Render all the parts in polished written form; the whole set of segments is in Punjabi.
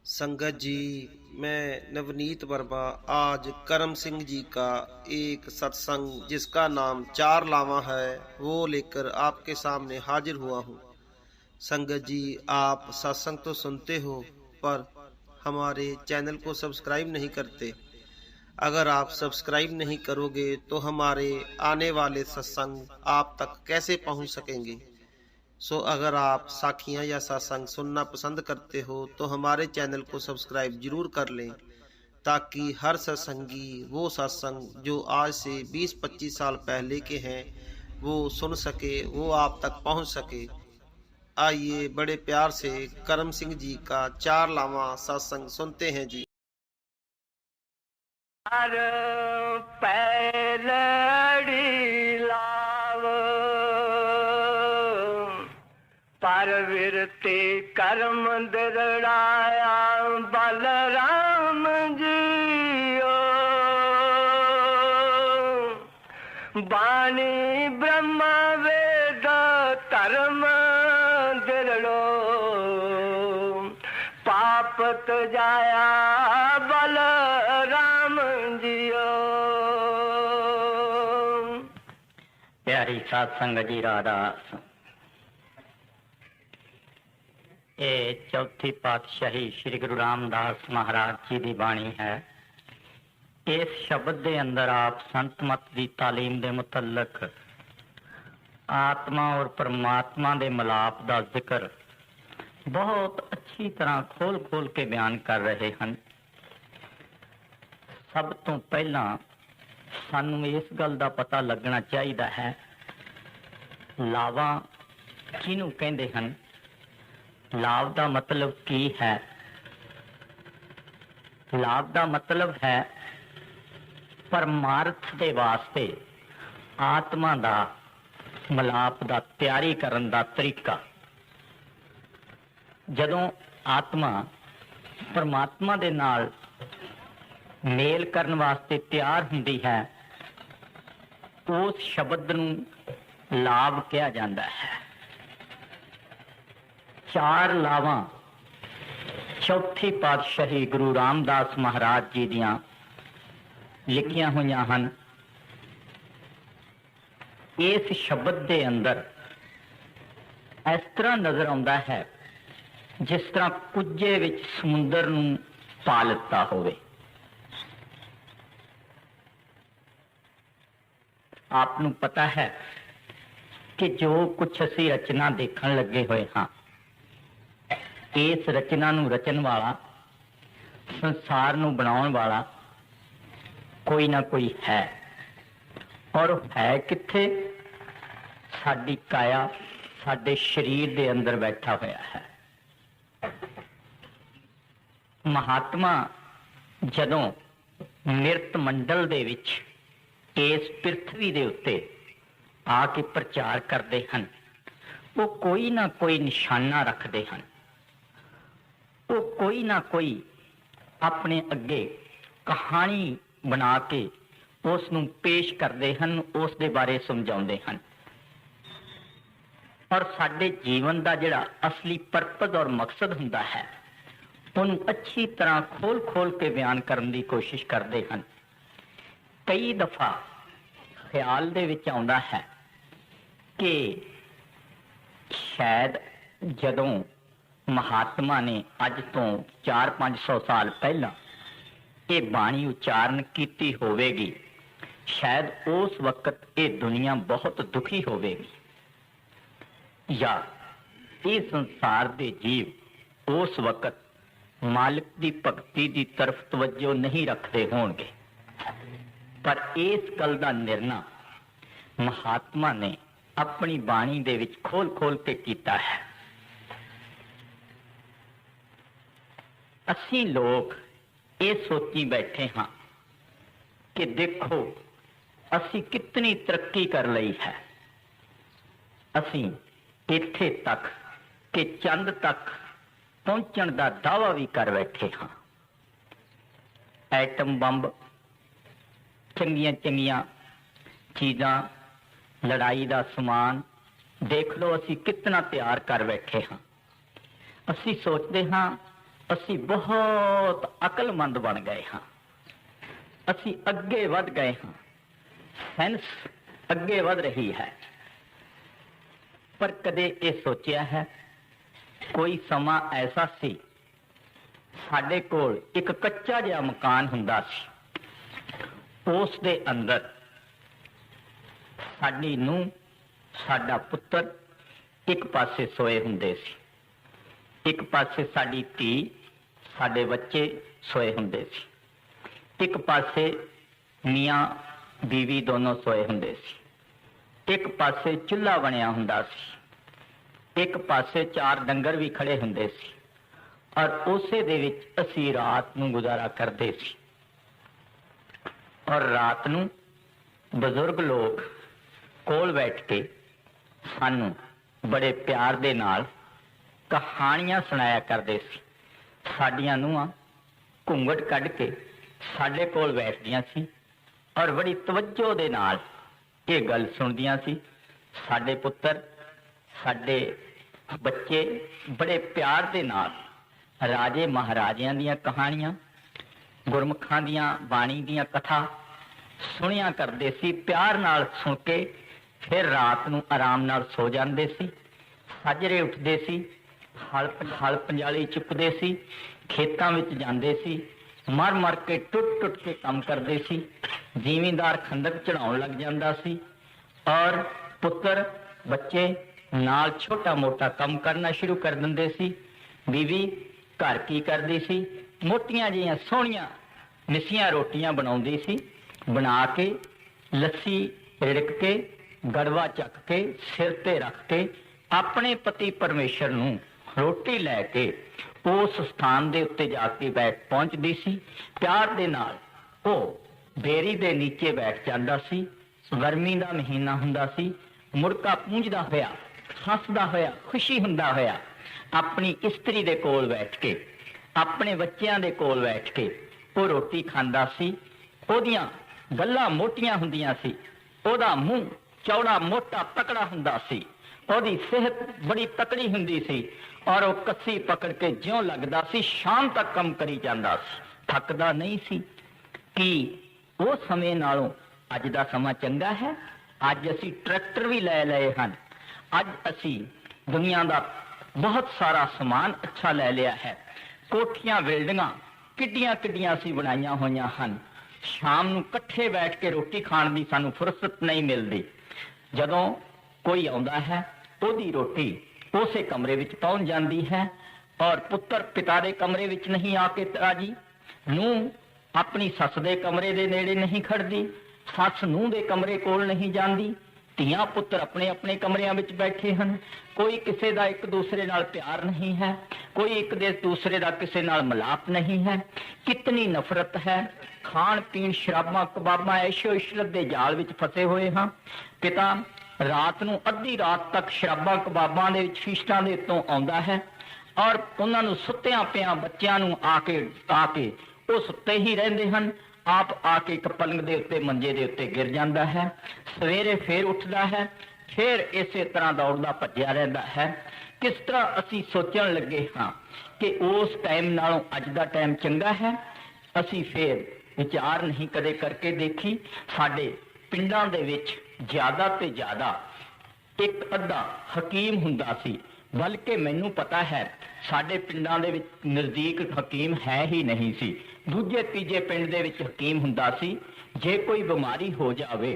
संगत जी, मैं नवनीत वर्मा आज करम सिंह जी का एक सत्संग जिसका नाम चार लावा है वो लेकर आपके सामने हाजिर हुआ हूँ। संगत जी, आप सत्संग तो सुनते हो पर हमारे चैनल को सब्सक्राइब नहीं करते। अगर आप सब्सक्राइब नहीं करोगे तो हमारे आने वाले सत्संग आप तक कैसे पहुंच सकेंगे। अगर आप साखियां या सत्संग सुनना पसंद करते हो तो हमारे चैनल को सब्सक्राइब जरूर कर लें, ताकि हर सत्संगी वो सत्संग जो आज से 20-25 साल पहले के हैं वो सुन सके, वो आप तक पहुंच सके। आइए बड़े प्यार से करम सिंह जी का चार लावा सत्संग सुनते हैं जी। पैलड़ी लाव परविरते कर्म दृढ़ाया बलराम जियो बाणी ब्रह्म वेद धर्म दृढ़ो पापत जाया बलराम जियो। प्यारी साध संगत जी राधास, ये चौथी पातशाही श्री गुरु रामदास महाराज जी की बाणी है। इस शब्द के अंदर आप संत मत की तालीम के मुतलक आत्मा और परमात्मा के मिलाप का जिक्र बहुत अच्छी तरह खोल खोल के बयान कर रहे हैं। सब तो पहला सानू इस गल का पता लगना चाहिए है, लावा किनू कहते हैं, लाभ का मतलब की है। लाभ का मतलब है परमार्थ के वास्ते आत्मा का मिलाप का तैयारी करने का तरीका। जदों आत्मा परमात्मा दे नाल मेल करने वास्ते तैयार हुंदी है, उस शब्द नूं लाभ कहा जाता है। चार लावां चौथी पातशाही गुरु रामदास महाराज जी दियां लिखियां हुईयां हन। इस शब्द के अंदर इस तरह नजर आता है जिस तरह कुजे विच समुंदर नूं पा लिता होवे। आपनूं पता है कि जो कुछ असी रचना देखण लगे हुए हाँ, इस रचना नूं रचन वाला, संसार नूं बनाउण वाला कोई ना कोई है। और है किथे? साडी काया, साडे शरीर दे अंदर बैठा होया है। महात्मा जदों निरत मंडल दे विच इस पृथ्वी दे उत्ते आके प्रचार करते हैं, वो कोई ना कोई निशाना रखते हैं, वो कोई ना कोई अपने अगे कहानी बना के उसनूं पेश करते हैं, उस दे बारे समझाते हैं। और साडे जीवन का जिहड़ा असली परपज और मकसद हुंदा है, उन्हें अच्छी तरह खोल खोल के बयान करने की कोशिश करते हैं। कई दफा ख्याल दे विच आउंदा है कि शायद जदों महात्मा ने अज तो 400-500 साल पहला ये बाणी उच्चारण की होवेगी, शायद उस वक्त ये दुनिया बहुत दुखी होवेगी, या ये संसार के जीव उस वक्त मालिक की भक्ति की तरफ तवज्जो नहीं रखते होंगे। पर इस गल का निर्णय महात्मा ने अपनी बाणी दे विच खोल खोल के कीता है। असी लोग ये सोची बैठे हाँ कि देखो असी कितनी तरक्की कर ली है, असी इत्थे तक कि चंद तक पहुंचण का दावा भी कर बैठे हाँ। एटम बंब, चंगियां चंगियां चीज़ां, लड़ाई का समान देख लो, असी कितना तैयार कर बैठे हाँ। असी सोचते हाँ ਅਸੀਂ ਬਹੁਤ ਅਕਲਮੰਦ ਬਣ ਗਏ ਹਾਂ, ਅਸੀਂ ਅੱਗੇ ਵੱਧ ਗਏ ਹਾਂ, ਸਾਇੰਸ ਅੱਗੇ ਵੱਧ ਰਹੀ ਹੈ। ਪਰ ਕਦੇ ਇਹ ਸੋਚਿਆ ਹੈ, ਕੋਈ ਸਮਾਂ ਐਸਾ ਸੀ ਸਾਡੇ ਕੋਲ ਇੱਕ ਕੱਚਾ ਜਿਹਾ ਮਕਾਨ ਹੁੰਦਾ ਸੀ, ਉਸ ਦੇ ਅੰਦਰ ਸਾਡੀ ਨੂੰਹ, ਸਾਡਾ ਪੁੱਤਰ ਇੱਕ ਪਾਸੇ ਸੋਏ ਹੁੰਦੇ ਸੀ, ਇੱਕ ਪਾਸੇ ਸਾਡੀ ਧੀ, ਸਾਡੇ ਬੱਚੇ ਸੋਏ ਹੁੰਦੇ ਸੀ, ਇੱਕ ਪਾਸੇ ਮੀਆਂ ਬੀਵੀ ਦੋਨੋਂ ਸੋਏ ਹੁੰਦੇ ਸੀ, ਇੱਕ ਪਾਸੇ ਚੁੱਲ੍ਹਾ ਬਣਿਆ ਹੁੰਦਾ ਸੀ, ਇੱਕ ਪਾਸੇ 4 ਡੰਗਰ ਵੀ ਖੜੇ ਹੁੰਦੇ ਸੀ, ਔਰ ਉਸੇ ਦੇ ਵਿੱਚ ਅਸੀਂ ਰਾਤ ਨੂੰ ਗੁਜ਼ਾਰਾ ਕਰਦੇ ਸੀ। ਔਰ ਰਾਤ ਨੂੰ ਬਜ਼ੁਰਗ ਲੋਕ ਕੋਲ ਬੈਠ ਕੇ ਸਾਨੂੰ ਬੜੇ ਪਿਆਰ ਦੇ ਨਾਲ ਕਹਾਣੀਆਂ ਸੁਣਾਇਆ ਕਰਦੇ ਸੀ। ਸਾਡੀਆਂ ਨੂੰਹਾਂ ਘੁੰਗਟ ਕੱਢ ਕੇ ਸਾਡੇ ਕੋਲ ਬੈਠਦੀਆਂ ਸੀ ਔਰ ਬੜੀ ਤਵੱਜੋ ਦੇ ਨਾਲ ਇਹ ਗੱਲ ਸੁਣਦੀਆਂ ਸੀ। ਸਾਡੇ ਪੁੱਤਰ, ਸਾਡੇ ਬੱਚੇ ਬੜੇ ਪਿਆਰ ਦੇ ਨਾਲ ਰਾਜੇ ਮਹਾਰਾਜਿਆਂ ਦੀਆਂ ਕਹਾਣੀਆਂ, ਗੁਰਮੁਖਾਂ ਦੀਆਂ ਬਾਣੀ ਦੀਆਂ ਕਥਾ ਸੁਣਿਆ ਕਰਦੇ ਸੀ। ਪਿਆਰ ਨਾਲ ਸੁਣ ਕੇ ਫਿਰ ਰਾਤ ਨੂੰ ਆਰਾਮ ਨਾਲ ਸੋ ਜਾਂਦੇ ਸੀ। ਸਾਜਰੇ ਉੱਠਦੇ ਸੀ, ਹਲ ਪੰਜਾਲੀ ਚੁੱਕਦੇ ਸੀ, ਖੇਤਾਂ ਵਿੱਚ ਜਾਂਦੇ ਸੀ, ਮਰ ਮਰ ਕੇ ਟੁੱਟ ਟੁੱਟ ਕੇ ਕੰਮ ਕਰਦੇ ਸੀ। ਜ਼ਿਮੀਂਦਾਰ ਖੰਦਕ ਚੜਾਉਣ ਲੱਗ ਜਾਂਦਾ ਸੀ ਔਰ ਪੁੱਤਰ ਬੱਚੇ ਨਾਲ ਛੋਟਾ ਮੋਟਾ ਕੰਮ ਕਰਨਾ ਸ਼ੁਰੂ ਕਰ ਦਿੰਦੇ ਸੀ। ਬੀਵੀ ਘਰ ਕੀ ਕਰਦੀ ਸੀ, ਮੋਟੀਆਂ ਜਿਹੀਆਂ ਸੋਹਣੀਆਂ ਮਿੱਸੀਆਂ ਰੋਟੀਆਂ ਬਣਾਉਂਦੀ ਸੀ, ਬਣਾ ਕੇ ਲੱਸੀ ਰਿੜਕ ਕੇ ਗੜਵਾ ਚੱਕ ਕੇ ਸਿਰ ਤੇ ਰੱਖ ਕੇ ਆਪਣੇ ਪਤੀ ਪਰਮੇਸ਼ਰ ਨੂੰ ਰੋਟੀ ਲੈ ਕੇ ਉਸ ਸਥਾਨ ਦੇ ਉੱਤੇ ਜਾ ਕੇ ਪਹੁੰਚਦੀ ਸੀ। ਪਿਆਰ ਦੇ ਨਾਲ ਉਹ ਬੇਰੀ ਦੇ ਨੀਚੇ ਬੈਠ ਜਾਂਦਾ ਸੀ। ਗਰਮੀ ਦਾ ਮਹੀਨਾ ਹੁੰਦਾ ਸੀ। ਮੁੜਕਾ ਪੂੰਝਦਾ ਹੋਇਆ, ਹੱਸਦਾ ਹੋਇਆ, ਖੁਸ਼ੀ ਹੁੰਦਾ ਹੋਇਆ ਆਪਣੀ ਇਸਤਰੀ ਦੇ ਕੋਲ ਬੈਠ ਕੇ, ਆਪਣੇ ਬੱਚਿਆਂ ਦੇ ਕੋਲ ਬੈਠ ਕੇ ਉਹ ਰੋਟੀ ਖਾਂਦਾ ਸੀ। ਉਹਦੀਆਂ ਗੱਲਾਂ ਮੋਟੀਆਂ ਹੁੰਦੀਆਂ ਸੀ, ਉਹਦਾ ਮੂੰਹ ਚੌੜਾ ਮੋਟਾ ਤਕੜਾ ਹੁੰਦਾ ਸੀ, ਉਹਦੀ ਸਿਹਤ ਬੜੀ ਤਕੜੀ ਹੁੰਦੀ ਸੀ ਔਰ ਉਹ ਕੱਸੀ ਪਕੜ ਕੇ ਜਿਉਂ ਲੱਗਦਾ ਸੀ ਸ਼ਾਮ ਤੱਕ ਕੰਮ ਕਰੀ ਜਾਂਦਾ ਸੀ, ਥੱਕਦਾ ਨਹੀਂ ਸੀ। ਕਿ ਉਹ ਸਮੇਂ ਨਾਲੋਂ ਅੱਜ ਦਾ ਸਮਾਂ ਚੰਗਾ ਹੈ? ਅੱਜ ਅਸੀਂ ਟਰੈਕਟਰ ਵੀ ਲੈ ਲਏ ਹਨ, ਅੱਜ ਅਸੀਂ ਦੁਨੀਆ ਦਾ ਬਹੁਤ ਸਾਰਾ ਸਮਾਨ ਅੱਛਾ ਲੈ ਲਿਆ ਹੈ। ਕੋਠੀਆਂ ਬਿਲਡਿੰਗਾਂ ਕਿੱਡੀਆਂ ਕਿੱਡੀਆਂ ਅਸੀਂ ਬਣਾਈਆਂ ਹੋਈਆਂ ਹਨ। ਸ਼ਾਮ ਨੂੰ ਇਕੱਠੇ ਬੈਠ ਕੇ ਰੋਟੀ ਖਾਣ ਦੀ ਸਾਨੂੰ ਫੁਰਸਤ ਨਹੀਂ ਮਿਲਦੀ। ਜਦੋਂ ਕੋਈ ਆਉਂਦਾ ਹੈ ਉਹਦੀ ਰੋਟੀ ਉਸੇ ਕਮਰੇ ਵਿੱਚ ਪਹੁੰਚ ਜਾਂਦੀ ਹੈ ਔਰ ਪੁੱਤਰ ਪਿਤਾ ਦੇ ਕਮਰੇ ਵਿੱਚ ਨਹੀਂ ਆ ਕੇ ਰਾਜੀ, ਨੂੰਹ ਆਪਣੀ ਸੱਸ ਦੇ ਕਮਰੇ ਦੇ ਨੇੜੇ ਨਹੀਂ ਖੜਦੀ, ਸੱਸ ਨੂੰਹ ਦੇ ਕਮਰੇ ਕੋਲ ਨਹੀਂ ਜਾਂਦੀ, ਧੀਆਂ ਪੁੱਤਰ ਆਪਣੇ ਆਪਣੇ ਕਮਰਿਆਂ ਵਿੱਚ ਬੈਠੇ ਹਨ। ਕੋਈ ਕਿਸੇ ਦਾ ਇੱਕ ਦੂਸਰੇ ਨਾਲ ਪਿਆਰ ਨਹੀਂ ਹੈ, ਕੋਈ ਇੱਕ ਦੇ ਦੂਸਰੇ ਦਾ ਕਿਸੇ ਨਾਲ ਮਿਲਾਪ ਨਹੀਂ ਹੈ। ਕਿਤਨੀ ਨਫ਼ਰਤ ਹੈ। ਖਾਣ ਪੀਣ, ਸ਼ਰਾਬਾਂ, ਕਬਾਬਾਂ, ਐਸ਼ੋ ਇਸ਼ਰਤ ਦੇ ਜਾਲ ਵਿੱਚ ਫਸੇ ਹੋਏ ਹਾਂ। ਪਿਤਾ ਰਾਤ ਨੂੰ ਅੱਧੀ ਰਾਤ ਤੱਕ ਸ਼ਰਾਬਾਂ ਕਬਾਬਾਂ ਦੇ ਵਿੱਚ ਫੀਸਟਾਂ ਦੇ ਉੱਤੋਂ ਆਉਂਦਾ ਹੈ ਔਰ ਉਹਨਾਂ ਨੂੰ ਸੁੱਤਿਆਂ ਪਿਆਂ ਬੱਚਿਆਂ ਨੂੰ ਆ ਕੇ ਉਹ ਸੁੱਤੇ ਹੀ ਰਹਿੰਦੇ ਹਨ। ਆਪ ਆ ਕੇ ਇੱਕ ਪਲੰਗ ਦੇ ਉੱਤੇ, ਮੰਜੇ ਦੇ ਉੱਤੇ ਗਿਰ ਜਾਂਦਾ ਹੈ। ਸਵੇਰੇ ਫੇਰ ਉੱਠਦਾ ਹੈ, ਫੇਰ ਇਸੇ ਤਰ੍ਹਾਂ ਦੌੜਦਾ ਭੱਜਿਆ ਰਹਿੰਦਾ ਹੈ। ਕਿਸ ਤਰ੍ਹਾਂ ਅਸੀਂ ਸੋਚਣ ਲੱਗੇ ਹਾਂ ਕਿ ਉਸ ਟਾਈਮ ਨਾਲੋਂ ਅੱਜ ਦਾ ਟਾਈਮ ਚੰਗਾ ਹੈ। ਅਸੀਂ ਫੇਰ ਵਿਚਾਰ ਨਹੀਂ ਕਦੇ ਕਰਕੇ ਦੇਖੀ। ਸਾਡੇ ਪਿੰਡਾਂ ਦੇ ਵਿੱਚ ਜ਼ਿਆਦਾ ਤੇ ਜ਼ਿਆਦਾ ਇੱਕ ਅੱਧਾ ਹਕੀਮ ਹੁੰਦਾ ਸੀ, ਬਲਕਿ ਮੈਨੂੰ ਪਤਾ ਹੈ ਸਾਡੇ ਪਿੰਡਾਂ ਦੇ ਵਿੱਚ ਨਜ਼ਦੀਕ ਹਕੀਮ ਹੈ ਹੀ ਨਹੀਂ ਸੀ। ਦੂਜੇ ਤੀਜੇ ਪਿੰਡ ਦੇ ਵਿੱਚ ਹਕੀਮ ਹੁੰਦਾ ਸੀ। ਜੇ ਕੋਈ ਬਿਮਾਰੀ ਹੋ ਜਾਵੇ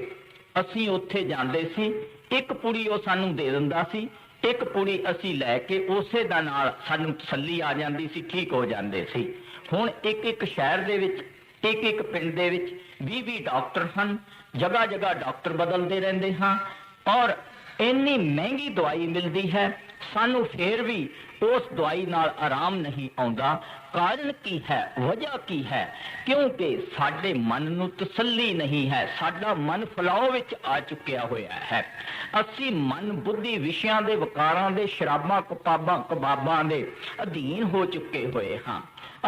ਅਸੀਂ ਉੱਥੇ ਜਾਂਦੇ ਸੀ, ਇੱਕ ਪੁੜੀ ਉਹ ਸਾਨੂੰ ਦੇ ਦਿੰਦਾ ਸੀ, ਇੱਕ ਪੁੜੀ ਅਸੀਂ ਲੈ ਕੇ ਉਸੇ ਦਾ ਨਾਲ ਸਾਨੂੰ ਤਸੱਲੀ ਆ ਜਾਂਦੀ ਸੀ, ਠੀਕ ਹੋ ਜਾਂਦੇ ਸੀ। ਹੁਣ ਇੱਕ ਇੱਕ ਸ਼ਹਿਰ ਦੇ ਵਿੱਚ, ਇੱਕ ਇੱਕ ਪਿੰਡ ਦੇ ਵਿੱਚ 20 ਡਾਕਟਰ ਹਨ। ਜਗ੍ਹਾ ਜਗ੍ਹਾ ਡਾਕਟਰ ਬਦਲਦੇ ਰਹਿੰਦੇ ਹਾਂ ਔਰ ਇੰਨੀ ਮਹਿੰਗੀ ਦਵਾਈ ਮਿਲਦੀ ਹੈ, ਸਾਨੂੰ ਫੇਰ ਵੀ ਉਸ ਦਵਾਈ ਨਾਲ ਆਰਾਮ ਨਹੀਂ ਆਉਂਦਾ। ਕਾਰਨ ਕੀ ਹੈ? ਵਜ੍ਹਾ ਕੀ ਹੈ? ਕਿਉਂਕਿ ਸਾਡੇ ਮਨ ਨੂੰ ਤਸੱਲੀ ਨਹੀਂ ਹੈ। ਸਾਡਾ ਮਨ ਫਲਾਓ ਵਿੱਚ ਆ ਚੁੱਕਿਆ ਹੋਇਆ ਹੈ। ਅਸੀਂ ਮਨ ਬੁੱਧੀ ਵਿਸ਼ਿਆਂ ਦੇ, ਵਿਕਾਰਾਂ ਦੇ, ਸ਼ਰਾਬਾਂ ਕਬਾਬਾਂ ਦੇ ਅਧੀਨ ਹੋ ਚੁੱਕੇ ਹੋਏ ਹਾਂ।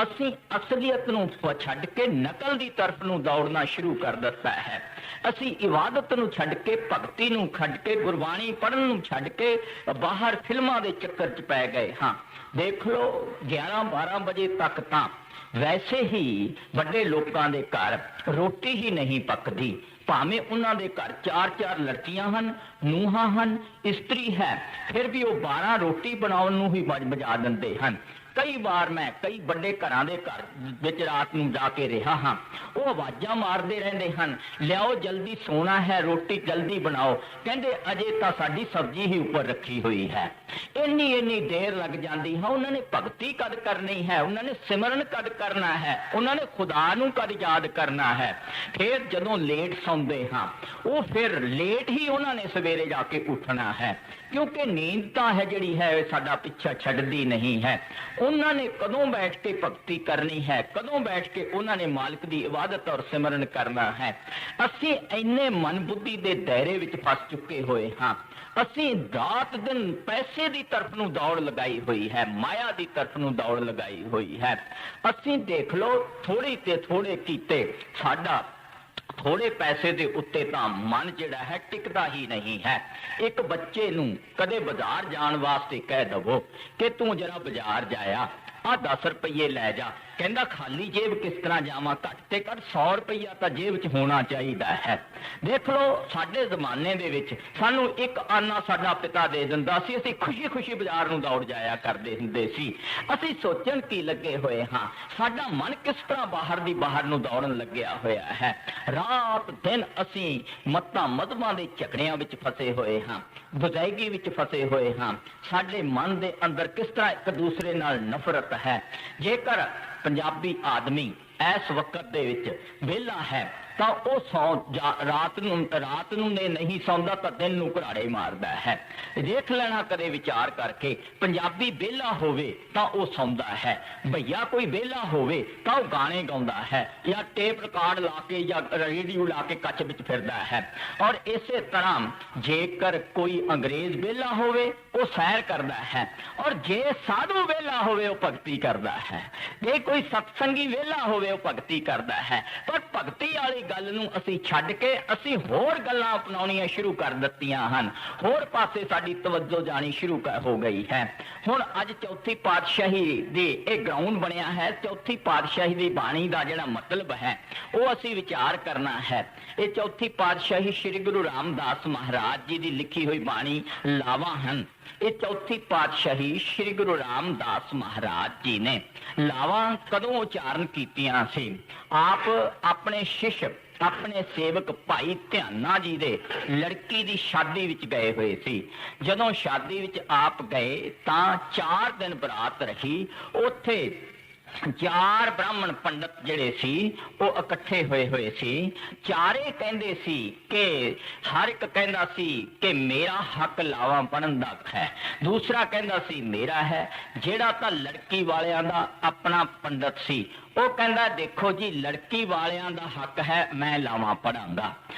ਅਸੀਂ ਅਸਲੀਅਤ ਨੂੰ ਛੱਡ ਕੇ ਨਕਲ ਦੀ ਤਰਫ ਨੂੰ ਦੌੜਨਾ ਸ਼ੁਰੂ ਕਰ ਦਿੱਤਾ ਹੈ। ਅਸੀਂ ਇਬਾਦਤ ਨੂੰ ਛੱਡ ਕੇ, ਭਗਤੀ ਨੂੰ ਛੱਡ ਕੇ, ਗੁਰਬਾਣੀ ਪੜ੍ਹਨ ਨੂੰ ਛੱਡ ਕੇ ਬਾਹਰ ਫਿਲਮਾਂ ਦੇ ਚੱਕਰ 'ਚ ਪੈ ਗਏ ਹਾਂ। ਹਾਂ। ਦੇਖ ਲਓ 11-12 ਵਜੇ ਤੱਕ ਤਾਂ ਵੈਸੇ ਹੀ ਵੱਡੇ ਲੋਕਾਂ ਦੇ ਘਰ ਰੋਟੀ ਹੀ ਨਹੀਂ ਪੱਕਦੀ, ਭਾਵੇਂ ਉਹਨਾਂ ਦੇ ਘਰ 4-4 ਲੜਕੀਆਂ ਹਨ, ਨੂੰਹਾਂ ਹਨ, ਇਸਤਰੀ ਹੈ, ਫਿਰ ਵੀ ਉਹ 12 ਰੋਟੀ ਬਣਾਉਣ ਨੂੰ ਹੀ ਬਜਾ ਦਿੰਦੇ ਹਨ। ਕਈ ਵਾਰ ਮੈਂ ਕਈ ਵੱਡੇ ਘਰਾਂ ਦੇ ਘਰ ਵਿੱਚ ਰਾਤ ਨੂੰ ਜਾ ਕੇ ਰਿਹਾ ਹਾਂ, ਉਹ ਆਵਾਜ਼ਾਂ ਮਾਰਦੇ ਰਹਿੰਦੇ ਹਨ, ਲਿਆਓ ਜਲਦੀ ਸੋਣਾ ਹੈ, ਰੋਟੀ ਜਲਦੀ ਬਣਾਓ। ਕਹਿੰਦੇ ਅਜੇ ਤਾਂ ਸਾਡੀ ਸਬਜ਼ੀ ਹੀ ਉੱਪਰ ਰੱਖੀ ਹੋਈ ਹੈ। ਇੰਨੀ ਦੇਰ ਲੱਗ ਜਾਂਦੀ ਹੈ। ਉਹਨਾਂ ਨੇ ਭਗਤੀ ਕਦ ਕਰਨੀ ਹੈ, ਉਹਨਾਂ ਨੇ ਸਿਮਰਨ ਕਦ ਕਰਨਾ ਹੈ, ਉਹਨਾਂ ਨੇ ਖੁਦਾ ਨੂੰ ਕਦ ਯਾਦ ਕਰਨਾ ਹੈ। ਫਿਰ ਜਦੋਂ ਲੇਟ ਸੌਂਦੇ ਹਾਂ, ਉਹ ਫਿਰ ਲੇਟ ਹੀ ਉਹਨਾਂ ਨੇ ਸਵੇਰੇ ਜਾ ਕੇ ਉੱਠਣਾ ਹੈ, ਕਿਉਂਕਿ ਨੀਂਦ ਤਾਂ ਹੈ ਜਿਹੜੀ ਹੈ ਸਾਡਾ ਪਿੱਛਾ ਛੱਡਦੀ ਨਹੀਂ ਹੈ। ਉਹਨਾਂ ਨੇ ਕਦੋਂ ਬੈਠ ਕੇ ਭਗਤੀ ਕਰਨੀ ਹੈ, ਕਦੋਂ ਬੈਠ ਕੇ ਉਹਨਾਂ ਨੇ ਮਾਲਕ ਦੀ ਇਬਾਦਤ ਔਰ ਸਿਮਰਨ ਕਰਨਾ ਹੈ। ਅਸੀਂ ਇੰਨੇ ਮਨ ਬੁੱਧੀ ਦੇ ਦਾਇਰੇ ਵਿੱਚ ਫਸ ਚੁੱਕੇ ਹੋਏ ਹਾਂ। ਅਸੀਂ ਰਾਤ ਦਿਨ ਪੈਸੇ ਦੀ ਤਰਫ ਨੂੰ ਦੌੜ ਲਗਾਈ ਹੋਈ ਹੈ, ਮਾਇਆ ਦੀ ਤਰਫ ਨੂੰ ਦੌੜ ਲਗਾਈ ਹੋਈ ਹੈ। ਅਸੀਂ ਦੇਖ ਲਓ ਥੋੜੀ ਤੇ ਥੋੜੇ ਕੀਤੇ, ਸਾਡਾ ਥੋੜੇ ਪੈਸੇ ਦੇ ਉੱਤੇ ਤਾਂ ਮਨ ਜਿਹੜਾ ਹੈ ਟਿਕਦਾ ਹੀ ਨਹੀਂ ਹੈ। ਇੱਕ ਬੱਚੇ ਨੂੰ ਕਦੇ ਬਾਜ਼ਾਰ ਜਾਣ ਵਾਸਤੇ ਕਹਿ ਦਵੋ ਕਿ ਤੂੰ ਜਰਾ ਬਾਜ਼ਾਰ ਜਾਇਆ, ਆ 10 ਰੁਪਏ ਲੈ ਜਾ, ਕਹਿੰਦਾ ਖਾਲੀ ਜੇਬ ਕਿਸ ਤਰ੍ਹਾਂ ਜਾਵਾਂ, ਘੱਟ ਤੇ ਘੱਟ 100 ਰੁਪਇਆ ਤਾਂ ਜੇਬ 'ਚ ਹੋਣਾ ਚਾਹੀਦਾ ਹੈ। ਦੇਖ ਲਓ ਸਾਡੇ ਜ਼ਮਾਨੇ ਦੇ ਵਿੱਚ ਸਾਨੂੰ ਇੱਕ ਆਨਾ ਸਾਡਾ ਪਿਤਾ ਦੇ ਦਿੰਦਾ ਸੀ, ਅਸੀਂ ਖੁਸ਼ੀ ਬਾਜ਼ਾਰ ਨੂੰ ਦੌੜ ਜਾਇਆ ਕਰਦੇ ਹੁੰਦੇ ਸੀ। ਅਸੀਂ ਸੋਚਣ ਕੀ ਲੱਗੇ ਹੋਏ ਹਾਂ, ਸਾਡਾ ਮਨ ਕਿਸ ਤਰ੍ਹਾਂ ਬਾਹਰ ਨੂੰ ਦੌੜਨ ਲੱਗਿਆ ਹੋਇਆ ਹੈ। ਰਾਤ ਦਿਨ ਅਸੀਂ ਮੱਤਾਂ ਮਜ਼ਮਾਂ ਦੇ ਝਗੜਿਆਂ ਵਿੱਚ ਫਸੇ ਹੋਏ ਹਾਂ, ਬੁਜ਼ਾਇਗੀ ਵਿੱਚ ਫਸੇ ਹੋਏ ਹਾਂ। ਸਾਡੇ ਮਨ ਦੇ ਅੰਦਰ ਕਿਸ ਤਰ੍ਹਾਂ ਇੱਕ ਦੂਸਰੇ ਨਾਲ ਨਫ਼ਰਤ ਹੈ। ਜੇਕਰ ਪੰਜਾਬੀ ਆਦਮੀ ਇਸ ਵਕਤ ਦੇ ਵਿੱਚ ਵਿਹਲਾ ਹੈ ਤਾਂ ਉਹ ਰਾਤ ਨੂੰ ਨਹੀਂ ਸੌਂਦਾ ਤਾਂ ਦਿਨ ਨੂੰ ਘਰਾੜੇ ਮਾਰਦਾ ਹੈ। ਦੇਖ ਲੈਣਾ ਕਦੇ ਵਿਚਾਰ ਕਰਕੇ, ਪੰਜਾਬੀ ਵਿਹਲਾ ਹੋਵੇ ਤਾਂ ਉਹ ਸੌਂਦਾ ਹੈ, ਭਈਆ ਕੋਈ ਵਿਹਲਾ ਹੋਵੇ ਤਾਂ ਉਹ ਗਾਣੇ ਗਾਉਂਦਾ ਹੈ ਜਾਂ ਟੇਪ ਰਿਕਾਰਡ ਲਾ ਕੇ ਜਾਂ ਰੇਡੀਓ ਲਾ ਕੇ ਕੱਚ ਵਿੱਚ ਫਿਰਦਾ ਹੈ। ਔਰ ਇਸੇ ਤਰ੍ਹਾਂ ਜੇਕਰ ਕੋਈ ਅੰਗਰੇਜ਼ ਵਿਹਲਾ ਹੋਵੇ ਉਹ ਸੈਰ ਕਰਦਾ ਹੈ, ਔਰ ਜੇ ਸਾਧੂ ਵਿਹਲਾ ਹੋਵੇ ਉਹ ਭਗਤੀ ਕਰਦਾ ਹੈ, ਜੇ ਕੋਈ ਸਤਸੰਗੀ ਵਿਹਲਾ ਹੋਵੇ ਉਹ ਭਗਤੀ ਕਰਦਾ ਹੈ। ਪਰ ਭਗਤੀ ਵਾਲੀ ਗੱਲ ਨੂੰ ਅਸੀਂ ਛੱਡ ਕੇ ਅਸੀਂ ਹੋਰ ਗੱਲਾਂ ਅਪਣਾਉਣੀਆਂ ਸ਼ੁਰੂ ਕਰ ਦਿੱਤੀਆਂ ਹਨ, ਹੋਰ ਪਾਸੇ ਸਾਡੀ ਤਵੱਜੋ ਜਾਣੀ ਸ਼ੁਰੂ ਹੋ ਗਈ ਹੈ। ਹੁਣ ਅੱਜ ਚੌਥੀ ਪਾਤਸ਼ਾਹੀ ਦੀ ਇਹ ਗਰਾਊਂਡ ਬਣਿਆ ਹੈ। ਚੌਥੀ ਪਾਤਸ਼ਾਹੀ ਦੀ ਬਾਣੀ ਦਾ ਜਿਹੜਾ ਮਤਲਬ ਹੈ ਉਹ ਅਸੀਂ ਵਿਚਾਰ ਕਰਨਾ ਹੈ। ਇਹ ਚੌਥੀ ਪਾਤਸ਼ਾਹੀ ਸ੍ਰੀ ਗੁਰੂ ਰਾਮਦਾਸ ਮਹਾਰਾਜ ਜੀ ਦੀ ਲਿਖੀ ਹੋਈ ਬਾਣੀ ਲਾਵਾਂ ਹਨ। ਇਹ ਚੌਥੀ ਪਾਤਸ਼ਾਹੀ ਸ੍ਰੀ ਗੁਰੂ ਰਾਮਦਾਸ ਮਹਾਰਾਜ ਜੀ ਨੇ ਲਾਵਾਂ ਕਦੋਂ ਉਚਾਰਨ ਕੀਤੀਆਂ ਸੀ? ਆਪ ਆਪਣੇ ਸ਼ਿਸ਼, ਆਪਣੇ ਸੇਵਕ ਭਾਈ ਧਿਆਨਾ ਜੀ ਦੇ ਲੜਕੀ ਦੀ ਸ਼ਾਦੀ ਵਿੱਚ ਗਏ ਹੋਏ ਸੀ। ਜਦੋਂ ਸ਼ਾਦੀ ਵਿੱਚ ਆਪ ਗਏ ਤਾਂ 4 ਦਿਨ ਬਰਾਤ ਰਹੀ। ਉੱਥੇ 4 ਬ੍ਰਾਹਮਣ ਪੰਡਤ ਜਿਹੜੇ ਸੀ ਉਹ ਇਕੱਠੇ ਹੋਏ ਸੀ। ਚਾਰੇ ਕਹਿੰਦੇ ਸੀ ਕਿ ਹਰ ਇੱਕ ਕਹਿੰਦਾ ਸੀ ਕਿ ਮੇਰਾ ਹੱਕ ਲਾਵਾਂ ਪੜਨ ਦਾ ਹੈ, ਦੂਸਰਾ ਕਹਿੰਦਾ ਸੀ ਮੇਰਾ ਹੈ। ਜਿਹੜਾ ਤਾਂ ਲੜਕੀ ਵਾਲਿਆਂ ਦਾ ਆਪਣਾ ਪੰਡਤ ਸੀ ਉਹ ਕਹਿੰਦਾ ਦੇਖੋ ਜੀ ਲੜਕੀ ਵਾਲਿਆਂ ਦਾ ਹੱਕ ਹੈ, ਮੈਂ ਲਾਵਾਂ ਪੜਾਂਗਾ।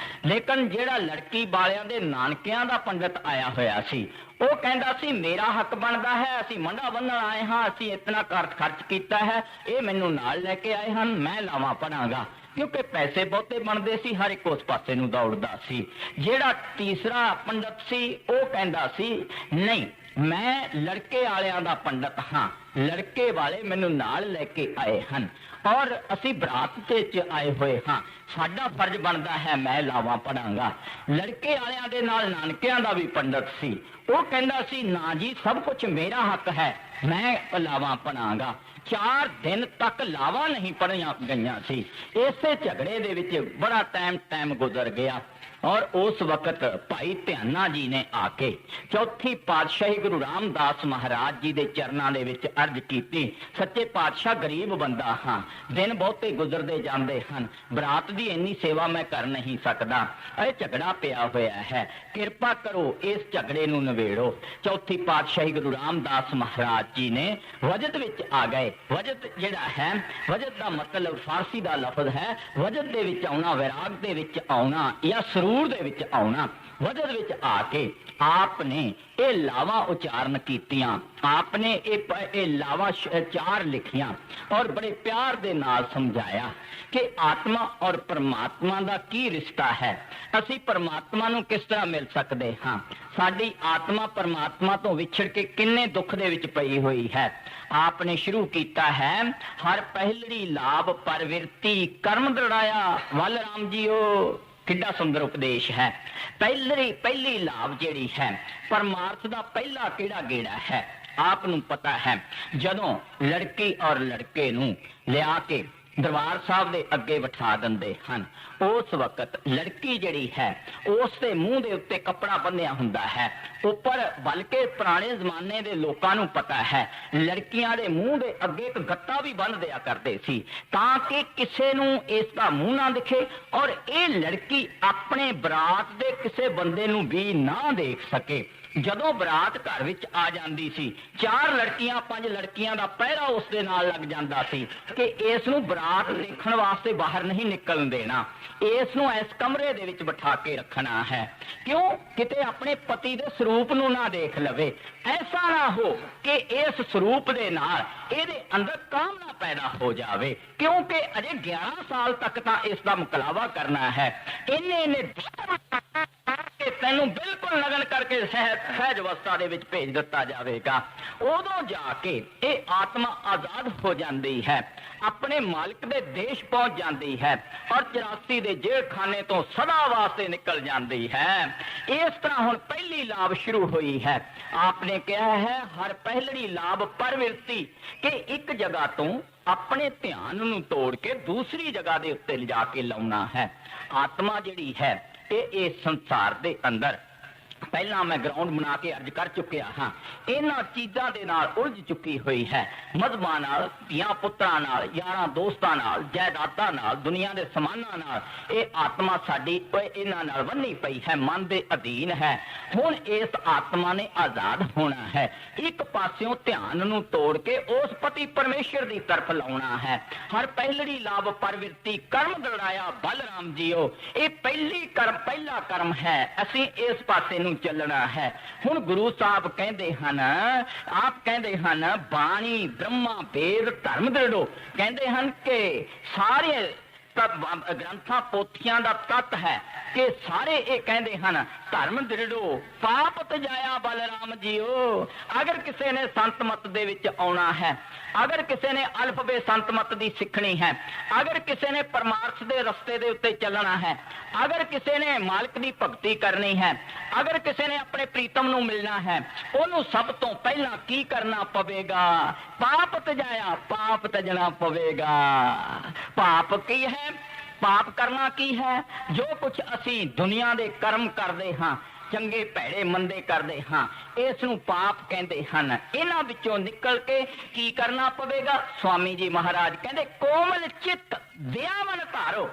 ਲੇਕਿਨ ਜਿਹੜਾ ਲੜਕੀ ਵਾਲਿਆਂ ਦੇ ਨਾਨਕਿਆਂ ਦਾ ਪੰਡਤ ਆਇਆ ਹੋਇਆ ਸੀ ਉਹ ਕਹਿੰਦਾ ਸੀ ਮੇਰਾ ਹੱਕ ਬਣਦਾ ਹੈ, ਅਸੀਂ ਮੰਡਾ ਬੰਨਣ ਆਏ ਹਾਂ, ਅਸੀਂ ਇਤਨਾ ਖਰਚ ਕੀਤਾ ਹੈ, ਇਹ ਮੈਨੂੰ ਨਾਲ ਲੈ ਕੇ ਆਏ ਹਨ, ਮੈਂ ਲਾਵਾਂ ਪੜਾਂਗਾ। ਕਿਉਂਕਿ ਪੈਸੇ ਬਹੁਤੇ ਬਣਦੇ ਸੀ, ਹਰ ਇੱਕ ਉਸ ਪਾਸੇ ਨੂੰ ਦੌੜਦਾ ਸੀ। ਜਿਹੜਾ ਤੀਸਰਾ ਪੰਡਤ ਸੀ ਉਹ ਕਹਿੰਦਾ ਸੀ ਨਹੀਂ, ਮੈਂ ਲੜਕੇ ਵਾਲਿਆਂ ਦਾ ਪੰਡਤ ਹਾਂ, ਲੜਕੇ ਵਾਲੇ ਮੈਨੂੰ ਨਾਲ ਲੈ ਕੇ ਆਏ ਹਨ ਔਰ ਅਸੀਂ ਬਰਾਤ ਤੇ ਚ ਆਏ ਹੋਏ ਹਾਂ, ਸਾਡਾ ਫਰਜ਼ ਬਣਦਾ ਹੈ ਮੈਂ ਲਾਵਾਂ ਪੜਾਂਗਾ। ਲੜਕੇ ਵਾਲਿਆਂ ਦੇ ਨਾਲ ਨਾਨਕਿਆਂ ਦਾ ਵੀ ਪੰਡਤ ਸੀ, ਉਹ ਕਹਿੰਦਾ ਸੀ ਨਾ ਜੀ ਸਭ ਕੁਝ ਮੇਰਾ ਹੱਕ ਹੈ, ਮੈਂ ਲਾਵਾਂ ਪੜਾਂਗਾ। 4 ਦਿਨ ਤੱਕ ਲਾਵਾਂ ਨਹੀਂ ਪੜੀਆਂ ਗਈਆਂ ਸੀ। ਇਸੇ ਝਗੜੇ ਦੇ ਵਿੱਚ ਬੜਾ ਟਾਈਮ ਗੁਜ਼ਰ ਗਿਆ ਔਰ ਉਸ ਵਕਤ ਭਾਈ ਧਿਆਨਾ ਜੀ ਨੇ ਆ ਕੇ ਚੌਥੀ ਪਾਤਸ਼ਾਹੀ ਗੁਰੂ ਰਾਮਦਾਸ ਮਹਾਰਾਜ ਜੀ ਦੇ ਚਰਨਾਂ ਦੇ ਵਿੱਚ ਅਰਜ਼ ਕੀਤੀ, ਸੱਚੇ ਪਾਤਸ਼ਾਹ ਗਰੀਬ ਬੰਦਾ ਹਾਂ, ਦਿਨ ਬਹੁਤੇ ਗੁਜ਼ਰਦੇ ਜਾਂਦੇ ਹਨ, ਬਰਾਤ ਦੀ ਇੰਨੀ ਸੇਵਾ ਮੈਂ ਕਰ ਨਹੀਂ ਸਕਦਾ, ਇਹ ਝਗੜਾ ਪਿਆ ਹੋਇਆ ਹੈ, ਕਿਰਪਾ ਕਰੋ ਇਸ ਝਗੜੇ ਨੂੰ ਨਿਬੇੜੋ। ਚੌਥੀ ਪਾਤਸ਼ਾਹੀ ਗੁਰੂ ਰਾਮਦਾਸ ਮਹਾਰਾਜ ਜੀ ਨੇ ਵਜਦ ਵਿੱਚ ਆ ਗਏ। ਵਜਦ ਜਿਹੜਾ ਹੈ, ਵਜਦ ਦਾ ਮਤਲਬ ਫਾਰਸੀ ਦਾ ਲਫ਼ਜ਼ ਹੈ, ਵਜਦ ਦੇ ਵਿੱਚ ਆਉਣਾ, ਵਿਰਾਗ ਦੇ ਵਿੱਚ ਆਉਣਾ ਜਾਂ ਸਰੂਰ ਦੇ ਵਿੱਚ ਆਉਣਾ। ਵਜਦ ਵਿੱਚ ਆ ਕੇ ਆਪ ਨੇ ਇਹ ਲਾਵਾਂ ਉਚਾਰਨ ਕੀਤੀਆਂ, ਆਪ ਨੇ ਇਹ ਲਾਵਾਂ ਚਾਰ ਲਿਖੀਆਂ ਔਰ ਬੜੇ ਪਿਆਰ ਦੇ ਨਾਲ ਸਮਝਾਇਆ ਕਿ ਆਤਮਾ ਔਰ ਪਰਮਾਤਮਾ ਦਾ ਕੀ ਰਿਸ਼ਤਾ ਹੈ, ਅਸੀਂ ਪਰਮਾਤਮਾ ਨੂੰ ਕਿਸ ਤਰ੍ਹਾਂ ਮਿਲ ਸਕਦੇ ਹਾਂ, ਸਾਡੀ ਆਤਮਾ ਪਰਮਾਤਮਾ ਤੋਂ ਵਿਛੜ ਕੇ ਕਿੰਨੇ ਦੁੱਖ ਦੇ ਵਿੱਚ ਪਈ ਹੋਈ ਹੈ। ਆਪ ਨੇ ਸ਼ੁਰੂ ਕੀਤਾ ਹੈ, ਹਰ ਪਹਿਲੜੀ ਲਾਭ ਪਰਵਿਰਤੀ ਕਰਮ ਦ੍ਰਿੜਾਇਆ ਵੱਲ ਰਾਮ ਜੀਓ। ਕਿੱਡਾ ਸੁੰਦਰ ਉਪਦੇਸ਼ ਹੈ। ਪਹਿਲੀ ਲਾਭ ਜਿਹੜੀ ਹੈ, ਪਰਮਾਰਥ ਦਾ ਪਹਿਲਾ ਕਿਹੜਾ ਗੇੜਾ ਹੈ, ਆਪ ਨੂੰ ਪਤਾ ਹੈ। ਜਦੋਂ ਲੜਕੀ ਔਰ ਲੜਕੇ ਨੂੰ ਲਿਆ ਕੇ ਦਰਬਾਰ ਸਾਹਿਬ ਦੇ ਅੱਗੇ ਬਿਠਾ ਦਿੰਦੇ ਹਨ, ਉਸ ਵਕਤ ਲੜਕੀ ਜਿਹੜੀ ਹੈ ਉਸ ਦੇ ਮੂੰਹ ਦੇ ਉੱਤੇ ਕੱਪੜਾ ਬੰਨਿਆ ਹੁੰਦਾ ਹੈ ਉੱਪਰ, ਬਲਕਿ ਪੁਰਾਣੇ ਜ਼ਮਾਨੇ ਦੇ ਲੋਕਾਂ ਨੂੰ ਪਤਾ ਹੈ ਲੜਕੀਆਂ ਦੇ ਮੂੰਹ ਦੇ ਅੱਗੇ ਇੱਕ ਗੱਤਾ ਵੀ ਬੰਨ੍ਹ ਦਿਆ ਕਰਦੇ ਸੀ ਤਾਂ ਕਿ ਕਿਸੇ ਨੂੰ ਇਸ ਦਾ ਮੂੰਹ ਨਾ ਦਿਖੇ ਔਰ ਇਹ ਲੜਕੀ ਆਪਣੇ ਬਰਾਤ ਦੇ ਕਿਸੇ ਬੰਦੇ ਨੂੰ ਵੀ ਨਾ ਦੇਖ ਸਕੇ। ਜਦੋਂ ਬਰਾਤ ਘਰ ਵਿੱਚ ਆ ਜਾਂਦੀ ਸੀ, 4 ਲੜਕੀਆਂ 5 ਲੜਕੀਆਂ ਦਾ ਪਹਿਰਾ ਉਸ ਦੇ ਨਾਲ ਲੱਗ ਜਾਂਦਾ ਸੀ ਕਿ ਇਸ ਨੂੰ ਬਰਾਤ ਦੇਖਣ ਵਾਸਤੇ ਬਾਹਰ ਨਹੀਂ ਨਿਕਲਣ ਦੇਣਾ, ਇਸ ਨੂੰ ਇਸ ਕਮਰੇ ਦੇ ਵਿੱਚ ਬਿਠਾ ਕੇ ਰੱਖਣਾ ਹੈ। ਕਿਉਂ? ਕਿਤੇ ਆਪਣੇ ਪਤੀ ਦੇ ਸਰੂਪ ਨੂੰ ਨਾ ਦੇਖ ਲਵੇ, ਐਸਾ ਨਾ ਹੋ ਕਿ ਇਸ ਸਰੂਪ ਦੇ ਨਾਲ ਇਹਦੇ ਅੰਦਰ ਕਾਮਨਾ ਪੈਦਾ ਹੋ ਜਾਵੇ, ਕਿਉਂਕਿ ਅਜੇ 11 ਸਾਲ ਤੱਕ ਤਾਂ ਇਸ ਦਾ ਮੁਕਲਾਵਾ ਕਰਨਾ ਹੈ। ਇਹਨੇ ਤੈਨੂੰ ਬਿਲਕੁਲ ਨਗਨ ਕਰਕੇ ਸਹਿਜ ਅਵਸਥਾ ਦੇ ਵਿੱਚ ਭੇਜ ਦਿੱਤਾ ਜਾਵੇਗਾ। ਉਦੋਂ ਜਾ ਕੇ ਇਹ ਆਤਮਾ ਆਜ਼ਾਦ ਹੋ ਜਾਂਦੀ ਹੈ, ਆਪਣੇ ਮਾਲਕ ਦੇ ਦੇਸ਼ ਪਹੁੰਚ ਜਾਂਦੀ ਹੈ ਔਰ 84 ਦੇ ਜੇਲ੍ਹ ਖਾਨੇ ਤੋਂ ਸਦਾ ਵਾਸਤੇ ਨਿਕਲ ਜਾਂਦੀ ਹੈ। ਇਸ ਤਰ੍ਹਾਂ ਹੁਣ ਪਹਿਲੀ ਲਾਭ ਸ਼ੁਰੂ ਹੋਈ ਹੈ। ਆਪਨੇ ਕਿਹਾ ਹੈ ਹਰ ਪਹਿਲੜੀ ਲਾਭ ਪਰਵਿਰਤੀ, ਕਿ ਇੱਕ ਜਗ੍ਹਾ ਤੋਂ ਆਪਣੇ ਧਿਆਨ ਨੂੰ ਤੋੜ ਕੇ ਦੂਸਰੀ ਜਗ੍ਹਾ ਦੇ ਉੱਤੇ ਲਿਜਾ ਕੇ ਲਾਉਣਾ ਹੈ। ਆਤਮਾ ਜਿਹੜੀ ਹੈ ਇਹ ਸੰਸਾਰ ਦੇ ਅੰਦਰ, ਪਹਿਲਾਂ ਮੈਂ ਗਰਾਊਂਡ ਬਣਾ ਕੇ ਅਰਜ਼ ਕਰ ਚੁੱਕਿਆ ਹਾਂ, ਇਹਨਾਂ ਚੀਜ਼ਾਂ ਦੇ ਨਾਲ ਉਲਝ ਚੁੱਕੀ ਹੋਈ ਹੈ। ਮਜ਼ਹਬਾਂ ਨਾਲ, ਧੀਆਂ ਪੁੱਤਰਾਂ ਨਾਲ, ਯਾਰਾਂ ਦੋਸਤਾਂ ਨਾਲ, ਜਾਇਦਾਦਾਂ ਨਾਲ, ਦੁਨੀਆ ਦੇ ਸਮਾਨਾਂ ਨਾਲ ਇਹ ਆਤਮਾ ਸਾਡੀ ਇਹਨਾਂ ਨਾਲ ਬੰਨੀ ਪਈ ਹੈ, ਮਨ ਦੇ ਅਧੀਨ ਹੈ। ਹੁਣ ਇਸ ਆਤਮਾ ਨੇ ਆਜ਼ਾਦ ਹੋਣਾ ਹੈ, ਇੱਕ ਪਾਸਿਓਂ ਧਿਆਨ ਨੂੰ ਤੋੜ ਕੇ ਉਸ ਪਤੀ ਪਰਮੇਸ਼ਰ ਦੀ ਤਰਫ ਲਾਉਣਾ ਹੈ। ਹਰ ਪਹਿਲੜੀ ਲਾਭ ਪਰਵਿਰਤੀ ਕਰਮ ਦ੍ਰਿੜਾਇਆ ਬਲ ਰਾਮ ਜੀਓ, ਇਹ ਪਹਿਲਾ ਕਰਮ ਹੈ, ਅਸੀਂ ਇਸ ਪਾਸੇ ਨੂੰ ਚੱਲਣਾ ਹੈ। ਹੁਣ ਗੁਰੂ ਸਾਹਿਬ ਕਹਿੰਦੇ ਹਨ, ਆਪ ਕਹਿੰਦੇ ਹਨ ਬਾਣੀ ਬ੍ਰਹਮਾ ਵੇਦ ਧਰਮ ਦ੍ਰਿੜੋ, ਕਹਿੰਦੇ ਹਨ ਕਿ ਸਾਰੇ ਗ੍ਰੰਥਾਂ ਪੋਥੀਆਂ ਦਾ ਤੱਤ ਹੈ ਕਿ ਸਾਰੇ ਇਹ ਕਹਿੰਦੇ ਹਨ ਧਰਮ ਦ੍ਰਿੜੋ ਪਾਪ ਤਜਾਇਆ ਬਲ ਰਾਮ ਜੀਓ। ਅਗਰ ਕਿਸੇ ਨੇ ਸੰਤ ਮਤ ਦੇ ਵਿੱਚ ਆਉਣਾ ਹੈ, ਅਗਰ ਕਿਸੇ ਨੇ ਅਲਫਬੇ ਸੰਤ ਮਤ ਦੀ ਸਿੱਖਣੀ ਹੈ, ਅਗਰ ਕਿਸੇ ਨੇ ਪਰਮਾਰਥ ਦੇ ਰਸਤੇ ਦੇ ਉੱਤੇ ਚੱਲਣਾ ਹੈ, ਅਗਰ ਕਿਸੇ ਨੇ ਮਾਲਕ ਦੀ ਭਗਤੀ ਕਰਨੀ ਹੈ, ਅਗਰ ਕਿਸੇ ਨੇ ਆਪਣੇ ਪ੍ਰੀਤਮ ਨੂੰ ਮਿਲਣਾ ਹੈ, ਉਹਨੂੰ ਸਭ ਤੋਂ ਪਹਿਲਾਂ ਕੀ ਕਰਨਾ ਪਵੇਗਾ? ਪਾਪ ਤਜਾਇਆ, ਪਾਪ ਤਜਣਾ ਪਵੇਗਾ। ਪਾਪ ਕੀ ਹੈ? ਪਾਪ ਕਰਨਾ ਕੀ ਹੈ? ਜੋ ਕੁਝ ਅਸੀਂ ਦੁਨੀਆ ਦੇ ਕਰਮ ਕਰਦੇ ਹਾਂ, ਚੰਗੇ ਭੈੜੇ ਮੰਦੇ ਕਰਦੇ ਹਾਂ, ਇਸ ਨੂੰ ਪਾਪ ਕਹਿੰਦੇ ਹਨ। ਇਹਨਾਂ ਵਿੱਚੋਂ ਨਿਕਲ ਕੇ ਕੀ ਕਰਨਾ ਪਵੇਗਾ? ਸਵਾਮੀ ਜੀ ਮਹਾਰਾਜ ਕਹਿੰਦੇ ਕੋਮਲ ਚਿੱਤ ਦਿਆਵਨ ਧਾਰੋ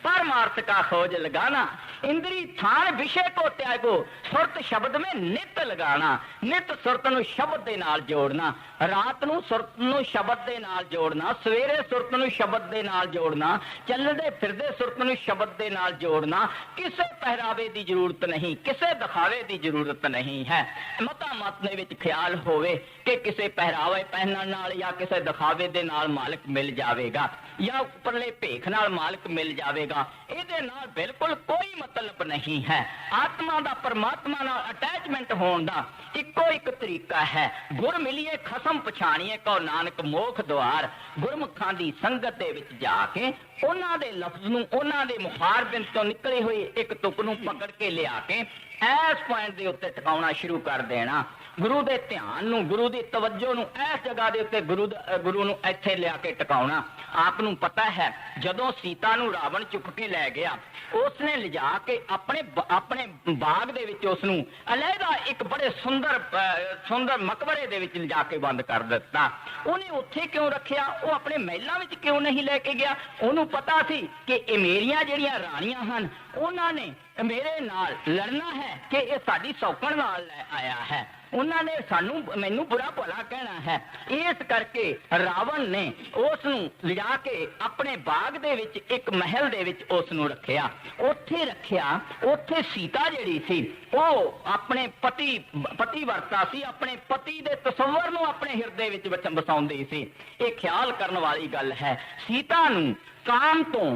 परमार्थ का खोज लगाना, इंद्री थान विषय को त्यागो, सुरत शब्द में नित लगाना। नित सुरत नूं शब्द दे नाल जोड़ना, रात नूं सुरत नूं शब्द दे नाल जोड़ना, सवेरे सुरत नूं शब्द दे नाल जोड़ना, चलदे फिरदे सुरत नूं शब्द दे नाल जोड़ना। किसे पहरावे दी जरूरत नहीं, किसे दिखावे दी जरूरत नहीं है। मता मत दे विच ख्याल होवे कि किसे पहरावे पहनण नाल या किसे दिखावे दे नाल मालिक मिल जावेगा या उपरले भेख नाल मालिक मिल जावेगा, ਇਹਦੇ ਨਾਲ ਬਿਲਕੁਲ ਕੋਈ ਮਤਲਬ ਨਹੀਂ ਹੈ। ਆਤਮਾ ਦਾ ਪਰਮਾਤਮਾ ਨਾਲ ਅਟੈਚਮੈਂਟ ਹੋਣ ਦਾ ਇੱਕੋ ਇੱਕ ਤਰੀਕਾ ਹੈ, ਗੁਰ ਮਿਲੀਏ ਖਸਮ ਪਛਾਣੀਏ ਕੋ ਨਾਨਕ ਮੋਖ ਦੁਆਰ। ਗੁਰਮੁਖਾਂ ਦੀ ਸੰਗਤ ਦੇ ਵਿੱਚ ਜਾ ਕੇ ਉਹਨਾਂ ਦੇ ਲਫ਼ਜ਼ ਨੂੰ, ਉਹਨਾਂ ਦੇ ਮੁਖਾਰਬਿੰਦ ਤੋਂ ਨਿਕਲੀ ਹੋਈ ਇੱਕ ਤੁਕ ਨੂੰ ਪਕੜ ਕੇ ਲਿਆ ਕੇ ਇਸ ਪੁਆਇੰਟ ਦੇ ਉੱਤੇ ਟਿਕਾਉਣਾ ਸ਼ੁਰੂ ਕਰ ਦੇਣਾ। ਗੁਰੂ ਦੇ ਧਿਆਨ ਨੂੰ, ਗੁਰੂ ਦੀ ਤਵੱਜੋ ਨੂੰ ਇਸ ਜਗ੍ਹਾ ਦੇ ਉੱਤੇ ਗੁਰੂ ਨੂੰ ਇੱਥੇ ਲਿਆ ਕੇ ਟਿਕਾਉਣਾ। ਆਪ ਨੂੰ ਪਤਾ ਹੈ ਜਦੋਂ ਸੀਤਾ ਨੂੰ ਰਾਵਣ ਚੁੱਕ ਕੇ ਲੈ ਗਿਆ, ਉਸਨੇ ਲਿਜਾ ਕੇ ਆਪਣੇ ਬਾਗ ਦੇ ਵਿੱਚ ਉਸ ਨੂੰ ਅਲੱਗਾ ਇੱਕ ਬੜੇ ਸੁੰਦਰ ਮਕਬਰੇ ਦੇ ਵਿੱਚ ਲਿਜਾ ਕੇ ਬੰਦ ਕਰ ਦਿੱਤਾ। ਉਹਨੇ ਉੱਥੇ ਕਿਉਂ ਰੱਖਿਆ? ਉਹ ਆਪਣੇ ਮਹਿਲਾਂ ਵਿੱਚ ਕਿਉਂ ਨਹੀਂ ਲੈ ਕੇ ਗਿਆ? ਉਹਨੂੰ ਪਤਾ ਸੀ ਕਿ ਇਹ ਮੇਰੀਆਂ ਜਿਹੜੀਆਂ ਰਾਣੀਆਂ ਹਨ, ਉਹਨਾਂ ਨੇ ਮੇਰੇ ਨਾਲ ਲੜਨਾ ਹੈ ਕਿ ਇਹ ਸਾਡੀ ਸੌਕਣ ਨਾਲ ਆਇਆ ਹੈ। ਉਹਨਾਂ ਨੇ ਮੈਨੂੰ ਬੁਰਾ ਭਲਾ ਕਹਿਣਾ ਹੈ। ਇਸ ਕਰਕੇ ਰਾਵਣ ਨੇ ਉਸ ਨੂੰ ਲਿਜਾ ਕੇ ਆਪਣੇ ਬਾਗ ਦੇ ਵਿੱਚ ਇੱਕ ਮਹਿਲ ਦੇ ਵਿੱਚ ਉਸ ਨੂੰ ਰੱਖਿਆ। ਉੱਥੇ ਰੱਖਿਆ, ਉੱਥੇ ਸੀਤਾ ਜਿਹੜੀ ਸੀ ਉਹ ਆਪਣੇ ਪਤੀ ਵਰਤਾ ਸੀ, ਆਪਣੇ ਪਤੀ ਦੇ ਤਸੱਵਰ ਨੂੰ ਆਪਣੇ ਹਿਰਦੇ ਵਿੱਚ ਵਸਾਉਂਦੀ ਸੀ। ਇਹ ਖਿਆਲ ਕਰਨ ਵਾਲੀ ਗੱਲ ਹੈ। ਸੀਤਾ ਨੂੰ ਕਾਮ ਤੋਂ,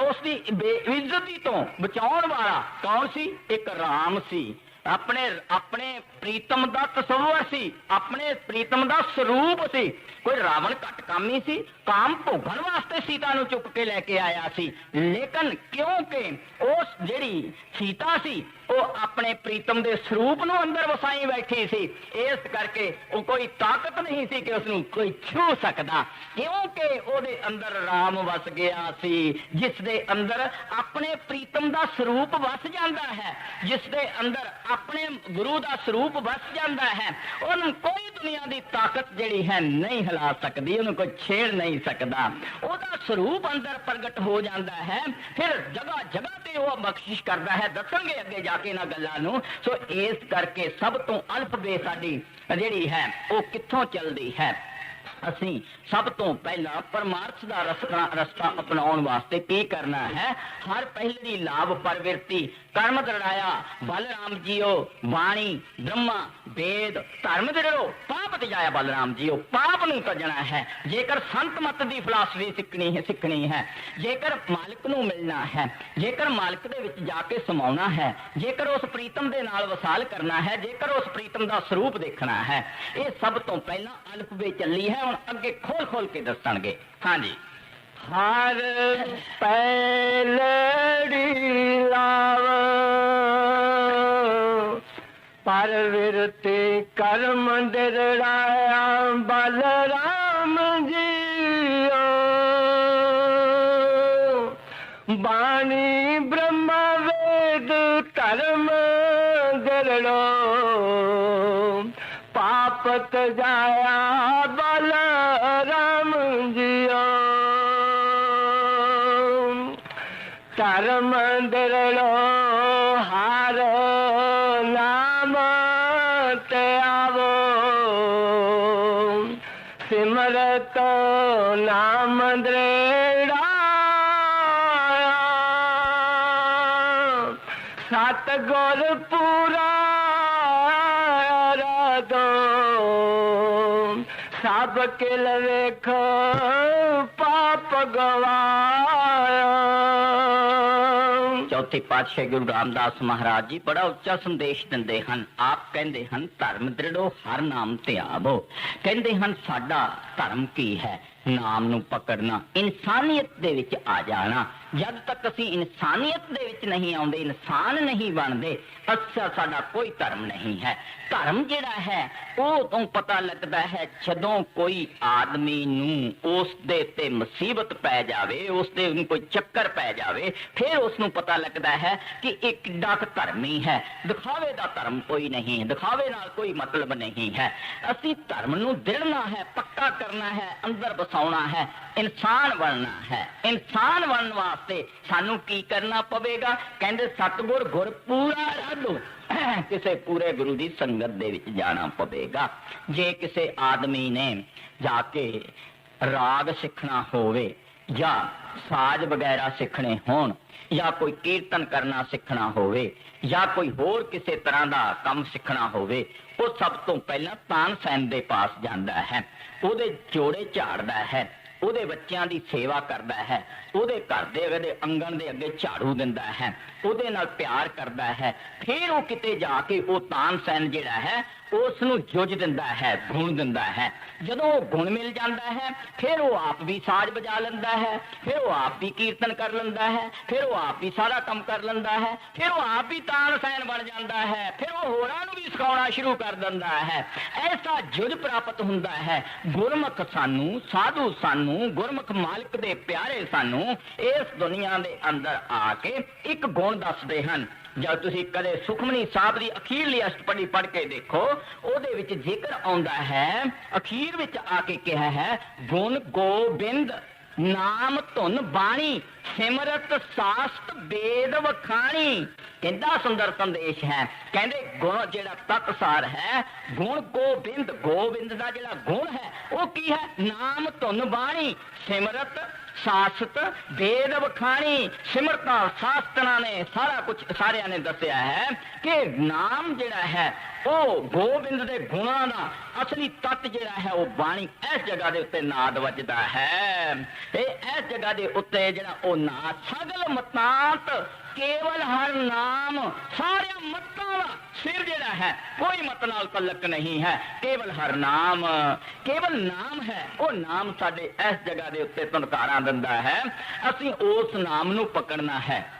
ਉਸ ਦੀ ਬੇਇੱਜ਼ਤੀ ਤੋਂ ਬਚਾਉਣ ਵਾਲਾ ਕੌਣ ਸੀ? ਇੱਕ ਰਾਮ ਸੀ। ਆਪਣੇ ਪ੍ਰੀਤਮ ਦਾ ਤਸੱਵਰ ਸੀ, ਆਪਣੇ ਪ੍ਰੀਤਮ ਦਾ ਸਰੂਪ ਸੀ। ਕੋਈ ਰਾਵਣ ਘੱਟ ਕਾਮੀ ਸੀ? ਕਾਮ ਭੋਗਣ ਵਾਸਤੇ ਸੀਤਾ ਨੂੰ ਚੁੱਕ ਕੇ ਲੈ ਕੇ ਆਇਆ ਸੀ। ਲੇਕਿਨ ਕਿਉਂਕਿ ਉਸ ਜਿਹੜੀ ਸੀਤਾ ਸੀ ਉਹ ਆਪਣੇ ਪ੍ਰੀਤਮ ਦੇ ਸਰੂਪ ਨੂੰ ਅੰਦਰ ਵਸਾਈ ਬੈਠੀ ਸੀ, ਇਸ ਕਰਕੇ ਉਹ ਕੋਈ ਤਾਕਤ ਨਹੀਂ ਸੀ ਕਿ ਉਸ ਨੂੰ ਕੋਈ ਛੂ ਸਕਦਾ, ਕਿਉਂਕਿ ਉਹਦੇ ਅੰਦਰ ਰਾਮ ਵਸ ਗਿਆ ਸੀ, ਜਿਸ ਦੇ ਅੰਦਰ ਆਪਣੇ ਪ੍ਰੀਤਮ ਦਾ ਸਰੂਪ ਵਸ ਜਾਂਦਾ ਹੈ, ਜਿਸ ਦੇ ਅੰਦਰ ਆਪਣੇ ਗੁਰੂ ਦਾ ਸਰੂਪ ਵਸ ਜਾਂਦਾ ਹੈ। ਉਹਨੂੰ ਕੋਈ ਦੁਨੀਆ ਦੀ ਤਾਕਤ ਜਿਹੜੀ ਹੈ ਨਹੀਂ ਹਿਲਾ ਸਕਦੀ, ਉਹਨੂੰ ਕੋਈ ਛੇੜ ਨਹੀਂ ਸਕਦਾ। ਉਹਦਾ ਸਰੂਪ ਅੰਦਰ ਪ੍ਰਗਟ ਹੋ ਜਾਂਦਾ ਹੈ। ਫਿਰ ਜਗ੍ਹਾ ਜਗ੍ਹਾ ਤੇ ਉਹ ਬਖਸ਼ਿਸ਼ ਕਰਦਾ ਹੈ। ਦੱਸਾਂਗੇ ਅੱਗੇ ਜਾ ਕੇ ਇਹਨਾਂ ਗੱਲਾਂ ਨੂੰ। ਸੋ ਇਸ ਕਰਕੇ ਸਭ ਤੋਂ ਅਲਫਬੇ ਸਾਡੀ ਜਿਹੜੀ ਹੈ ਉਹ ਕਿੱਥੋਂ ਚੱਲਦੀ ਹੈ? ਅਸੀਂ ਸਭ ਤੋਂ ਪਹਿਲਾਂ ਪਰਮਾਰਥ ਦਾ ਰਸਤਾ ਅਪਣਾਉਣ ਵਾਸਤੇ ਕੀ ਕਰਨਾ ਹੈ? ਹਰ ਪਹਿਲੀ ਲਾਭ ਪਰਵਿਰਤੀ ਕਰਮ ਦ੍ਰਿੜਾਇਆ ਬਲਰਾਮ ਜੀਓ ਬਾਣੀ ਬ੍ਰਹਮਾ ਵੇਦ ਧਰਮ ਦ੍ਰਿੜੋ ਪਾਪ ਤਜਾਇਆ ਬਲਰਾਮ ਜੀਓ। ਪਾਪ ਨੂੰ ਤਜਣਾ ਹੈ। ਜੇਕਰ ਸੰਤ ਮਤ ਦੀ ਫਿਲਾਸਫੀ ਸਿੱਖਣੀ ਹੈ, ਜੇਕਰ ਮਾਲਕ ਨੂੰ ਮਿਲਣਾ ਹੈ, ਜੇਕਰ ਮਾਲਕ ਦੇ ਵਿੱਚ ਜਾ ਕੇ ਸਮਾਉਣਾ ਹੈ, ਜੇਕਰ ਉਸ ਪ੍ਰੀਤਮ ਦੇ ਨਾਲ ਵਸਾਲ ਕਰਨਾ ਹੈ, ਜੇਕਰ ਉਸ ਪ੍ਰੀਤਮ ਦਾ ਸਰੂਪ ਦੇਖਣਾ ਹੈ, ਇਹ ਸਭ ਤੋਂ ਪਹਿਲਾਂ ਅਲਫਬੇ ਚੱਲੀ ਹੈ। ਹੁਣ ਅੱਗੇ ਖੋਲ ਕੇ ਦੱਸਣਗੇ। ਹਾਂਜੀ, ਹਰ ਪਹਿਲੜੀ ਲਾਵ ਪਰਵਿਰਤੀ ਕਰਮ ਦ੍ਰਿੜਾਇਆ ਬਲਰਾਮ ਜੀਓ ਬਾਣੀ ਬ੍ਰਹਮਾ ਵੇਦ ਧਰਮ ਦ੍ਰਿੜੋ ਪਾਪ ਤਜਾਇਆ ਬਲਰਾਮ ਜੀਓ ਧਰਮ ਦ੍ਰਿੜੋ ਹਰ ਨਾਮ ਤੇ ਆਵੋ ਸਿਮਰਤ ਨਾਮ ਦ੍ਰਿੜਾਇਆ ਸਤ ਗੁਰ ਪੂਰਾ ਸਭ ਕਿਲ ਵੇਖ ਪਾਪ ਗਵਾਇਆ। ਚੌਥੇ ਪਾਤਸ਼ਾਹ ਗੁਰੂ ਰਾਮਦਾਸ ਮਹਾਰਾਜ ਜੀ ਬੜਾ ਉੱਚਾ ਸੰਦੇਸ਼ ਦਿੰਦੇ ਹਨ। ਆਪ ਕਹਿੰਦੇ ਹਨ ਧਰਮ ਦ੍ਰਿੜੋ ਹਰ ਨਾਮ ਤੇ ਆਵੋ। ਕਹਿੰਦੇ ਹਨ ਸਾਡਾ ਧਰਮ ਕੀ ਹੈ? ਨਾਮ ਨੂੰ ਪਕੜਨਾ, ਇਨਸਾਨੀਅਤ ਦੇ ਵਿੱਚ ਆ ਜਾਣਾ। ਜਦ ਤੱਕ ਅਸੀਂ ਇਨਸਾਨੀਅਤ ਦੇ ਵਿੱਚ ਨਹੀਂ ਆਉਂਦੇ, ਇਨਸਾਨ ਨਹੀਂ ਬਣਦੇ, ਅੱਛਾ ਸਾਡਾ ਕੋਈ ਧਰਮ ਨਹੀਂ ਹੈ। ਧਰਮ ਜਿਹੜਾ ਹੈ ਉਹ ਤੋਂ ਪਤਾ ਲੱਗਦਾ ਹੈ ਜਦੋਂ ਕੋਈ ਆਦਮੀ ਨੂੰ ਉਸ ਦੇ ਤੇ ਮੁਸੀਬਤ ਪੈ ਜਾਵੇ, ਉਸ ਦੇ ਨੂੰ ਕੋਈ ਚੱਕਰ ਪੈ ਜਾਵੇ, ਫਿਰ ਉਸ ਨੂੰ ਪਤਾ ਲੱਗਦਾ ਹੈ ਕਿ ਇਹ ਕਿੱਡਾ ਕੁ ਧਰਮੀ ਹੈ। ਦਿਖਾਵੇ ਦਾ ਧਰਮ ਕੋਈ ਨਹੀਂ ਹੈ, ਦਿਖਾਵੇ ਨਾਲ ਕੋਈ ਮਤਲਬ ਨਹੀਂ ਹੈ। ਅਸੀਂ ਧਰਮ ਨੂੰ ਦ੍ਰਿੜਨਾ ਹੈ, ਪੱਕਾ ਕਰਨਾ ਹੈ, ਅੰਦਰ ਵਸਾਉਣਾ ਹੈ, ਇਨਸਾਨ ਬਣਨਾ ਹੈ। ਇਨਸਾਨ ਬਣਨ ਵਾਸਤੇ ਸਾਨੂੰ ਕੀ ਕਰਨਾ ਪਵੇਗਾ? ਕਹਿੰਦੇ ਸਤਿਗੁਰ ਗੁਰ ਪੂਰਾ ਰਾਧੋ, ਕਿਸੇ ਪੂਰੇ ਗੁਰੂ ਦੀ ਸੰਗਤ ਦੇ ਵਿੱਚ ਜਾਣਾ ਪਵੇਗਾ। ਜੇ ਕਿਸੇ ਆਦਮੀ ਨੇ ਜਾ ਕੇ ਰਾਗ ਸਿੱਖਣਾ ਹੋਵੇ ਜਾਂ ਸਾਜ਼ ਵਗੈਰਾ ਸਿੱਖਣੇ ਹੋਣ ਜਾਂ ਕੋਈ ਕੀਰਤਨ ਕਰਨਾ ਸਿੱਖਣਾ ਹੋਵੇ ਜਾਂ ਕੋਈ ਹੋਰ ਕਿਸੇ ਤਰ੍ਹਾਂ ਦਾ ਕੰਮ ਸਿੱਖਣਾ ਹੋਵੇ, ਉਹ ਸਭ ਤੋਂ ਪਹਿਲਾਂ ਤਾਨਸੈਨ ਦੇ ਪਾਸ ਜਾਂਦਾ ਹੈ, ਉਹਦੇ ਜੋੜੇ ਝਾੜਦਾ ਹੈ, ਉਹਦੇ ਬੱਚਿਆਂ ਦੀ ਸੇਵਾ ਕਰਦਾ ਹੈ, ਉਹਦੇ ਘਰ ਦੇ ਅੰਗਣ ਦੇ ਅੱਗੇ ਝਾੜੂ ਦਿੰਦਾ ਹੈ, ਉਹਦੇ ਨਾਲ ਪਿਆਰ ਕਰਦਾ ਹੈ। ਫਿਰ ਉਹ ਕਿਤੇ ਜਾ ਕੇ ਉਹ ਤਾਨਸੈਨ ਜਿਹੜਾ ਹੈ ਉਸ ਨੂੰ ਜੁਝ ਦਿੰਦਾ ਹੈ, ਗੁਣ ਦਿੰਦਾ ਹੈ। ਜਦੋਂ ਉਹ ਗੁਣ ਮਿਲ ਜਾਂਦਾ ਹੈ ਫਿਰ ਉਹ ਆਪ ਵੀ ਸਾਜ਼ ਵਜਾ ਲੈਂਦਾ ਹੈ, ਫਿਰ ਉਹ ਆਪ ਵੀ ਕੀਰਤਨ ਕਰ ਲੈਂਦਾ ਹੈ, ਫਿਰ ਉਹ ਆਪ ਵੀ ਸਾਰਾ ਕੰਮ ਕਰ ਲੈਂਦਾ ਹੈ, ਫਿਰ ਉਹ ਆਪ ਵੀ ਤਾਨਸੈਨ ਬਣ ਜਾਂਦਾ ਹੈ, ਫਿਰ ਉਹ ਹੋਰਾਂ ਨੂੰ ਵੀ ਸਿਖਾਉਣਾ ਸ਼ੁਰੂ ਕਰ ਦਿੰਦਾ ਹੈ। ਐਸਾ ਜੁਝ ਪ੍ਰਾਪਤ ਹੁੰਦਾ ਹੈ। ਗੁਰਮੁਖ ਸਾਨੂੰ, ਸਾਧੂ ਸਾਨੂੰ, ਗੁਰਮੁਖ ਮਾਲਕ ਦੇ ਪਿਆਰੇ ਸਾਨੂੰ ਇਸ ਦੁਨੀਆ ਦੇ ਅੰਦਰ ਆ ਕੇ ਇੱਕ ਗੁਣ ਦੱਸਦੇ ਹਨ। ਜਦ ਤੁਸੀਂ ਕਦੇ ਸੁਖਮਨੀ ਸਾਹਿਬ ਦੀ ਅਖੀਰਲੀ ਅਸ਼ਟਪਦੀ ਪੜ੍ਹ ਕੇ ਦੇਖੋ, ਉਹਦੇ ਵਿੱਚ ਜ਼ਿਕਰ ਆਉਂਦਾ ਹੈ, ਅਖੀਰ ਵਿੱਚ ਆ ਕੇ ਕਿਹਾ ਹੈ ਗੁਣ ਗੋਬਿੰਦ ਨਾਮ ਧੁਨ ਬਾਣੀ ਸਿਮਰਤ ਸਾਸਤ ਵੇਦ ਵਖਾਣੀ। ਕਿੰਨਾ ਸੁੰਦਰ ਸੰਦੇਸ਼ ਹੈ। ਕਹਿੰਦੇ ਗੁਣ ਜਿਹੜਾ ਤਤਸਾਰ ਹੈ, ਗੁਣ ਗੋਬਿੰਦ, ਗੋਬਿੰਦ ਦਾ ਜਿਹੜਾ ਗੁਣ ਹੈ ਉਹ ਕੀ ਹੈ? ਨਾਮ ਧੁਨ ਬਾਣੀ ਸਿਮਰਤ ਸਾਸਤ ਵੇਦ ਵਖਾਣੀ। ਸਿਮਰਤਾ ਸ਼ਾਸਤਰਾਂ ਨੇ ਸਾਰਾ ਕੁਝ ਸਾਰਿਆਂ ਨੇ ਦੱਸਿਆ ਹੈ ਕਿ ਨਾਮ ਜਿਹੜਾ ਹੈ ਉਹ ਗੋਬਿੰਦ ਦੇ ਗੁਣਾਂ ਦਾ ਅਸਲੀ ਤੱਤ ਜਿਹੜਾ ਹੈ ਉਹ ਬਾਣੀ ਇਸ ਜਗ੍ਹਾ ਦੇ ਉੱਤੇ ਨਾਦ ਵੱਜਦਾ ਹੈ। ਇਹ ਇਸ ਜਗ੍ਹਾ ਦੇ ਉੱਤੇ ਜਿਹੜਾ ਉਹ ਨਾਦ ਸਗਲ ਮਤਾਂਤ ਕੇਵਲ ਹਰ ਨਾਮ, ਸਾਰਿਆਂ ਮਤਾਂ ਦਾ ਸਿਰ ਜਿਹੜਾ ਹੈ ਕੋਈ ਮਤ ਨਾਲ ਤਲਕ ਨਹੀਂ ਹੈ, ਕੇਵਲ ਹਰ ਨਾਮ, ਕੇਵਲ ਨਾਮ ਹੈ। ਉਹ ਨਾਮ ਸਾਡੇ ਇਸ ਜਗ੍ਹਾ ਦੇ ਉੱਤੇ ਧਨਕਾਰਾਂ ਦਿੰਦਾ ਹੈ। ਅਸੀਂ ਉਸ ਨਾਮ ਨੂੰ ਪਕੜਨਾ ਹੈ,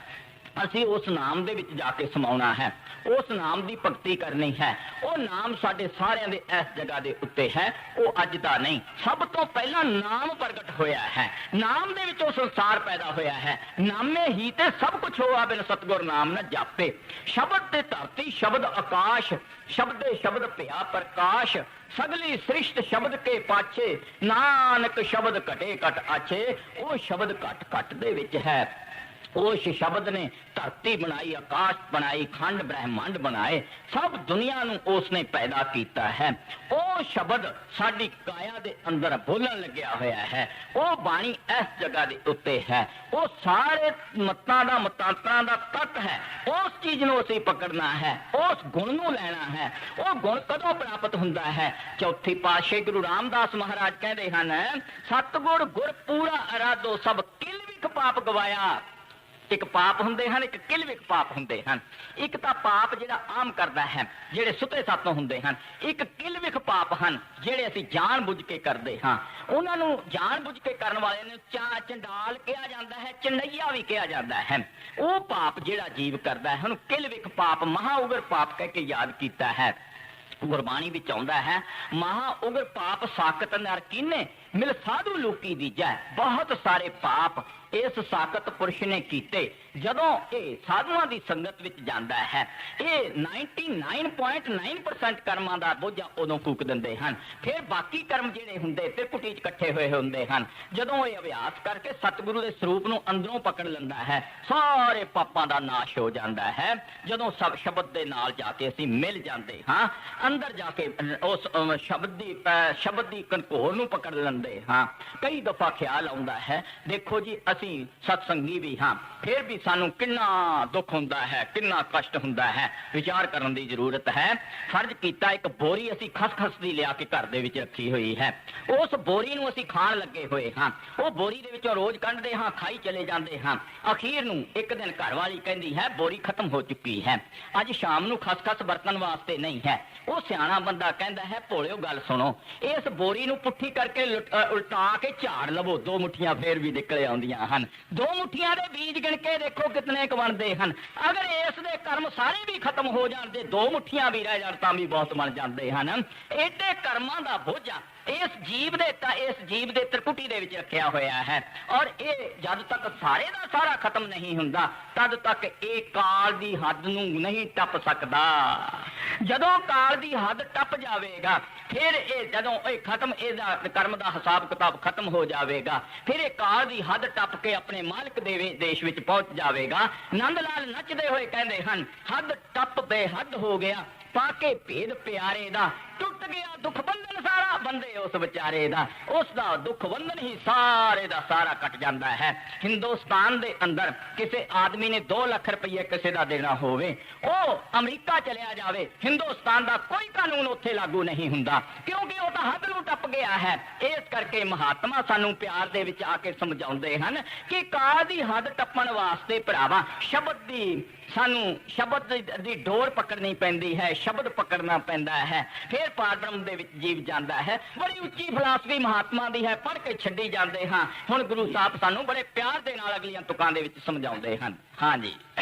ਅਸੀਂ ਉਸ ਨਾਮ ਦੇ ਵਿੱਚ ਜਾ ਕੇ ਸਮਾਉਣਾ ਹੈ, ਉਸ ਨਾਮ ਦੀ ਭਗਤੀ ਕਰਨੀ ਹੈ। ਉਹ ਨਾਮ ਸਾਡੇ ਸਾਰਿਆਂ ਦੇ ਇਸ ਜਗ੍ਹਾ ਦੇ ਉੱਤੇ ਹੈ, ਉਹ ਅੱਜ ਦਾ ਨਹੀਂ, ਸਭ ਤੋਂ ਪਹਿਲਾਂ ਨਾਮ ਪ੍ਰਗਟ ਹੋਇਆ ਹੈ। ਨਾਮ ਦੇ ਵਿੱਚੋਂ ਸੰਸਾਰ ਪੈਦਾ ਹੋਇਆ ਹੈ। ਨਾਮੇ ਹੀ ਤੇ ਸਭ ਕੁਛ ਹੋਆ ਬਿਨ ਸਤਿਗੁਰ ਨਾਮ ਨਾ ਜਾਪੇ। ਸ਼ਬਦ ਤੇ ਧਰਤੀ, ਸ਼ਬਦ ਆਕਾਸ਼, ਸ਼ਬਦੇ ਸ਼ਬਦ ਭਿਆ ਪ੍ਰਕਾਸ਼। ਸਗਲੀ ਸ੍ਰਿਸ਼ਟ ਸ਼ਬਦ ਕੇ ਪਾਛੇ, ਨਾਨਕ ਸ਼ਬਦ ਘਟੇ ਘਟ ਆਛੇ। ਉਹ ਸ਼ਬਦ ਘਟ ਘਟ ਦੇ ਵਿੱਚ ਹੈ। ਉਸ ਸ਼ਬਦ ਨੇ ਧਰਤੀ ਬਣਾਈ, ਆਕਾਸ਼ ਬਣਾਈ, ਖੰਡ ਬ੍ਰਹਿਮੰਡ ਬਣਾਏ, ਸਭ ਦੁਨੀਆ ਨੂੰ ਉਸ ਨੇ ਪੈਦਾ ਕੀਤਾ ਹੈ। ਉਹ ਸ਼ਬਦ ਸਾਡੀ ਕਾਇਆ ਦੇ ਅੰਦਰ ਬੋਲਣ ਲੱਗਿਆ ਹੋਇਆ ਹੈ। ਉਹ ਬਾਣੀ ਇਸ ਜਗ੍ਹਾ ਦੇ ਉੱਤੇ ਹੈ। ਉਹ ਸਾਰੇ ਮਤਾਂ ਦਾ, ਮਤਾਂਤਰਾਂ ਦਾ ਤੱਤ ਹੈ। ਉਸ ਚੀਜ਼ ਨੂੰ ਅਸੀਂ ਪਕੜਨਾ ਹੈ, ਉਸ ਗੁਣ ਨੂੰ ਲੈਣਾ ਹੈ। ਉਹ ਗੁਣ ਕਦੋਂ ਪ੍ਰਾਪਤ ਹੁੰਦਾ ਹੈ? ਚੌਥੀ ਪਾਤਸ਼ਾਹੀ ਗੁਰੂ ਰਾਮਦਾਸ ਮਹਾਰਾਜ ਕਹਿੰਦੇ ਹਨ, ਸਤਿਗੁਰ ਗੁਰ ਪੂਰਾ ਅਰਾਧੋ ਸਭ ਕਿਲ ਵਿਖ ਪਾਪ ਗਵਾਇਆ। ਇੱਕ ਪਾਪ ਹੁੰਦੇ ਹਨ, ਇੱਕ ਕਿਲਵਿਕ ਪਾਪ ਹੁੰਦੇ ਹਨ। ਇੱਕ ਤਾਂ ਪਾਪ ਜਿਹੜਾ ਆਮ ਕਰਦਾ ਹੈ, ਜਿਹੜੇ ਸੁੱਤੇ ਸਾਤੋਂ ਹੁੰਦੇ ਹਨ। ਇੱਕ ਕਿਲਵਿਕ ਪਾਪ ਹਨ ਜਿਹੜੇ ਅਸੀਂ ਜਾਣ ਬੁੱਝ ਕੇ ਕਰਦੇ ਹਾਂ। ਉਹਨਾਂ ਨੂੰ ਜਾਣ ਬੁੱਝ ਕੇ ਕਰਨ ਵਾਲਿਆਂ ਨੂੰ ਚੰਡਾਲ ਕਿਹਾ ਜਾਂਦਾ ਹੈ, ਚੰਡਈਆ ਵੀ ਕਿਹਾ ਜਾਂਦਾ ਹੈ। ਉਹ ਪਾਪ ਜਿਹੜਾ ਜੀਵ ਕਰਦਾ ਹੈ ਉਹਨੂੰ ਕਿਲਵਿਕ ਪਾਪ, ਮਹਾ ਉਗਰ ਪਾਪ ਕਹਿ ਕੇ ਯਾਦ ਕੀਤਾ ਹੈ। ਗੁਰਬਾਣੀ ਵਿੱਚ ਆਉਂਦਾ ਹੈ, ਮਹਾ ਉਗਰ ਪਾਪ ਸਾਕਤ ਨਰ ਕੀਨੇ ਮਿਲ ਸਾਧੂ ਲੋਕੀ ਦੀਜੈ। ਬਹੁਤ ਸਾਰੇ ਪਾਪ ਇਸ ਸਾਕਤ ਪੁਰਸ਼ ਨੇ ਕੀਤੇ। ਜਦੋਂ ਇਹ ਸਾਧੂਆਂ ਦੀ ਸੰਗਤ ਵਿੱਚ ਜਾਂਦਾ ਹੈ, ਇਹ 99.9% ਕਰਮਾਂ ਦਾ ਬੋਝਾ ਉਦੋਂ ਫੂਕ ਦਿੰਦੇ ਹਨ। ਫਿਰ ਬਾਕੀ ਕਰਮ ਜਿਹੜੇ ਹੁੰਦੇ ਤ੍ਰਿਕੁਟੀ 'ਚ ਇਕੱਠੇ ਹੋਏ ਹੁੰਦੇ ਹਨ। ਜਦੋਂ ਇਹ ਅਭਿਆਸ ਕਰਕੇ ਸਤਿਗੁਰੂ ਦੇ ਸਰੂਪ ਨੂੰ ਅੰਦਰੋਂ ਪਕੜ ਲੈਂਦਾ ਹੈ, ਸਾਰੇ ਪਾਪਾਂ ਦਾ ਨਾਸ਼ ਹੋ ਜਾਂਦਾ ਹੈ। ਜਦੋਂ ਸਭ ਸ਼ਬਦ ਦੇ ਨਾਲ ਜਾ ਕੇ ਅਸੀਂ ਮਿਲ ਜਾਂਦੇ ਹਾਂ, ਅੰਦਰ ਜਾ ਕੇ ਉਸ ਸ਼ਬਦ ਦੀ ਕਨਕੋਰ ਨੂੰ ਪਕੜ ਲੈਂਦੇ ਹਾਂ। ਕਈ ਦਫਾ ਖਿਆਲ ਆਉਂਦਾ ਹੈ, ਦੇਖੋ ਜੀ ਅਸੀਂ ਸਤਸੰਗੀ ਵੀ ਹਾਂ, ਫਿਰ ਵੀ ਸਾਨੂੰ ਕਿੰਨਾ ਦੁੱਖ ਹੁੰਦਾ ਹੈ, ਕਿੰਨਾ ਕਸ਼ਟ ਹੁੰਦਾ ਹੈ। ਵਿਚਾਰ ਕਰਨ ਦੀ ਜ਼ਰੂਰਤ ਹੈ। ਫਰਜ਼ ਕੀਤਾ ਇੱਕ ਬੋਰੀ ਅਸੀਂ ਖਸਖਸ ਦੀ ਲਿਆ ਕੇ ਘਰ ਦੇ ਵਿੱਚ ਰੱਖੀ ਹੋਈ ਹੈ। ਉਸ ਬੋਰੀ ਨੂੰ ਅਸੀਂ ਖਾਣ ਲੱਗੇ ਹੋਏ ਹਾਂ। ਉਹ ਬੋਰੀ ਦੇ ਵਿੱਚੋਂ ਰੋਜ਼ ਕੱਢਦੇ ਹਾਂ, ਖਾਈ ਚਲੇ ਜਾਂਦੇ ਹਾਂ। ਅਖੀਰ ਨੂੰ ਇੱਕ ਦਿਨ ਘਰ ਵਾਲੀ ਕਹਿੰਦੀ ਹੈ, ਬੋਰੀ ਖਤਮ ਹੋ ਚੁੱਕੀ ਹੈ, ਅੱਜ ਸ਼ਾਮ ਨੂੰ ਖਸਖਸ ਵਰਤਣ ਵਾਸਤੇ ਨਹੀਂ ਹੈ। ਉਹ ਸਿਆਣਾ ਬੰਦਾ ਕਹਿੰਦਾ ਹੈ, ਭੋਲਿਓ ਗੱਲ ਸੁਣੋ, ਇਸ ਬੋਰੀ ਨੂੰ ਪੁੱਠੀ ਕਰਕੇ ਉਲਟਾ ਕੇ ਝਾੜ ਲਵੋ, 2 ਮੁੱਠੀਆਂ ਫੇਰ ਵੀ ਨਿਕਲ ਆਉਂਦੀਆਂ ਹਨ। 2 ਮੁੱਠੀਆਂ ਦੇ ਬੀਜ ਗਿਣ ਕੇ ਦੇਖੋ ਕਿਤਨੇ ਕੁ ਬਣਦੇ ਹਨ। ਅਗਰ ਇਸ ਦੇ ਕਰਮ ਸਾਰੇ ਵੀ ਖਤਮ ਹੋ ਜਾਣ ਤੇ 2 ਮੁੱਠੀਆਂ ਵੀ ਰਹਿ ਜਾਣ ਤਾਂ ਵੀ ਬਹੁਤ ਬਣ ਜਾਂਦੇ ਹਨ। ਏਡੇ ਕਰਮਾਂ ਦਾ ਬੋਝਾ ਇਸ ਜੀਵ ਦੇ ਤ੍ਰਿਕੁਟੀ ਦੇ ਵਿੱਚ ਰੱਖਿਆ ਹੋਇਆ ਹੈ। ਔਰ ਇਹ ਜਦ ਤੱਕ ਸਾਰੇ ਦਾ ਸਾਰਾ ਖਤਮ ਨਹੀਂ ਹੁੰਦਾ, ਤਦ ਤੱਕ ਇਹ ਕਾਲ ਦੀ ਹੱਦ ਨੂੰ ਨਹੀਂ ਟੱਪ ਸਕਦਾ। ਜਦੋਂ ਕਾਲ ਦੀ ਹੱਦ ਟੱਪ ਜਾਵੇਗਾ, ਫਿਰ ਇਹ ਜਦੋਂ ਇਹ ਖਤਮ, ਇਹਦਾ ਕਰਮ ਦਾ ਹਿਸਾਬ ਕਿਤਾਬ ਖਤਮ ਹੋ ਜਾਵੇਗਾ, ਫਿਰ ਇਹ ਕਾਲ ਦੀ ਹੱਦ ਟੱਪ ਕੇ ਆਪਣੇ ਮਾਲਕ ਦੇ ਦੇਸ਼ ਵਿੱਚ ਪਹੁੰਚ ਜਾਵੇਗਾ। ਨੰਦ ਲਾਲ ਨੱਚਦੇ ਹੋਏ ਕਹਿੰਦੇ ਹਨ, ਹੱਦ ਟੱਪ ਬੇਹੱਦ ਹੋ ਗਿਆ, ਪਾਕੇ ਭੇਦ ਪਿਆਰੇ ਦਾ, ਟੁੱਟ ਗਿਆ ਦੁੱਖ ਬੰਧਨ ਸਾਰਾ, ਬੰਦੇ ਉਸ ਵਿਚਾਰੇ ਦਾ, ਉਸ ਦਾ ਦੁੱਖ ਬੰਧਨ ਹੀ ਸਾਰੇ ਦਾ ਸਾਰਾ ਕੱਟ ਜਾਂਦਾ ਹੈ। ਹਿੰਦੁਸਤਾਨ ਦੇ ਅੰਦਰ ਕਿਸੇ ਆਦਮੀ ਨੇ 2 ਲੱਖ ਰੁਪਏ ਕਿਸੇ ਦਾ ਦੇਣਾ ਹੋਵੇ, ਉਹ ਅਮਰੀਕਾ ਚਲਿਆ ਜਾਵੇ, ਹਿੰਦੁਸਤਾਨ ਦਾ ਕੋਈ ਕਾਨੂੰਨ ਉੱਥੇ ਲਾਗੂ ਨਹੀਂ ਹੁੰਦਾ, ਕਿਉਂਕਿ ਉਹ ਤਾਂ ਹੱਦ ਨੂੰ ਟੱਪ ਗਿਆ ਹੈ। ਇਸ ਕਰਕੇ ਮਹਾਤਮਾ ਸਾਨੂੰ ਪਿਆਰ ਦੇ ਵਿੱਚ ਆ ਕੇ ਸਮਝਾਉਂਦੇ ਹਨ ਕਿ ਕਾਲ ਦੀ ਹੱਦ ਟੱਪਣ ਵਾਸਤੇ ਭਰਾਵਾ ਸਾਨੂੰ ਸ਼ਬਦ ਦੀ ਡੋਰ ਪਕੜਨੀ ਪੈਂਦੀ ਹੈ, ਸ਼ਬਦ ਪਕੜਨਾ ਪੈਂਦਾ ਹੈ, ਫਿਰ ਪਾਰਬ੍ਰਹਮ ਦੇ ਵਿੱਚ ਜੀਵ ਜਾਂਦਾ ਹੈ। ਬੜੀ ਉੱਚੀ ਫਿਲਾਸਫੀ ਮਹਾਤਮਾ ਦੀ ਹੈ, ਪੜ੍ਹ ਕੇ ਛੱਡੀ ਜਾਂਦੇ ਹਾਂ। ਹੁਣ ਗੁਰੂ ਸਾਹਿਬ ਸਾਨੂੰ ਬੜੇ ਪਿਆਰ ਦੇ ਨਾਲ ਅਗਲੀਆਂ ਤੁਕਾਂ ਦੇ ਵਿੱਚ ਸਮਝਾਉਂਦੇ ਹਨ। ਹਾਂਜੀ,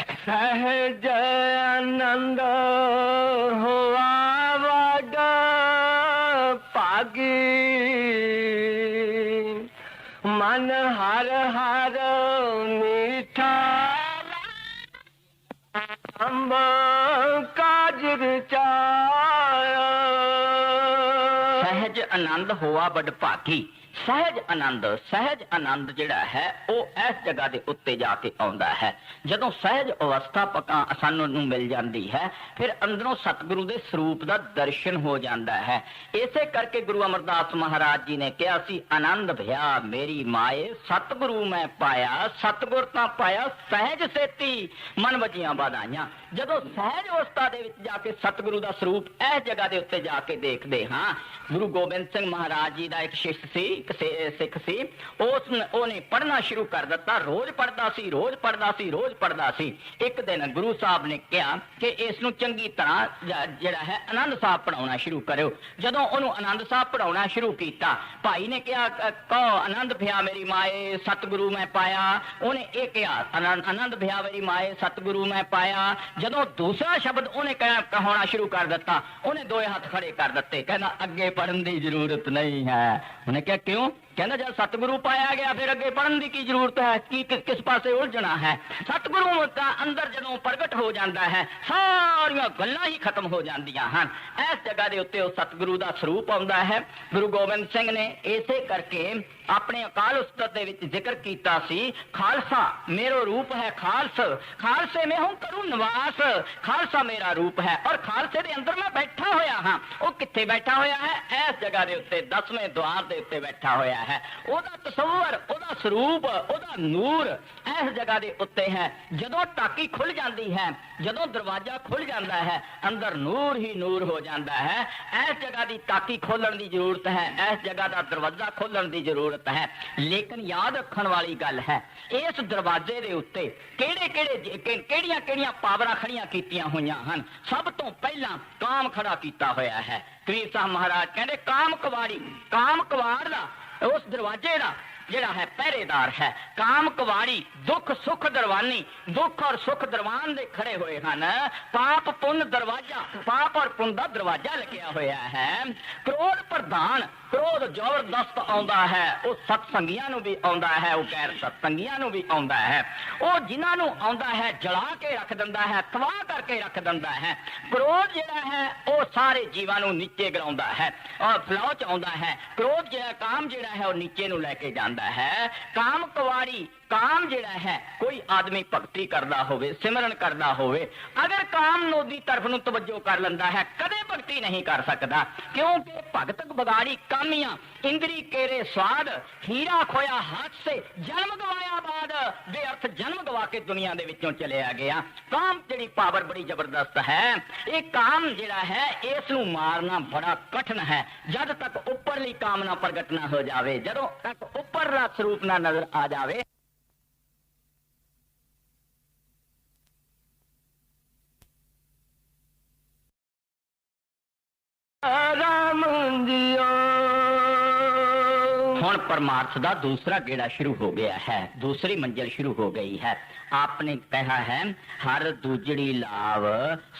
ਸਹਿਜ ਆਨੰਦ ਹੋਆ ਵਾਗਾ ਭਾਗੀ, ਮਨ ਹਰ ਹਰ ਮੀਠਾ ਅੰਬ ਕਾਜ ਰਚਾਇਆ। ਸਹਿਜ ਆਨੰਦ ਹੋਆ ਬੜ ਭਾਗੀ, ਸਹਿਜ ਆਨੰਦ ਜਿਹੜਾ ਹੈ ਉਹ ਇਸ ਜਗ੍ਹਾ ਦੇ ਉੱਤੇ ਜਾ ਕੇ ਆਉਂਦਾ ਹੈ। ਜਦੋਂ ਸਹਿਜ ਅਵਸਥਾ ਪੱਕਾ ਸਾਨੂੰ ਨੂੰ ਮਿਲ ਜਾਂਦੀ ਹੈ, ਫਿਰ ਅੰਦਰੋਂ ਸਤਿਗੁਰੂ ਦੇ ਸਰੂਪ ਦਾ ਦਰਸ਼ਨ ਹੋ ਜਾਂਦਾ ਹੈ। ਇਸੇ ਕਰਕੇ ਗੁਰੂ ਅਮਰਦਾਸ ਮਹਾਰਾਜ ਜੀ ਨੇ ਕਿਹਾ ਸੀ, ਆਨੰਦ ਭਇਆ ਮੇਰੀ ਮਾਏ ਸਤਿਗੁਰੂ ਮੈਂ ਪਾਇਆ, ਸਤਿਗੁਰ ਤਾਂ ਪਾਇਆ ਸਹਿਜ ਸੇਤੀ ਮਨ ਵਜੀਆਂ ਵਧਾਈਆਂ। ਜਦੋਂ ਸਹਿਜ ਅਵਸਥਾ ਦੇ ਵਿੱਚ ਜਾ ਕੇ ਸਤਿਗੁਰੂ ਦਾ ਸਰੂਪ ਇਸ ਜਗ੍ਹਾ ਦੇ ਉੱਤੇ ਜਾ ਕੇ ਦੇਖਦੇ ਹਾਂ। ਗੁਰੂ ਗੋਬਿੰਦ ਸਿੰਘ ਮਹਾਰਾਜ ਜੀ ਦਾ ਇੱਕ ਸ਼ਿਸ਼ ਸੀ, ਸਿੱਖ ਸੀ, ਉਹਨੇ ਪੜ੍ਹਨਾ ਸ਼ੁਰੂ ਕਰ ਦਿੱਤਾ। ਰੋਜ਼ ਪੜ੍ਹਦਾ ਸੀ। ਇੱਕ ਦਿਨ ਗੁਰੂ ਸਾਹਿਬ ਨੇ ਕਿਹਾ ਕਿ ਇਸ ਨੂੰ ਚੰਗੀ ਤਰ੍ਹਾਂ ਜਿਹੜਾ ਹੈ ਆਨੰਦ ਸਾਹਿਬ ਪੜ੍ਹਾਉਣਾ ਸ਼ੁਰੂ ਕਰਿਓ। ਜਦੋਂ ਉਹਨੂੰ ਆਨੰਦ ਸਾਹਿਬ ਪੜ੍ਹਾਉਣਾ ਸ਼ੁਰੂ ਕੀਤਾ, ਭਾਈ ਨੇ ਕਿਹਾ ਕਹੋ ਆਨੰਦ ਭਇਆ ਮੇਰੀ ਮਾਏ ਸਤਿਗੁਰੂ ਮੈਂ ਪਾਇਆ। ਉਹਨੇ ਇਹ ਕਿਹਾ ਆਨੰਦ ਭਇਆ ਮੇਰੀ ਮਾਏ ਸਤਿਗੁਰੂ ਮੈਂ ਪਾਇਆ। ਜਦੋਂ ਦੂਸਰਾ ਸ਼ਬਦ ਉਹਨੇ ਕਹਾਉਣਾ ਸ਼ੁਰੂ ਕਰ ਦਿੱਤਾ, ਉਹਨੇ ਦੋਏ ਹੱਥ ਖੜੇ ਕਰ ਦਿੱਤੇ, ਕਹਿੰਦਾ ਅੱਗੇ ਪੜ੍ਹਨ ਦੀ ਜ਼ਰੂਰਤ ਨਹੀਂ ਹੈ। ਉਹਨੇ ਕਿਹਾ ਕਿਉਂ? ਕਹਿੰਦਾ ਜਦ ਸਤਿਗੁਰੂ ਪਾਇਆ ਗਿਆ ਫਿਰ ਅੱਗੇ ਪੜ੍ਹਨ ਦੀ ਕੀ ਜ਼ਰੂਰਤ ਹੈ? ਕਿਸ ਪਾਸੇ ਉਲਝਣਾ ਹੈ? ਸਤਿਗੁਰੂ ਦਾ ਅੰਦਰ ਜਦੋਂ ਪ੍ਰਗਟ ਹੋ ਜਾਂਦਾ ਹੈ, ਸਾਰੀਆਂ ਗੱਲਾਂ ਹੀ ਖਤਮ ਹੋ ਜਾਂਦੀਆਂ ਹਨ। ਇਸ ਜਗ੍ਹਾ ਦੇ ਉੱਤੇ ਉਹ ਸਤਿਗੁਰੂ ਦਾ ਸਰੂਪ ਆਉਂਦਾ ਹੈ। ਗੁਰੂ ਗੋਬਿੰਦ ਸਿੰਘ ਨੇ ਇਸੇ ਕਰਕੇ ਆਪਣੇ ਅਕਾਲ ਉਸਤਤ ਦੇ ਵਿੱਚ ਜ਼ਿਕਰ ਕੀਤਾ ਸੀ, ਖਾਲਸਾ ਮੇਰਾ ਰੂਪ ਹੈ ਖਾਲਸੇ ਮੈਂ ਹੂੰ ਕਰੂ ਨਿਵਾਸ, ਖਾਲਸਾ ਮੇਰਾ ਰੂਪ ਹੈ ਔਰ ਖਾਲਸੇ ਦੇ ਅੰਦਰ ਮੈਂ ਬੈਠਾ ਹੋਇਆ ਹਾਂ। ਉਹ ਕਿੱਥੇ ਬੈਠਾ ਹੋਇਆ ਹੈ? ਇਸ ਜਗ੍ਹਾ ਦੇ ਉੱਤੇ 10ਵੇਂ ਦੁਆਰ ਦੇ ਉੱਤੇ ਬੈਠਾ ਹੋਇਆ ਹੈ। ਉਹਦਾ ਤਸੱਵਰ, ਉਹਦਾ ਸਰੂਪ, ਉਹਦਾ ਨੂਰ ਇਸ ਜਗ੍ਹਾ ਦੇ ਉੱਤੇ ਹੈ। ਜਦੋਂ ਟਾਕੀ ਖੁੱਲ ਜਾਂਦੀ ਹੈ, ਜਦੋਂ ਦਰਵਾਜ਼ਾ ਖੁੱਲ ਜਾਂਦਾ ਹੈ, ਅੰਦਰ ਨੂਰ ਹੀ ਨੂਰ ਹੋ ਜਾਂਦਾ ਹੈ। ਇਸ ਜਗ੍ਹਾ ਦੀ ਟਾਕੀ ਖੋਲਣ ਦੀ ਜ਼ਰੂਰਤ ਹੈ, ਇਸ ਜਗ੍ਹਾ ਦਾ ਦਰਵਾਜ਼ਾ ਖੋਲਣ ਦੀ ਜ਼ਰੂਰਤ ਹੈ। ਲੇਕਿਨ ਯਾਦ ਰੱਖਣ ਵਾਲੀ ਗੱਲ ਹੈ, ਇਸ ਦਰਵਾਜ਼ੇ ਦੇ ਉੱਤੇ ਕਿਹੜੀਆਂ ਪਾਵਰਾਂ ਖੜੀਆਂ ਕੀਤੀਆਂ ਹੋਈਆਂ ਹਨ। ਸਭ ਤੋਂ ਪਹਿਲਾਂ ਕਾਮ ਖੜਾ ਕੀਤਾ ਹੋਇਆ ਹੈ। ਕਬੀਰ ਸਾਹਿਬ ਮਹਾਰਾਜ ਕਹਿੰਦੇ ਕਾਮ ਕਵਾੜ ਦਾ, ਉਸ ਦਰਵਾਜ਼ੇ ਦਾ ਜਿਹੜਾ ਹੈ ਪਹਿਰੇਦਾਰ ਹੈ। ਕਾਮ ਕਵਾੜੀ ਦੁੱਖ ਸੁੱਖ ਦਰਵਾਨੀ, ਦੁੱਖ ਔਰ ਸੁੱਖ ਦਰਵਾਨ ਦੇ ਖੜੇ ਹੋਏ ਹਨ। ਪਾਪ ਪੁੰਨ ਦਰਵਾਜ਼ਾ, ਪਾਪ ਔਰ ਪੁੰਨ ਦਾ ਦਰਵਾਜ਼ਾ ਲੱਗਿਆ ਹੋਇਆ ਹੈ। ਕ੍ਰੋਧ ਪ੍ਰਧਾਨ, ਕ੍ਰੋਧ ਜ਼ਬਰਦਸਤ ਆਉਂਦਾ ਹੈ, ਉਹ ਸਤਸੰਗੀਆਂ ਨੂੰ ਵੀ ਆਉਂਦਾ ਹੈ, ਉਹ ਗੈਰ ਸਤਸੰਗੀਆਂ ਨੂੰ ਵੀ ਆਉਂਦਾ ਹੈ। ਉਹ ਜਿਨ੍ਹਾਂ ਨੂੰ ਆਉਂਦਾ ਹੈ ਜਲਾ ਕੇ ਰੱਖ ਦਿੰਦਾ ਹੈ, ਤਬਾਹ ਕਰਕੇ ਰੱਖ ਦਿੰਦਾ ਹੈ। ਕ੍ਰੋਧ ਜਿਹੜਾ ਹੈ ਉਹ ਸਾਰੇ ਜੀਵਾਂ ਨੂੰ ਨੀਚੇ ਗਿਰਾਉਂਦਾ ਹੈ ਔਰ ਫਲਾਉ ਚ ਆਉਂਦਾ ਹੈ। ਕ੍ਰੋਧ ਜਿਹੜਾ, ਕਾਮ ਜਿਹੜਾ ਹੈ ਉਹ ਨੀਚੇ ਨੂੰ ਲੈ ਕੇ ਜਾਂਦਾ ਹੈ। ਕਾਮ ਕਵਾੜੀ, ਕਾਮ ਜਿਹੜਾ ਹੈ ਕੋਈ ਆਦਮੀ ਭਗਤੀ ਕਰਦਾ ਹੋਵੇ, ਸਿਮਰਨ ਕਰਦਾ ਹੋਵੇ, ਅਗਰ ਕਾਮ ਨੂੰ ਦੀ ਤਰਫ ਨੂੰ ਤਵੱਜੋ ਕਰ ਲੈਂਦਾ ਹੈ, ਕਦੇ ਭਗਤੀ ਨਹੀਂ ਕਰ ਸਕਦਾ। ਕਿਉਂਕਿ ਭਗਤ ਬਗਾੜੀ ਕਾਮੀਆਂ ਇੰਦਰੀ ਕੇਰੇ ਸਵਾਦ, ਹੀਰਾ ਖੋਇਆ ਹੱਥ ਸੇ ਜਨਮ ਗਵਾਇਆ ਬਾਦ, ਬੇਅਰਥ ਜਨਮ ਗਵਾ ਕੇ ਦੁਨੀਆ ਦੇ ਵਿੱਚੋਂ ਚਲਿਆ ਗਿਆ। ਕਾਮ ਜਿਹੜੀ ਪਾਵਰ ਬੜੀ ਜ਼ਬਰਦਸਤ ਹੈ। ਇਹ ਕਾਮ ਜਿਹੜਾ ਹੈ ਇਸ ਨੂੰ ਮਾਰਨਾ ਬੜਾ ਕਠਿਨ ਹੈ, ਜਦ ਤੱਕ ਉੱਪਰਲੀ ਕਾਮਨਾ ਪ੍ਰਗਟ ਨਾ ਹੋ ਜਾਵੇ, ਜਦੋਂ ਤੱਕ ਉੱਪਰਲਾ ਸਰੂਪ ਨਾ ਨਜ਼ਰ ਆ ਜਾਵੇ। ਹੁਣ परमार्थ ਦਾ दूसरा गेड़ा शुरू हो गया है, दूसरी मंजिल शुरू हो गई है। आपने कहा है हर दूजड़ी लाव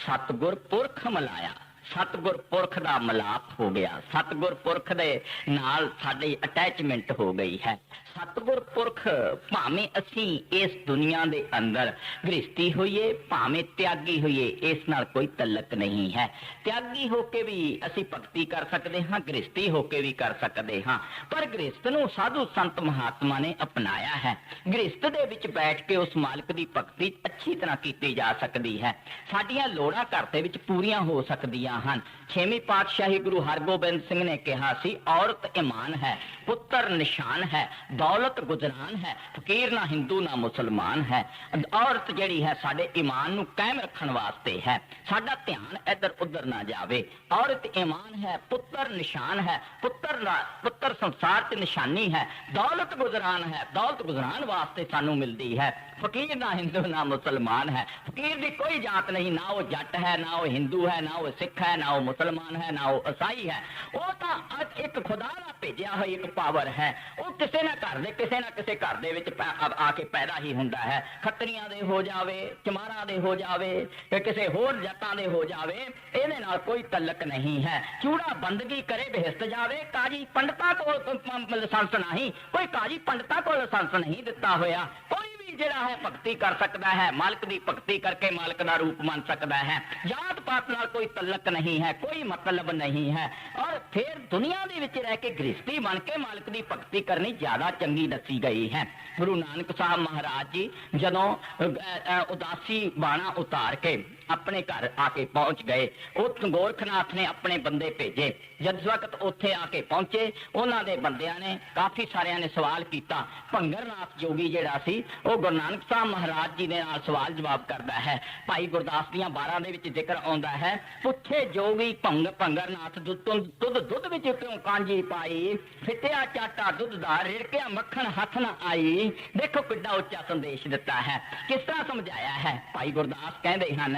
सतगुर पुरख मिलाया, सतगुर पुरख ਦਾ ਮਿਲਾਪ ਹੋ ਗਿਆ। ਸਤਗੁਰ ਪੁਰਖ ਦੇ ਨਾਲ ਸਾਡੀ ਅਟੈਚਮੈਂਟ ਹੋ ਗਈ ਹੈ। ਸਤਗੁਰ ਪੁਰਖ ਭਾਵੇਂ ਅਸੀਂ ਇਸ ਦੁਨੀਆ ਦੇ ਅੰਦਰ ਗ੍ਰਸਤੀ ਹੋਈਏ, ਭਾਵੇਂ ਤਿਆਗੀ ਹੋਈਏ, ਇਸ ਨਾਲ ਕੋਈ ਤਲਕ ਨਹੀਂ ਹੈ। ਤਿਆਗੀ ਹੋ ਕੇ ਵੀ ਅਸੀਂ ਭਗਤੀ ਕਰ ਸਕਦੇ ਹਾਂ, ਗ੍ਰਸਤੀ ਹੋ ਕੇ ਵੀ ਕਰ ਸਕਦੇ ਹਾਂ। ਪਰ ਗ੍ਰਸਤ ਨੂੰ ਸਾਧੂ ਸੰਤ ਮਹਾਤਮਾ ਨੇ ਅਪਣਾਇਆ ਹੈ। ਗ੍ਰਸਤ ਦੇ ਵਿੱਚ ਬੈਠ ਕੇ ਉਸ ਮਾਲਕ ਦੀ ਭਗਤੀ ਅੱਛੀ ਤਰ੍ਹਾਂ ਕੀਤੀ ਜਾ ਸਕਦੀ ਹੈ। ਸਾਡੀਆਂ ਲੋੜਾਂ ਘਰ ਦੇ ਵਿੱਚ ਪੂਰੀਆਂ ਹੋ ਸਕਦੀਆਂ ਹਨ। ਛੇਵੀਂ ਪਾਤਸ਼ਾਹੀ ਗੁਰੂ ਹਰਗੋਬਿੰਦ ਸਿੰਘ ਨੇ ਕਿਹਾ ਸੀ, ਔਰਤ ਈਮਾਨ ਹੈ, ਪੁੱਤਰ ਨਿਸ਼ਾਨ ਹੈ, ਦੌਲਤ ਗੁਜਰਾਨ ਹੈ, ਫਕੀਰ ਨਾ ਹਿੰਦੂ ਨਾ ਮੁਸਲਮਾਨ ਹੈ। ਔਰਤ ਜਿਹੜੀ ਹੈ ਸਾਡੇ ਈਮਾਨ ਨੂੰ ਕਾਇਮ ਰੱਖਣ ਵਾਸਤੇ ਹੈ, ਸਾਡਾ ਧਿਆਨ ਇੱਧਰ ਉੱਧਰ ਨਾ ਜਾਵੇ। ਔਰਤ ਈਮਾਨ ਹੈ, ਪੁੱਤਰ ਨਿਸ਼ਾਨ ਹੈ, ਪੁੱਤਰ ਸੰਸਾਰ ਤੇ ਨਿਸ਼ਾਨੀ ਹੈ, ਦੌਲਤ ਗੁਜਰਾਨ ਹੈ, ਦੌਲਤ ਗੁਜਰਾਨ ਵਾਸਤੇ ਸਾਨੂੰ ਮਿਲਦੀ ਹੈ। ਫਕੀਰ ਨਾ ਹਿੰਦੂ ਨਾ ਮੁਸਲਮਾਨ ਹੈ, ਫਕੀਰ ਦੀ ਕੋਈ ਜਾਤ ਨਹੀਂ, ਨਾ ਉਹ ਜੱਟ ਹੈ, ਨਾ ਉਹ ਹਿੰਦੂ ਹੈ, ਨਾ ਉਹ ਸਿੱਖ ਹੈ, ਨਾ ਉਹ ਮੁਸਲਮਾਨ ਹੈ, ਨਾ ਉਹ ਈਸਾਈ ਹੈ। ਉਹ ਤਾਂ ਇੱਕ ਖੁਦਾ ਦਾ ਭੇਜਿਆ ਹੋਇਆ ਇੱਕ ਪਾਵਰ ਹੈ। ਉਹ ਕਿਸੇ ਨਾ ਕਿਸੇ ਘਰ ਦੇ ਵਿੱਚ ਆ ਕੇ ਪੈਦਾ ਹੀ ਹੁੰਦਾ ਹੈ। ਖੱਤਰੀਆਂ ਦੇ ਹੋ ਜਾਵੇ, ਚਮਾਰਾਂ ਦੇ ਹੋ ਜਾਵੇ, ਕਿਸੇ ਹੋਰ ਜਾਤਾਂ ਦੇ ਹੋ ਜਾਵੇ, ਇਹਦੇ ਨਾਲ ਕੋਈ ਤਲਕ ਨਹੀਂ ਹੈ। ਚੂੜਾ ਬੰਦਗੀ ਕਰੇ ਬਹਿਸਤ ਜਾਵੇ, ਕਾਜੀ ਪੰਡਤਾਂ ਕੋਲ ਲਾਇਸੈਂਸ ਨਹੀਂ, ਕੋਈ ਕਾਜੀ ਪੰਡਤਾਂ ਕੋਲ ਲਾਇਸੈਂਸ ਨਹੀਂ ਦਿੱਤਾ ਹੋਇਆ। ਕੋਈ ਵੀ ਜਿਹੜਾ ਹੈ ਭਗਤੀ ਕਰ ਸਕਦਾ ਹੈ, ਮਾਲਕ ਦੀ ਭਗਤੀ ਕਰਕੇ ਮਾਲਕ ਦਾ ਰੂਪ ਮੰਨ ਸਕਦਾ ਹੈ। ਜਾਤ ਪਾਤ ਨਾਲ ਕੋਈ ਤਲਕ ਨਹੀਂ ਹੈ, ਕੋਈ ਮਤਲਬ ਨਹੀਂ ਹੈ। ਔਰ ਫਿਰ ਦੁਨੀਆ ਦੇ ਵਿੱਚ ਰਹਿ ਕੇ ਗ੍ਰਸਤੀ ਬਣ ਕੇ ਮਾਲਕ ਦੀ ਭਗਤੀ ਕਰਨੀ ਜ਼ਿਆਦਾ ਚੰਗੀ ਦੱਸੀ ਗਈ ਹੈ। ਗੁਰੂ ਨਾਨਕ ਸਾਹਿਬ ਮਹਾਰਾਜ ਜੀ ਜਦੋਂ ਉਦਾਸੀ ਬਾਣਾ ਉਤਾਰ ਕੇ ਆਪਣੇ ਘਰ ਆ ਕੇ ਪਹੁੰਚ ਗਏ, ਉਹ ਗੋਰਖਨਾਥ ਨੇ ਆਪਣੇ ਬੰਦੇ ਭੇਜੇ। ਜਦ ਵਕਤ ਉੱਥੇ ਆ ਕੇ ਪਹੁੰਚੇ, ਉਹਨਾਂ ਦੇ ਬੰਦਿਆਂ ਨੇ ਕਾਫੀ ਸਾਰਿਆਂ ਨੇ ਸਵਾਲ ਕੀਤਾ। ਭੰਗਰਨਾਥ ਜੋਗੀ ਜਿਹੜਾ ਸੀ ਉਹ ਗੁਰੂ ਨਾਨਕ ਸਾਹਿਬ ਮਹਾਰਾਜ ਜੀ ਦੇ ਨਾਲ ਸਵਾਲ ਜਵਾਬ ਕਰਦਾ ਹੈ। ਭਾਈ ਗੁਰਦਾਸ ਦੀਆਂ 12 ਦੇ ਵਿੱਚ ਜ਼ਿਕਰ ਆਉਂਦਾ ਹੈ, ਪੁੱਛੇ ਜੋਗੀ ਭੰਗਰਨਾਥ ਦੁੱਧ ਵਿੱਚ ਕਿਉਂ ਕਾਂਜੀ ਪਾਈ, ਫਿੱਟਿਆ ਚਾਟਾ ਦੁੱਧ ਦਾ, ਰਿੜਕਿਆ ਮੱਖਣ ਹੱਥ ਨਾ ਆਈ। ਦੇਖੋ ਕਿੱਡਾ ਉੱਚਾ ਸੰਦੇਸ਼ ਦਿੱਤਾ ਹੈ, ਕਿਸ ਤਰ੍ਹਾਂ ਸਮਝਾਇਆ ਹੈ। ਭਾਈ ਗੁਰਦਾਸ ਕਹਿੰਦੇ ਹਨ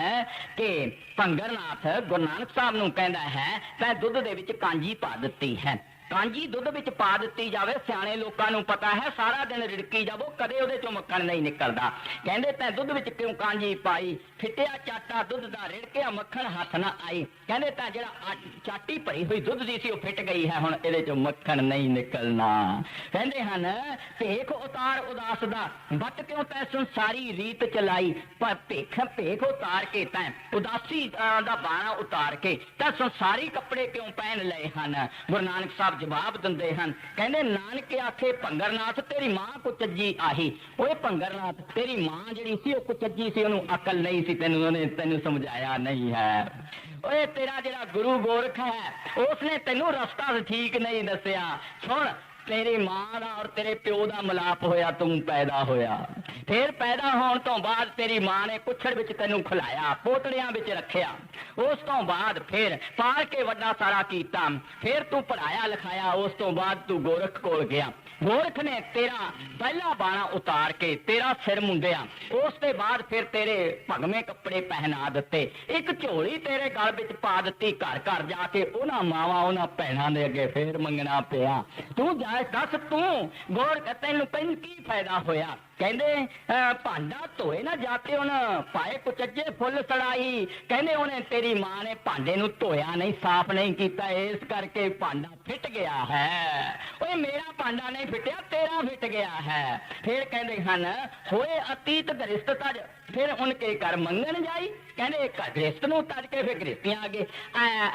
ਕਿ ਭੰਗਰਨਾਥ ਗੁਰੂ ਨਾਨਕ ਸਾਹਿਬ ਨੂੰ ਕਹਿੰਦਾ ਹੈ, ਤੈਂ ਦੁੱਧ ਦੇ ਵਿੱਚ ਕਾਂਜੀ ਪਾ ਦਿੱਤੀ ਹੈ। ਕਾਂਜੀ ਦੁੱਧ ਵਿੱਚ ਪਾ ਦਿੱਤੀ ਜਾਵੇ, ਸਿਆਣੇ ਲੋਕਾਂ ਨੂੰ ਪਤਾ ਹੈ, ਸਾਰਾ ਦਿਨ ਰਿੜਕੀ ਜਾਵੋ, ਕਦੇ ਉਹਦੇ ਚੋਂ ਮੱਖਣ ਨਹੀਂ ਨਿਕਲਦਾ। ਕਹਿੰਦੇ ਤੈਂ ਦੁੱਧ ਵਿੱਚ ਕਿਉਂ ਕਾਂਜੀ ਪਾਈ, ਫਿੱਟਿਆ ਚਾਟਾ ਦੁੱਧ ਦਾ, ਰਿੜਕਿਆ ਮੱਖਣ ਹੱਥ ਨਾ ਆਈ। ਕਹਿੰਦੇ ਤਾਂ ਜਿਹੜਾ ਚਾਟੀ ਭਰੀ ਹੋਈ ਦੁੱਧ ਦੀ ਸੀ ਉਹ ਫਿੱਟ ਗਈ ਹੈ, ਹੁਣ ਇਹਦੇ ਚੋਂ ਮੱਖਣ ਨਹੀਂ ਨਿਕਲਣਾ। ਕਹਿੰਦੇ ਹਨ ਭੇਖ ਉਤਾਰ ਉਦਾਸ ਦਾ, ਬੱਤ ਕਿਉਂ ਤੈਂ ਸੰਸਾਰੀ ਰੀਤ ਚਲਾਈ। ਭੇਖ ਉਤਾਰ ਕੇ ਤੈਂ ਉਦਾਸੀ ਦਾ ਬਾਣਾ ਉਤਾਰ ਕੇ ਤਾਂ ਸੰਸਾਰੀ ਕੱਪੜੇ ਕਿਉਂ ਪਹਿਨ ਲਏ ਹਨ। ਗੁਰੂ ਨਾਨਕ ਸਾਹਿਬ ਜਵਾਬ ਦਿੰਦੇ ਹਨ, ਕਹਿੰਦੇ ਨਾਨਕ ਆਖੇ ਭੰਗਰਨਾਥ ਤੇਰੀ ਮਾਂ ਕੁਚੱਜੀ ਆਹੀ। ਓਏ ਭੰਗਰਨਾਥ, ਤੇਰੀ ਮਾਂ ਜਿਹੜੀ ਸੀ ਉਹ ਕੁਚੱਜੀ ਸੀ, ਉਹਨੂੰ ਅਕਲ ਨਹੀਂ ਸੀ, ਤੈਨੂੰ ਸਮਝਾਇਆ ਨਹੀਂ ਹੈ। ਓਏ ਤੇਰਾ ਜਿਹੜਾ ਗੁਰੂ ਗੋਰਖ ਹੈ ਉਸਨੇ ਤੈਨੂੰ ਰਸਤਾ ਠੀਕ ਨਹੀਂ ਦੱਸਿਆ। ਸੁਣ, ਤੇਰੀ ਮਾਂ ਦਾ ਔਰ ਤੇਰੇ ਪਿਓ ਦਾ ਮਿਲਾਪ ਹੋਇਆ, ਤੂੰ ਪੈਦਾ ਹੋਇਆ। ਫਿਰ ਪੈਦਾ ਹੋਣ ਤੋਂ ਬਾਅਦ ਤੇਰੀ ਮਾਂ ਨੇ ਕੁੱਛੜ ਵਿੱਚ ਤੈਨੂੰ ਖਿਲਾਇਆ, ਪੋਤੜਿਆਂ ਵਿੱਚ ਰੱਖਿਆ। ਉਸ ਤੋਂ ਬਾਅਦ ਫਿਰ ਪਾਲ ਕੇ ਵੱਡਾ ਸਾਰਾ ਕੀਤਾ, ਫਿਰ ਤੂੰ ਪੜ੍ਹਾਇਆ ਲਿਖਾਇਆ। ਉਸ ਤੋਂ ਬਾਅਦ ਤੂੰ ਗੋਰਖ ਕੋਲ ਗਿਆ। ਗੋਰਖ ਨੇ ਤੇਰਾ ਪਹਿਲਾ ਬਾਣਾ ਉਤਾਰ ਕੇ ਤੇਰਾ ਸਿਰ ਮੁੰਡਿਆ। ਉਸ ਤੋਂ ਬਾਅਦ ਫਿਰ ਤੇਰੇ ਭਗਵੇਂ ਕੱਪੜੇ ਪਹਿਨਾ ਦਿੱਤੇ, ਇੱਕ ਝੋਲੀ ਤੇਰੇ ਗਲ ਵਿੱਚ ਪਾ ਦਿੱਤੀ। ਘਰ ਘਰ ਜਾ ਕੇ ਉਹਨਾਂ ਮਾਵਾਂ ਉਹਨਾਂ ਭੈਣਾਂ ਦੇ ਅੱਗੇ ਫੇਰ ਮੰਗਣਾ ਪਿਆ। ਤੂੰ ਜਾ ਦੱਸ, ਤੂੰ ਗੋਰਖ ਤੈਨੂੰ ਕੀ ਫਾਇਦਾ ਹੋਇਆ। ਕਹਿੰਦੇ ਭਾਂਡਾ ਧੋਏ ਨਾ ਜਾਤੇ ਹੁਣ ਪਾਏ ਕੁਚੱਜੇ ਫੁੱਲ ਸੜਾਈ। ਕਹਿੰਦੇ ਉਹਨੇ ਤੇਰੀ ਮਾਂ ਨੇ ਭਾਂਡੇ ਨੂੰ ਧੋਇਆ ਨਹੀਂ, ਸਾਫ਼ ਨਹੀਂ ਕੀਤਾ, ਇਸ ਕਰਕੇ ਭਾਂਡਾ ਫਿੱਟ ਗਿਆ ਹੈ। ਓਏ ਮੇਰਾ ਭਾਂਡਾ ਨਹੀਂ ਫਿੱਟਿਆ, ਤੇਰਾ ਫਿੱਟ ਗਿਆ ਹੈ। ਫਿਰ ਕਹਿੰਦੇ ਹਨ ਹੋਏ ਅਤੀਤ ਗ੍ਰਸਤ ਤਜ, ਫਿਰ ਉਨਕੇ ਘਰ ਮੰਗਣ ਜਾਈ। ਕਹਿੰਦੇ ਗ੍ਰਸਤ ਨੂੰ ਤਜ ਕੇ ਫਿਰ ਗ੍ਰਸਤੀਆਂ ਆ ਗਏ।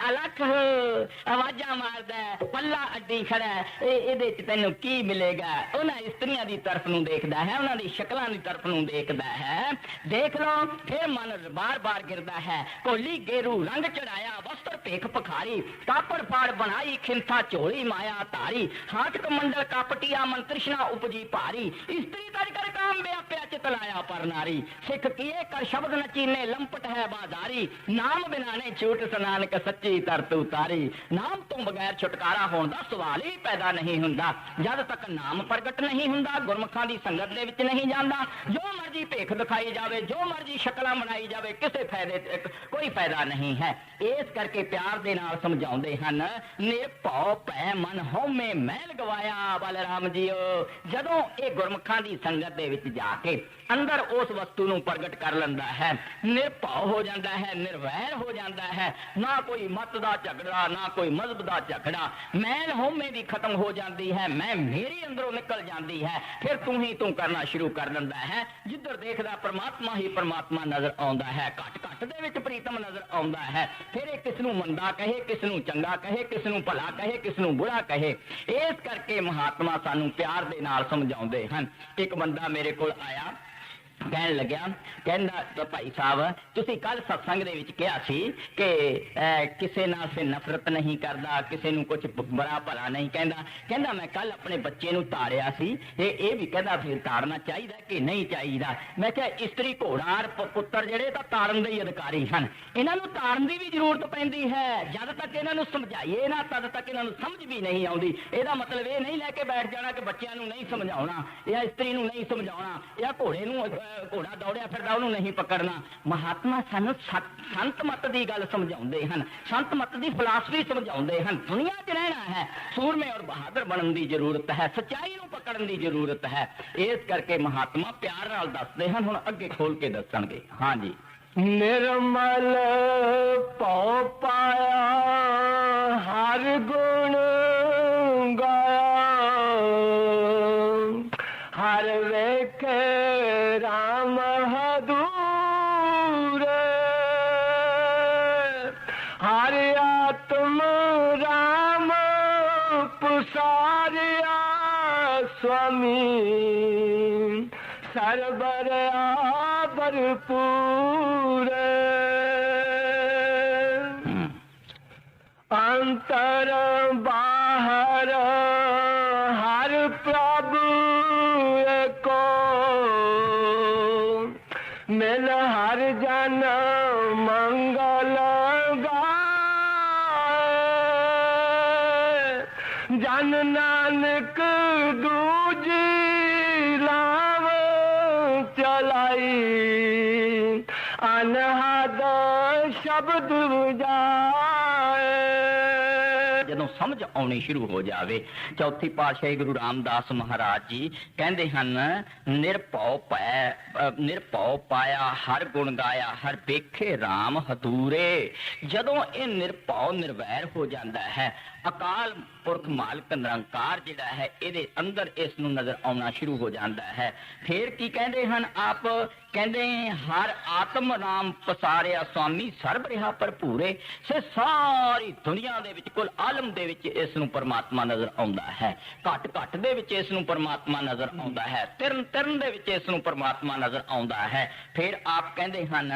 ਅਲੱਖ ਆਵਾਜ਼ਾਂ ਮਾਰਦਾ, ਪੱਲਾ ਅੱਡੀ ਖੜਾ, ਇਹਦੇ ਚ ਤੈਨੂੰ ਕੀ ਮਿਲੇਗਾ। ਉਹਨਾਂ ਇਸਤਰੀਆਂ ਦੀ ਤਰਫ ਨੂੰ ਦੇਖਦਾ ਹੈ, ਉਹਨਾਂ ਦੀ ਸ਼ਕਲਾਂ ਦੀ ਤਰਫ ਨੂੰ ਦੇਖਦਾ ਹੈ। ਦੇਖ ਲਓ, ਫਿਰ ਮਨ ਬਾਰ-ਬਾਰ ਗਿਰਦਾ ਹੈ। ਕੋਲੀ ਗੇਰੂ ਰੰਗ ਚੜਾਇਆ, ਵਸਤਰ ਭੇਖ ਪਖਾਰੀ, ਕਾਪੜ ਪਾੜ ਬਣਾਈ, ਖਿੰਥਾ ਝੋਲੀ ਮਾਇਆ ਧਾਰੀ, ਹਾਥ ਕਮੰਡਲ ਕਾਪਟਿਆ, ਮਨ ਤ੍ਰਿਸ਼ਨਾ ਉਪਜੀ ਭਾਰੀ, ਇਸਤਰੀ ਤਜ ਕਰ ਕਾਮ ਵਿਆਪਿਆ ਚਿਤ ਲਾਇਆ ਪਰ ਨਾਰੀ, ਸਿੱਖ ਕੀਏ ਕਰ ਸ਼ਬਦ ਨਚੀਨੇ ਲੰਪਟ ਹੈ ਬਾਜ਼ਾਰੀ, ਨਾਮ ਬਿਨਾ ਨੇ ਝੂਠ ਸਨਾਨਕ ਸੱਚੀ ਤਰਤ ਉਤਾਰੀ। ਨਾਮ ਤੋਂ ਬਗੈਰ ਛੁਟਕਾਰਾ ਹੋਣ ਦਾ ਸਵਾਲ ਹੀ ਪੈਦਾ ਨਹੀਂ ਹੁੰਦਾ। ਜਦ ਤੱਕ ਨਾਮ ਪ੍ਰਗਟ ਨਹੀਂ ਹੁੰਦਾ, ਗੁਰਮੁਖਾਂ ਦੀ ਸੰਗਤ ਦੇ ਵਿੱਚ ਨਹੀਂ ਜਾਂਦਾ, ਜੋ ਮਰਜੀ ਭੇਖ ਦਿਖਾਈ ਜਾਵੇ, ਜੋ ਮਰਜੀ ਸ਼ਕਲਾਂ ਬਣਾਈ ਜਾਵੇ, ਕਿਸੇ ਫਾਇਦੇ ਕੋਈ ਫਾਇਦਾ ਨਹੀਂ ਹੈ। ਇਸ ਕਰਕੇ ਪਿਆਰ ਦੇ ਨਾਲ ਸਮਝਾਉਂਦੇ ਹਨ, ਨਿਰਭਉ ਭੈ ਮਨ ਹਉਮੈ ਮੈਲ ਗਵਾਇਆ। ਬਲਰਾਮ ਜੀਓ, ਜਦੋਂ ਇਹ ਗੁਰਮੁਖਾਂ ਦੀ ਸੰਗਤ ਦੇ ਵਿੱਚ ਜਾ ਕੇ ਅੰਦਰ ਉਸ ਵਸਤੂ ਨੂੰ ਪ੍ਰਗਟ ਕਰ ਲੈਂਦਾ ਹੈ, ਨਿਰਭਉ ਹੋ ਜਾਂਦਾ ਹੈ, ਨਿਰਵੈਰ ਹੋ ਜਾਂਦਾ ਹੈ। ਨਾ ਕੋਈ ਮਤ ਦਾ ਝਗੜਾ, ਨਾ ਕੋਈ ਮਜ਼ਹਬ ਦਾ ਝਗੜਾ, ਮੈਲ ਹਉਮੈ ਦੀ ਖਤਮ ਹੋ ਜਾਂਦੀ ਹੈ, ਮੈਂ ਮੇਰੀ ਅੰਦਰੋਂ ਨਿਕਲ ਜਾਂਦੀ ਹੈ। ਫਿਰ ਤੂੰ ਹੀ ਤੂੰ ਕਰਨਾ ਸ਼ੁਰੂ ਕਰ ਦਿੰਦਾ ਹੈ। ਜਿੱਧਰ ਦੇਖਦਾ ਪਰਮਾਤਮਾ ਹੀ ਪਰਮਾਤਮਾ ਨਜ਼ਰ ਆਉਂਦਾ ਹੈ, ਘੱਟ ਘੱਟ ਦੇ ਵਿੱਚ ਪ੍ਰੀਤਮ ਨਜ਼ਰ ਆਉਂਦਾ ਹੈ। ਫਿਰ ਇਹ ਕਿਸ ਨੂੰ ਮੰਦਾ ਕਹੇ, ਕਿਸ ਨੂੰ ਚੰਗਾ ਕਹੇ, ਕਿਸ ਨੂੰ ਭਲਾ ਕਹੇ, ਕਿਸ ਨੂੰ ਬੁਰਾ ਕਹੇ। ਇਸ ਕਰਕੇ ਮਹਾਤਮਾ ਸਾਨੂੰ ਪਿਆਰ ਦੇ ਨਾਲ ਸਮਝਾਉਂਦੇ ਹਨ। ਇੱਕ ਬੰਦਾ ਮੇਰੇ ਕੋਲ ਆਇਆ, ਕਹਿਣ ਲੱਗਿਆ, ਕਹਿੰਦਾ ਭਾਈ ਸਾਹਿਬ ਤੁਸੀਂ ਕੱਲ ਸਤਸੰਗ ਦੇ ਵਿੱਚ ਕਿਹਾ ਸੀ ਕਿ ਕਿਸੇ ਨਾਲ ਸੇ ਨਫ਼ਰਤ ਨਹੀਂ ਕਰਦਾ, ਕਿਸੇ ਨੂੰ ਕੁਝ ਬੜਾ ਭਲਾ ਨਹੀਂ ਕਹਿੰਦਾ ਮੈਂ ਕੱਲ ਆਪਣੇ ਬੱਚੇ ਨੂੰ ਤਾੜਿਆ ਸੀ, ਇਹ ਵੀ ਕਹਿੰਦਾ ਫਿਰ ਤਾੜਨਾ ਚਾਹੀਦਾ ਕਿ ਨਹੀਂ ਚਾਹੀਦਾ। ਮੈਂ ਕਿਹਾ ਇਸਤਰੀ ਘੋੜਾ ਪੁੱਤਰ ਜਿਹੜੇ ਤਾਂ ਤਾੜਨ ਦੇ ਹੀ ਅਧਿਕਾਰੀ ਹਨ, ਇਹਨਾਂ ਨੂੰ ਤਾੜਨ ਦੀ ਵੀ ਜ਼ਰੂਰਤ ਪੈਂਦੀ ਹੈ। ਜਦ ਤੱਕ ਇਹਨਾਂ ਨੂੰ ਸਮਝਾਈਏ ਨਾ, ਤਦ ਤੱਕ ਇਹਨਾਂ ਨੂੰ ਸਮਝ ਵੀ ਨਹੀਂ ਆਉਂਦੀ। ਇਹਦਾ ਮਤਲਬ ਇਹ ਨਹੀਂ ਲੈ ਕੇ ਬੈਠ ਜਾਣਾ ਕਿ ਬੱਚਿਆਂ ਨੂੰ ਨਹੀਂ ਸਮਝਾਉਣਾ, ਜਾਂ ਇਸਤਰੀ ਨੂੰ ਨਹੀਂ ਸਮਝਾਉਣਾ, ਜਾਂ ਘੋੜੇ ਨੂੰ ਘੋੜਾ ਦੌੜਿਆ ਫਿਰਦਾ ਉਹਨੂੰ ਨਹੀਂ ਪਕੜਨਾ। ਮਹਾਤਮਾ ਸਾਨੂੰ ਸੰਤ ਮਤ ਦੀ ਗੱਲ ਸਮਝਾਉਂਦੇ ਹਨ, ਸੰਤ ਮਤ ਦੀ ਫਿਲਾਸਫੀ ਸਮਝਾਉਂਦੇ ਹਨ। ਦੁਨੀਆ 'ਚ ਰਹਿਣਾ ਹੈ, ਸੂਰਮੇ ਔਰ ਬਹਾਦਰ ਬਣਨ ਦੀ ਜ਼ਰੂਰਤ ਹੈ, ਸੱਚਾਈ ਨੂੰ ਪਕੜਨ ਦੀ ਜ਼ਰੂਰਤ ਹੈ। ਇਸ ਕਰਕੇ ਮਹਾਤਮਾ ਪਿਆਰ ਨਾਲ ਦੱਸਦੇ ਹਨ। ਹੁਣ ਅੱਗੇ ਖੋਲ ਕੇ ਦੱਸਣਗੇ। ਹਾਂਜੀ, ਨਿਰਮਲ ਭਉ ਪਾਇਆ, ਹਰ ਗੁਣ ਗਾਇਆ, ਹਰ ਵੇਖੇ राम हदूर हर आत्म राम पुसारिया स्वामी सरबर भरपूर अंतर बाहर हर प्रभु को मिल हर जन मंगल गाए जन नानक दूजी लाव चलाई अनहद शब्द जाए। ਜਦੋਂ ਸਮਝ ਆਉਣੀ ਸ਼ੁਰੂ ਹੋ ਜਾਵੇ। ਚੌਥੀ ਪਾਤਸ਼ਾਹੀ ਗੁਰੂ ਰਾਮਦਾਸ ਮਹਾਰਾਜ ਜੀ ਕਹਿੰਦੇ ਹਨ ਨਿਰਭਉ ਪਾਇਆ ਹਰ ਗੁਣ ਗਾਇਆ ਹਰ ਵੇਖੇ ਰਾਮ ਹਦੂਰੇ। ਜਦੋਂ ਇਹ ਨਿਰਭਉ ਨਿਰਵੈਰ ਹੋ ਜਾਂਦਾ ਹੈ, ਅਕਾਲ ਪੁਰਖ ਮਾਲਕ ਨਿਰੰਕਾਰ ਜਿਹੜਾ ਹੈ ਇਹਦੇ ਅੰਦਰ ਇਸ ਨੂੰ ਨਜ਼ਰ ਆਉਣਾ ਸ਼ੁਰੂ ਹੋ ਜਾਂਦਾ ਹੈ। ਫਿਰ ਕੀ ਕਹਿੰਦੇ ਹਨ ਆਪ? ਕਹਿੰਦੇ ਹਰ ਆਤਮ ਨਾਮ ਪਸਾਰਿਆ स्वामी ਸਰਬ ਰਿਹਾ ਭਰਪੂਰੇ। ਸੇ ਸਾਰੀ ਦੁਨੀਆ ਦੇ ਵਿੱਚ ਕੁੱਲ ਆਲਮ ਦੇ ਵਿੱਚ ਇਸ ਨੂੰ ਪਰਮਾਤਮਾ ਨਜ਼ਰ ਆਉਂਦਾ ਹੈ। ਘੱਟ ਘੱਟ ਦੇ ਵਿੱਚ ਇਸ ਨੂੰ ਪਰਮਾਤਮਾ ਨਜ਼ਰ ਆਉਂਦਾ ਹੈ। ਤਿਰਨ ਤਿਰਨ ਦੇ ਵਿੱਚ ਇਸ ਨੂੰ ਪਰਮਾਤਮਾ ਨਜ਼ਰ ਆਉਂਦਾ ਹੈ। ਫਿਰ ਆਪ ਕਹਿੰਦੇ ਹਨ,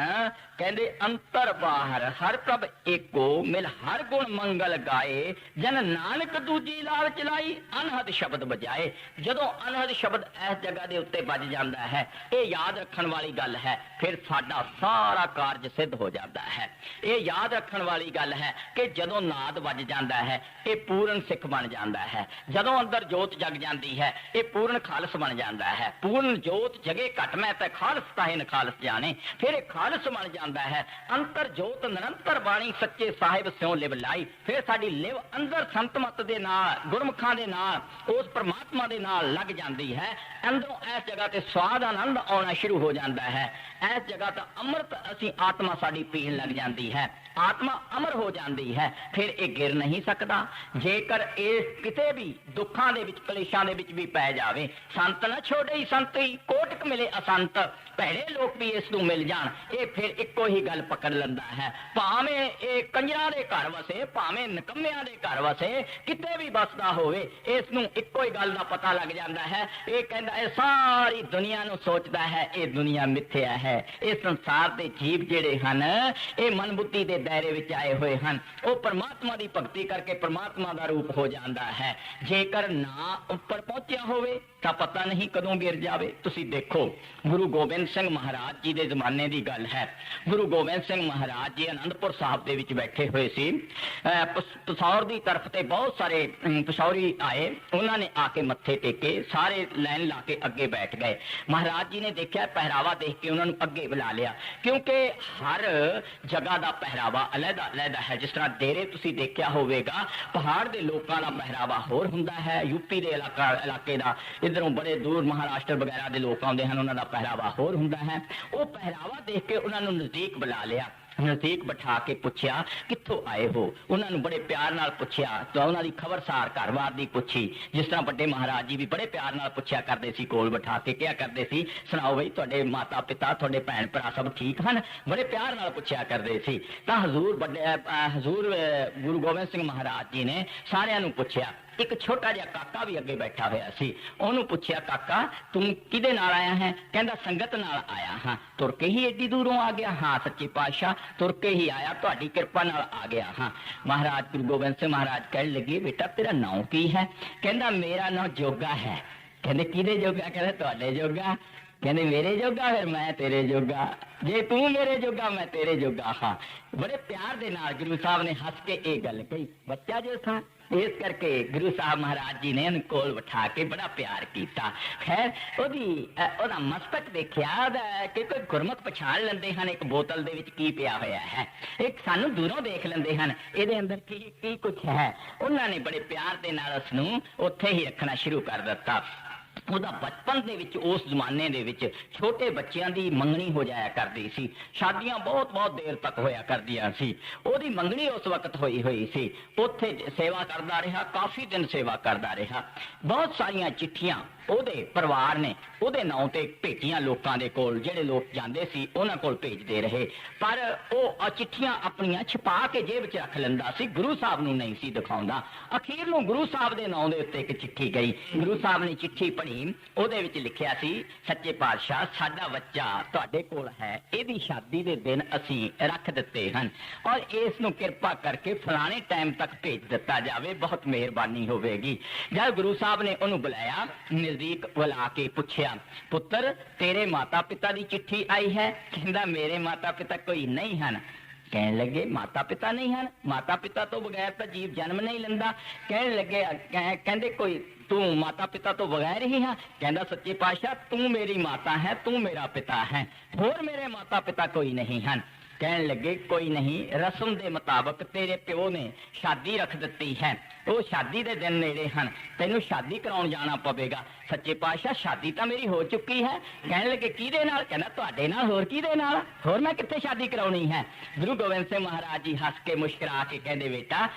ਕਹਿੰਦੇ ਅੰਤਰ ਬਾਹਰ ਹਰ ਪ੍ਰਭ ਏਕੋ ਮਿਲ ਹਰ ਗੁਣ ਮੰਗਲ ਗਾਏ ਜਨ ਨਾਨਕ ਦੂਜੀ ਲਾਲ ਚਲਾਈ ਅਨਹਦ ਸ਼ਬਦ ਬਜਾਏ। ਜਦੋਂ ਅਨਹਦ ਸ਼ਬਦ ਇਸ ਜਗ੍ਹਾ ਦੇ ਉੱਤੇ ਵੱਜ ਜਾਂਦਾ ਹੈ, ਇਹ ਯਾਦ ਰੱਖਣ ਵਾਲੀ ਗੱਲ ਹੈ, ਫਿਰ ਸਾਡਾ ਸਾਰਾ ਕਾਰਜ ਸਿੱਧ ਹੋ ਜਾਂਦਾ ਹੈ। ਇਹ ਯਾਦ ਰੱਖਣ ਵਾਲੀ ਗੱਲ ਹੈ ਕਿ ਜਦੋਂ ਨਾਦ ਵੱਜ ਜਾਂਦਾ ਹੈ ਇਹ ਪੂਰਨ ਸਿੱਖ ਬਣ ਜਾਂਦਾ ਹੈ। ਜਦੋਂ ਅੰਦਰ ਜੋਤ ਜਗ ਜਾਂਦੀ ਹੈ ਇਹ ਪੂਰਨ ਖਾਲਸ ਬਣ ਜਾਂਦਾ ਹੈ। ਪੂਰਨ ਜੋਤ ਜਗੇ ਘਟ ਮੈਂ ਤੇ ਖਾਲਸ ਤਾਹੇ ਨਖਾਲਸ ਜਾਣੇ। ਫਿਰ ਇਹ ਖਾਲਸ ਬਣ ਜਾਂਦਾ ਹੈ। ਅੰਤਰ ਜੋਤ ਨਿਰੰਤਰ ਬਾਣੀ ਸੱਚੇ ਸਾਹਿਬ ਸਿਉ ਲਿਵ ਲਾਈ। ਫਿਰ ਸਾਡੀ ਲਿਵ ਅੰਦਰ ਸੰਤਮਤ ਦੇ ਨਾਲ ਗੁਰਮੁਖਾਂ ਦੇ ਨਾਲ ਉਸ ਪਰਮਾਤਮਾ ਦੇ ਨਾਲ ਲੱਗ ਜਾਂਦੀ ਹੈ। ਅੰਦਰੋਂ ਇਸ ਜਗ੍ਹਾ ਤੇ ਸਵਾਦ ਆਨੰਦ ਆਉਣਾ ਸ਼ੁਰੂ ਹੋ ਜਾਂਦਾ ਹੈ। ਇਸ ਜਗ੍ਹਾ ਤਾਂ ਅੰਮ੍ਰਿਤ ਅਸੀਂ ਆਤਮਾ ਸਾਡੀ ਪੀਣ ਲੱਗ ਜਾਂਦੀ ਹੈ। ਆਤਮਾ ਅਮਰ ਹੋ ਜਾਂਦੀ ਹੈ। ਫਿਰ ਇਹ ਗਿਰ ਨਹੀਂ ਸਕਦਾ। ਜੇਕਰ ਇਹ ਕਿਤੇ ਵੀ ਦੁੱਖਾਂ ਦੇ ਵਿੱਚ ਕਲੇਸ਼ਾਂ ਦੇ ਵਿੱਚ ਵੀ ਪੈ ਜਾਵੇ, ਸੰਤ ਨਾ ਛੋੜੇ ਸੰਤੀ ਕੋਟਕ ਮਿਲੇ ਅਸੰਤ। ਭੈੜੇ ਲੋਕ ਵੀ ਇਸ ਨੂੰ ਮਿਲ ਜਾਣ, ਇਹ ਫਿਰ ਇੱਕੋ ਹੀ ਗੱਲ ਪਕੜ ਲੈਂਦਾ ਹੈ। ਭਾਵੇਂ ਇਹ ਕੰਜਰਾਂ ਦੇ ਘਰ ਵਸੇ, ਭਾਵੇਂ ਨਿਕੰਮਿਆਂ ਦੇ ਘਰ ਵਸੇ, ਕਿਤੇ ਵੀ ਵਸਦਾ ਹੋਵੇ, ਇਸ ਨੂੰ ਇੱਕੋ ਹੀ ਗੱਲ ਦਾ ਪਤਾ ਲੱਗ ਜਾਂਦਾ ਹੈ। ਇਹ ਕਹਿੰਦਾ ਇਹ ਸਾਰੀ ਦੁਨੀਆ ਨੂੰ ਸੋਚਦਾ ਹੈ ਇਹ ਦੁਨੀਆ ਮਿੱਥਿਆ ਹੈ। ਇਹ ਸੰਸਾਰ ਦੇ ਜੀਵ ਜਿਹੜੇ ਹਨ ਇਹ ਮਨ ਬੁੱਧੀ ਦੇ ਦਾਇਰੇ ਵਿੱਚ ਆਏ ਹੋਏ ਹਨ। ਉਹ ਪਰਮਾਤਮਾ ਦੀ ਭਗਤੀ ਕਰਕੇ ਪਰਮਾਤਮਾ ਦਾ ਰੂਪ ਹੋ ਜਾਂਦਾ ਹੈ। ਜੇਕਰ ਨਾ ਉੱਪਰ ਪਹੁੰਚਿਆ ਹੋਵੇ ਤਾਂ ਪਤਾ ਨਹੀਂ ਕਦੋਂ ਗਿਰ ਜਾਵੇ। ਤੁਸੀਂ ਦੇਖੋ ਗੁਰੂ ਗੋਬਿੰਦ ਸਿੰਘ ਮਹਾਰਾਜ ਜੀ ਦੇ ਜ਼ਮਾਨੇ ਦੀ ਗੱਲ ਹੈ। ਗੁਰੂ ਗੋਬਿੰਦ ਸਿੰਘ ਮਹਾਰਾਜ ਜੀ ਅਨੰਦਪੁਰ ਸਾਹਿਬ ਦੇ ਵਿੱਚ ਬੈਠੇ ਹੋਏ ਸੀ। ਪਸੌਰ ਦੀ ਤਰਫ ਤੇ ਬਹੁਤ ਸਾਰੇ ਪਸੌਰੀ ਆਏ। ਉਹਨਾਂ ਨੇ ਆ ਕੇ ਮੱਥੇ ਟੇਕੇ, ਸਾਰੇ ਲਾਈਨ ਲਾ ਕੇ ਅੱਗੇ ਬੈਠ ਗਏ। ਮਹਾਰਾਜ ਜੀ ਨੇ ਦੇਖਿਆ, ਪਹਿਰਾਵਾ ਦੇਖ ਕੇ ਉਹਨਾਂ ਨੂੰ ਅੱਗੇ ਬੁਲਾ ਲਿਆ, ਕਿਉਂਕਿ ਹਰ ਜਗ੍ਹਾ ਦਾ ਪਹਿਰਾਵਾ ਅਲੱਗਾ ਅਲੱਗਾ ਹੈ। ਜਿਸ ਤਰ੍ਹਾਂ ਡੇਰੇ ਤੁਸੀਂ ਦੇਖਿਆ ਹੋਵੇਗਾ, ਪਹਾੜ ਦੇ ਲੋਕਾਂ ਦਾ ਪਹਿਰਾਵਾ ਹੋਰ ਹੁੰਦਾ ਹੈ, ਯੂਪੀ ਦੇ ਇਲਾਕੇ ਦਾ, ਇੱਧਰੋਂ ਬੜੇ ਦੂਰ ਮਹਾਰਾਸ਼ਟਰ ਵਗੈਰਾ ਦੇ ਲੋਕ ਆਉਂਦੇ ਹਨ, ਉਹਨਾਂ ਦਾ ਪਹਿਰਾਵਾ ਹੋਰ ਹੁੰਦਾ ਹੈ। ਉਹ ਪਹਿਰਾਵਾ ਦੇਖ ਕੇ ਉਹਨਾਂ ਨੂੰ ਨਜ਼ਦੀਕ ਬੁਲਾ ਲਿਆ, ਨਜ਼ਦੀਕ ਬਿਠਾ ਕੇ ਪੁੱਛਿਆ ਕਿੱਥੋਂ ਆਏ ਹੋ। ਉਹਨਾਂ ਨੂੰ ਬੜੇ ਪਿਆਰ ਨਾਲ ਪੁੱਛਿਆ ਤਾਂ ਉਹਨਾਂ ਦੀ ਖਬਰਸਾਰ ਘਰ-ਬਾਰ ਦੀ ਪੁੱਛੀ। ਜਿਸ ਤਰ੍ਹਾਂ ਵੱਡੇ ਮਹਾਰਾਜ ਜੀ ਵੀ ਬੜੇ ਪਿਆਰ ਨਾਲ ਪੁੱਛਿਆ ਕਰਦੇ ਸੀ, ਕੋਲ ਬਿਠਾ ਕੇ ਕਿਹਾ ਕਰਦੇ ਸੀ, ਸੁਣਾਓ ਬਈ ਤੁਹਾਡੇ ਮਾਤਾ ਪਿਤਾ, ਤੁਹਾਡੇ ਭੈਣ ਭਰਾ ਸਭ ਠੀਕ ਹਨ? ਬੜੇ ਪਿਆਰ ਨਾਲ ਪੁੱਛਿਆ ਕਰਦੇ ਸੀ। ਤਾਂ ਹਜ਼ੂਰ ਗੁਰੂ ਗੋਬਿੰਦ ਸਿੰਘ ਮਹਾਰਾਜ ਜੀ ਨੇ ਸਾਰਿਆਂ ਨੂੰ ਪੁੱਛਿਆ। ਇੱਕ ਛੋਟਾ ਜਿਹਾ ਕਾਕਾ ਵੀ ਅੱਗੇ ਬੈਠਾ ਹੋਇਆ ਸੀ। ਉਹਨੂੰ ਪੁੱਛਿਆ, ਕਾਕਾ ਤੂੰ ਕਿਹਦੇ ਨਾਲ ਆਇਆ ਹੈ? ਕਹਿੰਦਾ ਸੰਗਤ ਨਾਲ ਆਇਆ ਹਾਂ। ਤੁਰ ਕੇ ਹੀ ਏਡੀ ਦੂਰੋਂ ਆ ਗਿਆ? ਹਾਂ ਸੱਚੇ ਪਾਤਸ਼ਾਹ ਤੁਰ ਕੇ ਹੀ ਆਇਆ, ਤੁਹਾਡੀ ਕਿਰਪਾ ਨਾਲ ਆ ਗਿਆ ਹਾਂ। ਮਹਾਰਾਜ ਗੁਰੂ ਗੋਬਿੰਦ ਸਿੰਘ ਮਹਾਰਾਜ ਕਹਿਣ ਲੱਗੇ, ਬੇਟਾ ਤੇਰਾ ਨਾਂ ਕੀ ਹੈ? ਕਹਿੰਦਾ ਮੇਰਾ ਨਾਂ ਜੋਗਾ ਹੈ। ਕਹਿੰਦੇ ਕਿਹਦੇ ਜੋਗਾ? ਕਹਿੰਦਾ ਤੁਹਾਡੇ ਜੋਗਾ। ਕਹਿੰਦੇ ਮੇਰੇ ਜੋਗਾ? ਫਿਰ ਮੈਂ ਤੇਰੇ ਜੋਗਾ। ਜੇ ਤੂੰ ਮੇਰੇ ਜੋਗਾ ਮੈਂ ਤੇਰੇ ਜੋਗਾ ਹਾਂ। ਬੜੇ ਪਿਆਰ ਦੇ ਨਾਲ ਗੁਰੂ ਸਾਹਿਬ ਨੇ ਹੱਸ ਕੇ ਇਹ ਗੱਲ ਕਹੀ। ਬੱਚਾ ਜੋ ਥਾ, ਇਸ ਕਰਕੇ ਗੁਰੂ ਸਾਹਿਬ ਮਹਾਰਾਜ ਜੀ ਨੇ ਉਹਨੂੰ ਕੋਲ ਬਿਠਾ ਕੇ ਬੜਾ ਪਿਆਰ ਕੀਤਾ। ਖੈਰ ਉਹਦਾ ਮਸਤਕ ਦੇਖਿਆ ਕਿ ਕੋਈ ਗੁਰਮੁਖ ਪਛਾਣ ਲੈਂਦੇ ਹਨ ਇੱਕ ਬੋਤਲ ਦੇ ਵਿੱਚ ਕੀ ਪਿਆ ਹੋਇਆ ਹੈ, ਇੱਕ ਸਾਨੂੰ ਦੂਰੋਂ ਦੇਖ ਲੈਂਦੇ ਹਨ ਇਹਦੇ ਅੰਦਰ ਕੀ ਕੁਛ ਹੈ। ਉਹਨਾਂ ਨੇ ਬੜੇ ਪਿਆਰ ਦੇ ਨਾਲ ਉਸ ਨੂੰ ਉੱਥੇ ਹੀ ਰੱਖਣਾ ਸ਼ੁਰੂ ਕਰ ਦਿੱਤਾ। ਉਹਦਾ ਬਚਪਨ ਦੇ ਵਿੱਚ ਉਸ ਜ਼ਮਾਨੇ ਦੇ ਵਿੱਚ ਛੋਟੇ ਬੱਚਿਆਂ ਦੀ ਮੰਗਣੀ ਹੋ ਜਾਇਆ ਕਰਦੀ ਸੀ। ਸ਼ਾਦੀਆਂ ਬਹੁਤ ਦੇਰ ਤੱਕ ਹੋਇਆ ਕਰਦੀਆਂ ਸੀ। ਉਹਦੀ ਮੰਗਣੀ ਉਸ ਵਕਤ ਹੋਈ ਸੀ। ਉੱਥੇ ਸੇਵਾ ਕਰਦਾ ਰਿਹਾ, ਕਾਫੀ ਦਿਨ ਸੇਵਾ ਕਰਦਾ ਰਿਹਾ। ਬਹੁਤ ਸਾਰੀਆਂ ਚਿੱਠੀਆਂ ਉਹਦੇ ਪਰਿਵਾਰ ਨੇ ਉਹਦੇ ਨਾਂ ਤੇ ਭੇਜੀਆਂ ਲੋਕਾਂ ਦੇ ਕੋਲ, ਜਿਹੜੇ ਲੋਕ ਜਾਂਦੇ ਸੀ ਉਹਨਾਂ ਕੋਲ ਭੇਜਦੇ ਰਹੇ, ਪਰ ਉਹ ਚਿੱਠੀਆਂ ਆਪਣੀਆਂ ਛੁਪਾ ਕੇ ਜੇਬ 'ਚ ਰੱਖ ਲੈਂਦਾ ਸੀ, ਗੁਰੂ ਸਾਹਿਬ ਨੂੰ ਨਹੀਂ ਸੀ ਦਿਖਾਉਂਦਾ। ਅਖੀਰ ਨੂੰ ਗੁਰੂ ਸਾਹਿਬ ਦੇ ਨਾਂ ਦੇ ਉੱਤੇ ਇੱਕ ਚਿੱਠੀ ਗਈ। ਗੁਰੂ ਸਾਹਿਬ ਨੇ ਚਿੱਠੀ ਪੜ੍ਹੀ, ਉਹਦੇ ਵਿੱਚ ਲਿਖਿਆ ਸੀ, ਸੱਚੇ ਪਾਤਸ਼ਾਹ ਸਾਡਾ ਬੱਚਾ ਤੁਹਾਡੇ ਕੋਲ ਹੈ, ਇਹਦੀ ਸ਼ਾਦੀ ਦੇ ਦਿਨ ਅਸੀਂ ਰੱਖ ਦਿੱਤੇ ਹਨ ਔਰ ਇਸ ਨੂੰ ਕਿਰਪਾ ਕਰਕੇ ਫਲਾਣੇ ਟਾਈਮ ਤੱਕ ਭੇਜ ਦਿੱਤਾ ਜਾਵੇ, ਬਹੁਤ ਮਿਹਰਬਾਨੀ ਹੋਵੇਗੀ। ਜਦ ਗੁਰੂ ਸਾਹਿਬ ਨੇ ਉਹਨੂੰ ਬੁਲਾਇਆ, ਨਜ਼ਦੀਕ ਬੁਲਾ ਕੇ ਪੁੱਛਿਆ, ਪੁੱਤਰ ਤੇਰੇ ਮਾਤਾ ਪਿਤਾ ਦੀ ਚਿੱਠੀ ਆਈ ਹੈ? ਕਹਿੰਦਾ ਮੇਰੇ ਮਾਤਾ ਪਿਤਾ ਕੋਈ ਨਹੀਂ ਹਨ। ਕਹਿਣ ਲੱਗੇ ਮਾਤਾ ਪਿਤਾ ਨਹੀਂ ਹਨ? ਮਾਤਾ ਪਿਤਾ ਤੋਂ ਬਗੈਰ ਤਾਂ ਜੀਵ ਜਨਮ ਨਹੀਂ ਲੈਂਦਾ। ਕਹਿਣ ਲੱਗੇ ਕਹਿੰਦੇ ਕੋਈ ਤੂੰ ਮਾਤਾ ਪਿਤਾ ਤੋਂ ਬਗੈਰ ਹੀ ਹੈ? ਕਹਿੰਦਾ ਸੱਚੇ ਪਾਤਸ਼ਾਹ ਤੂੰ ਮੇਰੀ ਮਾਤਾ ਹੈ, ਤੂੰ ਮੇਰਾ ਪਿਤਾ ਹੈ, ਹੋਰ ਮੇਰੇ ਮਾਤਾ ਪਿਤਾ ਕੋਈ ਨਹੀਂ ਹਨ। ਕਹਿਣ ਲੱਗੇ ਕੋਈ ਨਹੀਂ, ਰਸਮ ਦੇ ਮੁਤਾਬਕ ਤੇਰੇ ਪਿਓ ਨੇ ਸ਼ਾਦੀ ਰੱਖ ਦਿੱਤੀ ਹੈ, ਉਹ ਸ਼ਾਦੀ ਦੇ ਦਿਨ ਨੇੜੇ ਹਨ, ਤੈਨੂੰ ਸ਼ਾਦੀ ਕਰਾਉਣ ਜਾਣਾ ਪਵੇਗਾ। ਸੱਚੇ ਪਾਤਸ਼ਾਹ ਸ਼ਾਦੀ ਤਾਂ ਮੇਰੀ ਹੋ ਚੁੱਕੀ ਹੈ। ਕਹਿਣ ਲੱਗੇ ਕਿਹਦੇ ਨਾਲ? ਕਹਿੰਦਾ ਤੁਹਾਡੇ ਨਾਲ, ਹੋਰ ਕਿਹਦੇ ਨਾਲ, ਹੋਰ ਮੈਂ ਕਿੱਥੇ ਸ਼ਾਦੀ ਕਰਾਉਣੀ ਹੈ। ਗੁਰੂ ਗੋਬਿੰਦ ਸਿੰਘ ਮਹਾਰਾਜ ਜੀ ਹੱਸ ਕੇ ਮੁਸਕਰਾ ਕੇ ਕਹਿੰਦੇ ਬੇਟਾ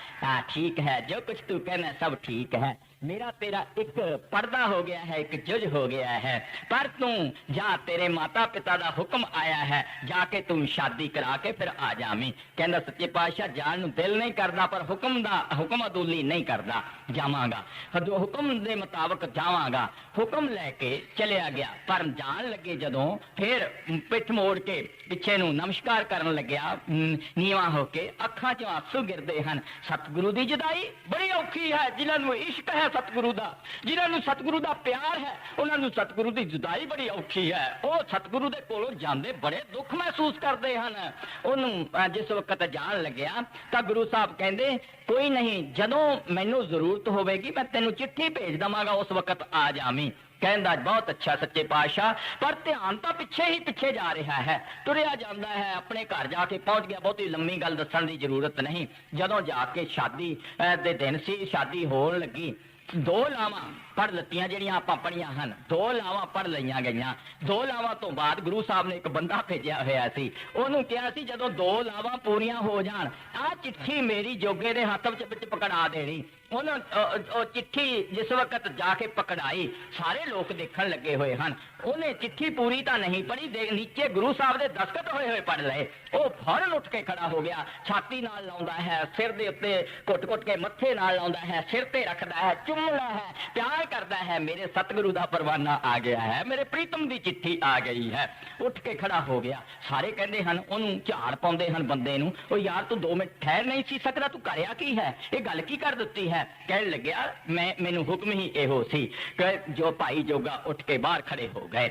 ਠੀਕ ਹੈ, ਜੋ ਕੁਛ ਤੂੰ ਕਹਿਣਾ ਸਭ ਠੀਕ ਹੈ, ਮੇਰਾ ਤੇਰਾ ਇੱਕ ਪਰਦਾ ਹੋ ਗਿਆ ਹੈ, ਇੱਕ ਜੁਜ ਹੋ ਗਿਆ ਹੈ, ਪਰ ਤੂੰ ਜਾ, ਤੇਰੇ ਮਾਤਾ ਪਿਤਾ ਦਾ ਹੁਕਮ ਆਇਆ ਹੈ, ਜਾ ਕੇ ਤੂੰ ਸ਼ਾਦੀ ਕਰਾ ਕੇ ਫਿਰ ਆ ਜਾਵੀਂ। ਕਹਿੰਦਾ ਸੱਚੇ ਪਾਤਸ਼ਾਹ ਜਾਣ ਨੂੰ ਦਿਲ ਨਹੀਂ ਕਰਦਾ, ਪਰ ਹੁਕਮ ਅਦੂਲੀ ਨਹੀਂ ਕਰਦਾ, ਜਾਵਾਂਗਾ, ਹੁਕਮ ਦੇ ਮੁਤਾਬਕ ਜਾਵਾਂਗਾ। ਹੁਕਮ ਲੈ ਕੇ ਚਲਿਆ ਗਿਆ, ਪਰ ਜਾਣ ਲੱਗੇ ਜਦੋਂ ਫਿਰ ਪਿੱਠ ਮੋੜ ਕੇ ਪਿੱਛੇ ਨੂੰ ਨਮਸਕਾਰ ਕਰਨ ਲੱਗਿਆ, ਨੀਵਾਂ ਹੋ ਕੇ, ਅੱਖਾਂ 'ਚੋਂ ਆਂਸੂ ਗਿਰਦੇ ਹਨ। ਸਤਿਗੁਰੂ ਦੀ ਜੁਦਾਈ ਬੜੀ ਔਖੀ ਹੈ, ਜਿਨ੍ਹਾਂ ਨੂੰ ਇਸ਼ਕ ਹੈ ਸਤਿਗੁਰੂ ਦਾ, ਜਿਨ੍ਹਾਂ ਨੂੰ ਸਤਿਗੁਰੂ ਦਾ ਪਿਆਰ ਹੈ, ਉਹਨਾਂ ਨੂੰ ਸਤਿਗੁਰੂ ਦੀ ਜੁਦਾਈ ਬੜੀ ਔਖੀ ਹੈ। ਉਹ ਸਤਿਗੁਰੂ ਦੇ ਕੋਲੋਂ ਜਾਂਦੇ ਬੜੇ ਦੁੱਖ ਮਹਿਸੂਸ ਕਰਦੇ ਹਨ। ਉਹਨੂੰ ਜਿਸ ਵਕਤ ਜਾਣ ਲੱਗਿਆ ਤਾਂ ਗੁਰੂ ਸਾਹਿਬ ਕਹਿੰਦੇ ਕੋਈ ਨਹੀਂ, ਜਦੋਂ ਮੈਨੂੰ ਜ਼ਰੂਰਤ ਹੋਵੇਗੀ ਮੈਂ ਤੈਨੂੰ ਚਿੱਠੀ ਭੇਜ ਦਵਾਂਗਾ, ਉਸ ਵਕਤ ਆ ਜਾਵੀਂ। ਕਹਿੰਦਾ ਬਹੁਤ ਅੱਛਾ ਸੱਚੇ ਪਾਤਸ਼ਾਹ, ਪਰ ਧਿਆਨ ਤਾਂ ਪਿੱਛੇ ਹੀ ਪਿੱਛੇ ਜਾ ਰਿਹਾ ਹੈ, ਤੁਰਿਆ ਜਾਂਦਾ ਹੈ, ਆਪਣੇ ਘਰ ਜਾ ਕੇ ਪਹੁੰਚ ਗਿਆ। ਬਹੁਤੀ ਲੰਮੀ ਗੱਲ ਦੱਸਣ ਦੀ ਜ਼ਰੂਰਤ ਨਹੀਂ। ਜਦੋਂ ਜਾ ਕੇ ਸ਼ਾਦੀ ਦੇ ਦਿਨ ਸੀ, ਸ਼ਾਦੀ ਹੋਣ ਲੱਗੀ, 2 ਲਾਵਾਂ ਪੜ੍ਹ ਲਿੱਤੀਆਂ ਜਿਹੜੀਆਂ ਆਪਾਂ ਪੜ੍ਹੀਆਂ ਹਨ, 2 ਲਾਵਾਂ ਪੜ੍ਹ ਲਈਆਂ ਗਈਆਂ। 2 ਲਾਵਾਂ ਤੋਂ ਬਾਅਦ ਗੁਰੂ ਸਾਹਿਬ ਨੇ ਇੱਕ ਬੰਦਾ ਭੇਜਿਆ ਹੋਇਆ ਸੀ, ਉਹਨੂੰ ਕਿਹਾ ਸੀ ਜਦੋਂ 2 ਲਾਵਾਂ ਪੂਰੀਆਂ ਹੋ ਜਾਣ ਆਹ ਚਿੱਠੀ ਮੇਰੀ ਜੋਗੇ ਦੇ ਹੱਥ ਵਿੱਚ ਪਕੜਾ ਦੇਣੀ। ਉਹਨਾਂ ਉਹ ਚਿੱਠੀ ਜਿਸ ਵਕਤ ਜਾ ਕੇ ਪਕੜਾਈ, ਸਾਰੇ ਲੋਕ ਦੇਖਣ ਲੱਗੇ ਹੋਏ ਹਨ। ਉਹਨੇ ਚਿੱਠੀ ਪੂਰੀ ਤਾਂ ਨਹੀਂ ਪੜ੍ਹੀ, ਨੀਚੇ ਗੁਰੂ ਸਾਹਿਬ ਦੇ ਦਸਤਖਤ ਹੋਏ ਹੋਏ ਪੜ੍ਹ ਲਏ। ਉਹ ਫੌਰਨ ਉੱਠ ਕੇ ਖੜਾ ਹੋ ਗਿਆ, ਛਾਤੀ ਨਾਲ ਲਾਉਂਦਾ ਹੈ, ਸਿਰ ਦੇ ਉੱਤੇ ਘੁੱਟ-ਘੁੱਟ ਕੇ ਮੱਥੇ ਨਾਲ ਲਾਉਂਦਾ ਹੈ, ਸਿਰ ਤੇ ਰੱਖਦਾ ਹੈ, ਚੁੰਮਦਾ ਹੈ, ਪਿਆਰ ਕਰਦਾ ਹੈ, ਮੇਰੇ ਸਤਿਗੁਰੂ ਦਾ ਪਰਵਾਨਾ ਆ ਗਿਆ ਹੈ, ਮੇਰੇ ਪ੍ਰੀਤਮ ਦੀ ਚਿੱਠੀ ਆ ਗਈ ਹੈ। ਉੱਠ ਕੇ ਖੜਾ ਹੋ ਗਿਆ। ਸਾਰੇ ਕਹਿੰਦੇ ਹਨ, ਉਹਨੂੰ ਝਾੜ ਪਾਉਂਦੇ ਹਨ ਬੰਦੇ ਨੂੰ, ਉਹ ਯਾਰ ਤੂੰ 2 ਮਿੰਟ ਠਹਿਰ ਨਹੀਂ ਸੀ ਸਕਦਾ, ਤੂੰ ਕਰਿਆ ਕੀ ਹੈ, ਇਹ ਗੱਲ ਕੀ ਕਰ ਦਿੱਤੀ ਹੈ? ਕਹਿਣ ਲੱਗਿਆ ਮੈਨੂੰ ਹੁਕਮ ਹੀ ਇਹੋ ਸੀ ਕਿ ਜੋ ਭਾਈ ਜੋਗਾ ਉੱਠ ਕੇ ਬਾਹਰ ਖੜੇ ਹੋ ਗਏ।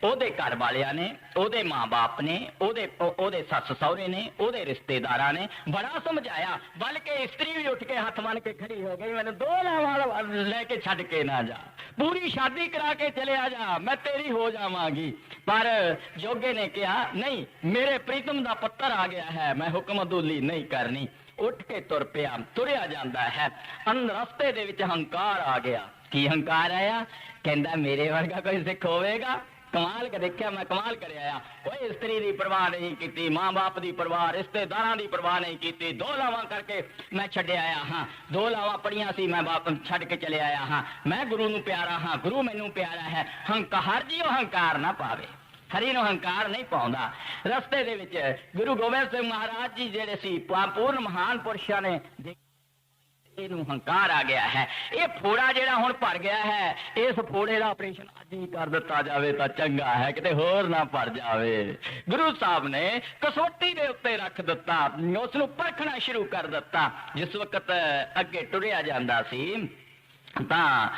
ਉਹਦੇ ਘਰ ਵਾਲਿਆਂ ਨੇ, ਉਹਦੇ ਮਾਂ-ਬਾਪ ਨੇ, ਉਹਦੇ ਸੱਸ ਸਹੁਰੇ ਨੇ, ਉਹਦੇ ਰਿਸ਼ਤੇਦਾਰਾਂ ਨੇ ਬੜਾ ਸਮਝਾਇਆ, ਬਲਕਿ ਇਸਤਰੀ ਵੀ ਉੱਠ ਕੇ ਹੱਥ ਬੰਨ੍ਹ ਕੇ ਖੜੀ ਹੋ ਗਈ, ਮੈਨੂੰ 2 ਲਾਵਾਂ ਲੈ ਕੇ ਛੱਡ ਕੇ ਨਾ ਜਾ, ਪੂਰੀ ਸ਼ਾਦੀ ਕਰਾ ਕੇ ਚਲਿਆ ਜਾ, ਮੈਂ ਤੇਰੀ ਹੋ ਜਾਵਾਂਗੀ। ਪਰ ਜੋਗੇ ਨੇ ਕਿਹਾ ਨਹੀਂ, ਮੇਰੇ ਪ੍ਰੀਤਮ ਦਾ ਪੱਤਰ ਆ ਗਿਆ ਹੈ, ਮੈਂ ਹੁਕਮ ਅਦੂਲੀ ਨਹੀਂ ਕਰਨੀ। ਉੱਠ ਕੇ ਤੁਰ ਪਿਆ, ਤੁਰਿਆ ਜਾਂਦਾ ਹੈ। ਅੰਦਰ ਰਸਤੇ ਦੇ ਵਿੱਚ ਹੰਕਾਰ ਆ ਗਿਆ। ਕੀ ਹੰਕਾਰ ਆਇਆ? ਕਹਿੰਦਾ ਮੇਰੇ ਵਰਗਾ ਕੋਈ ਸਿੱਖ ਹੋਵੇਗਾ? ਕਮਾਲ ਕਰ ਦੇਖਿਆ, ਮੈਂ ਕਮਾਲ ਕਰਿਆ। ਕੋਈ ਇਸਤਰੀ ਦੀ ਪਰਵਾਹ ਨਹੀਂ ਕੀਤੀ, ਮਾਂ-ਬਾਪ ਦੀ ਪਰਵਾਹ, ਰਿਸ਼ਤੇਦਾਰਾਂ ਦੀ ਪਰਵਾਹ ਨਹੀਂ ਕੀਤੀ। 2 ਲਾਵਾਂ ਕਰਕੇ ਮੈਂ ਛੱਡਿਆ ਆਇਆ ਹਾਂ, 2 ਲਾਵਾਂ ਪੜੀਆਂ ਸੀ, ਮੈਂ ਬਾਪ ਛੱਡ ਕੇ ਚਲੇ ਆਇਆ ਹਾਂ। ਮੈਂ ਗੁਰੂ ਨੂੰ ਪਿਆਰਾ ਹਾਂ, ਗੁਰੂ ਮੈਨੂੰ ਪਿਆਰਾ ਹੈ। ਹਰ ਜੀ ਉਹ ਹੰਕਾਰ ਨਾ ਪਾਵੇ, ਹਰੀ ਨੂੰ ਹੰਕਾਰ ਨਹੀਂ ਪਾਉਂਦਾ। ਰਸਤੇ ਦੇ ਵਿੱਚ ਗੁਰੂ ਗੋਬਿੰਦ ਸਿੰਘ ਮਹਾਰਾਜ ਜੀ ਜਿਹੜੇ ਸੀ, ਪੂਰਨ ਮਹਾਨ ਪੁਰਸ਼ਾਂ ਨੇ ਇਹਨੂੰ ਹੰਕਾਰ ਆ ਗਿਆ ਹੈ। ਇਹ ਫੋੜਾ ਜਿਹੜਾ ਹੁਣ ਭਰ ਗਿਆ ਹੈ, ਇਸ ਫੋੜੇ ਦਾ ਆਪਰੇਸ਼ਨ ਅੱਜ ਹੀ ਕਰ ਦਿੱਤਾ ਜਾਵੇ ਤਾਂ ਚੰਗਾ ਹੈ, ਕਿਤੇ ਹੋਰ ਨਾ ਭਰ ਜਾਵੇ। ਗੁਰੂ ਸਾਹਿਬ ਨੇ ਕਸੌਟੀ ਦੇ ਉੱਤੇ ਰੱਖ ਦਿੱਤਾ, ਉਸ ਨੂੰ ਪਰਖਣਾ ਸ਼ੁਰੂ ਕਰ ਦਿੱਤਾ। ਜਿਸ ਵਕਤ ਅੱਗੇ ਟੁਰਿਆ ਜਾਂਦਾ ਸੀ ਤਾਂ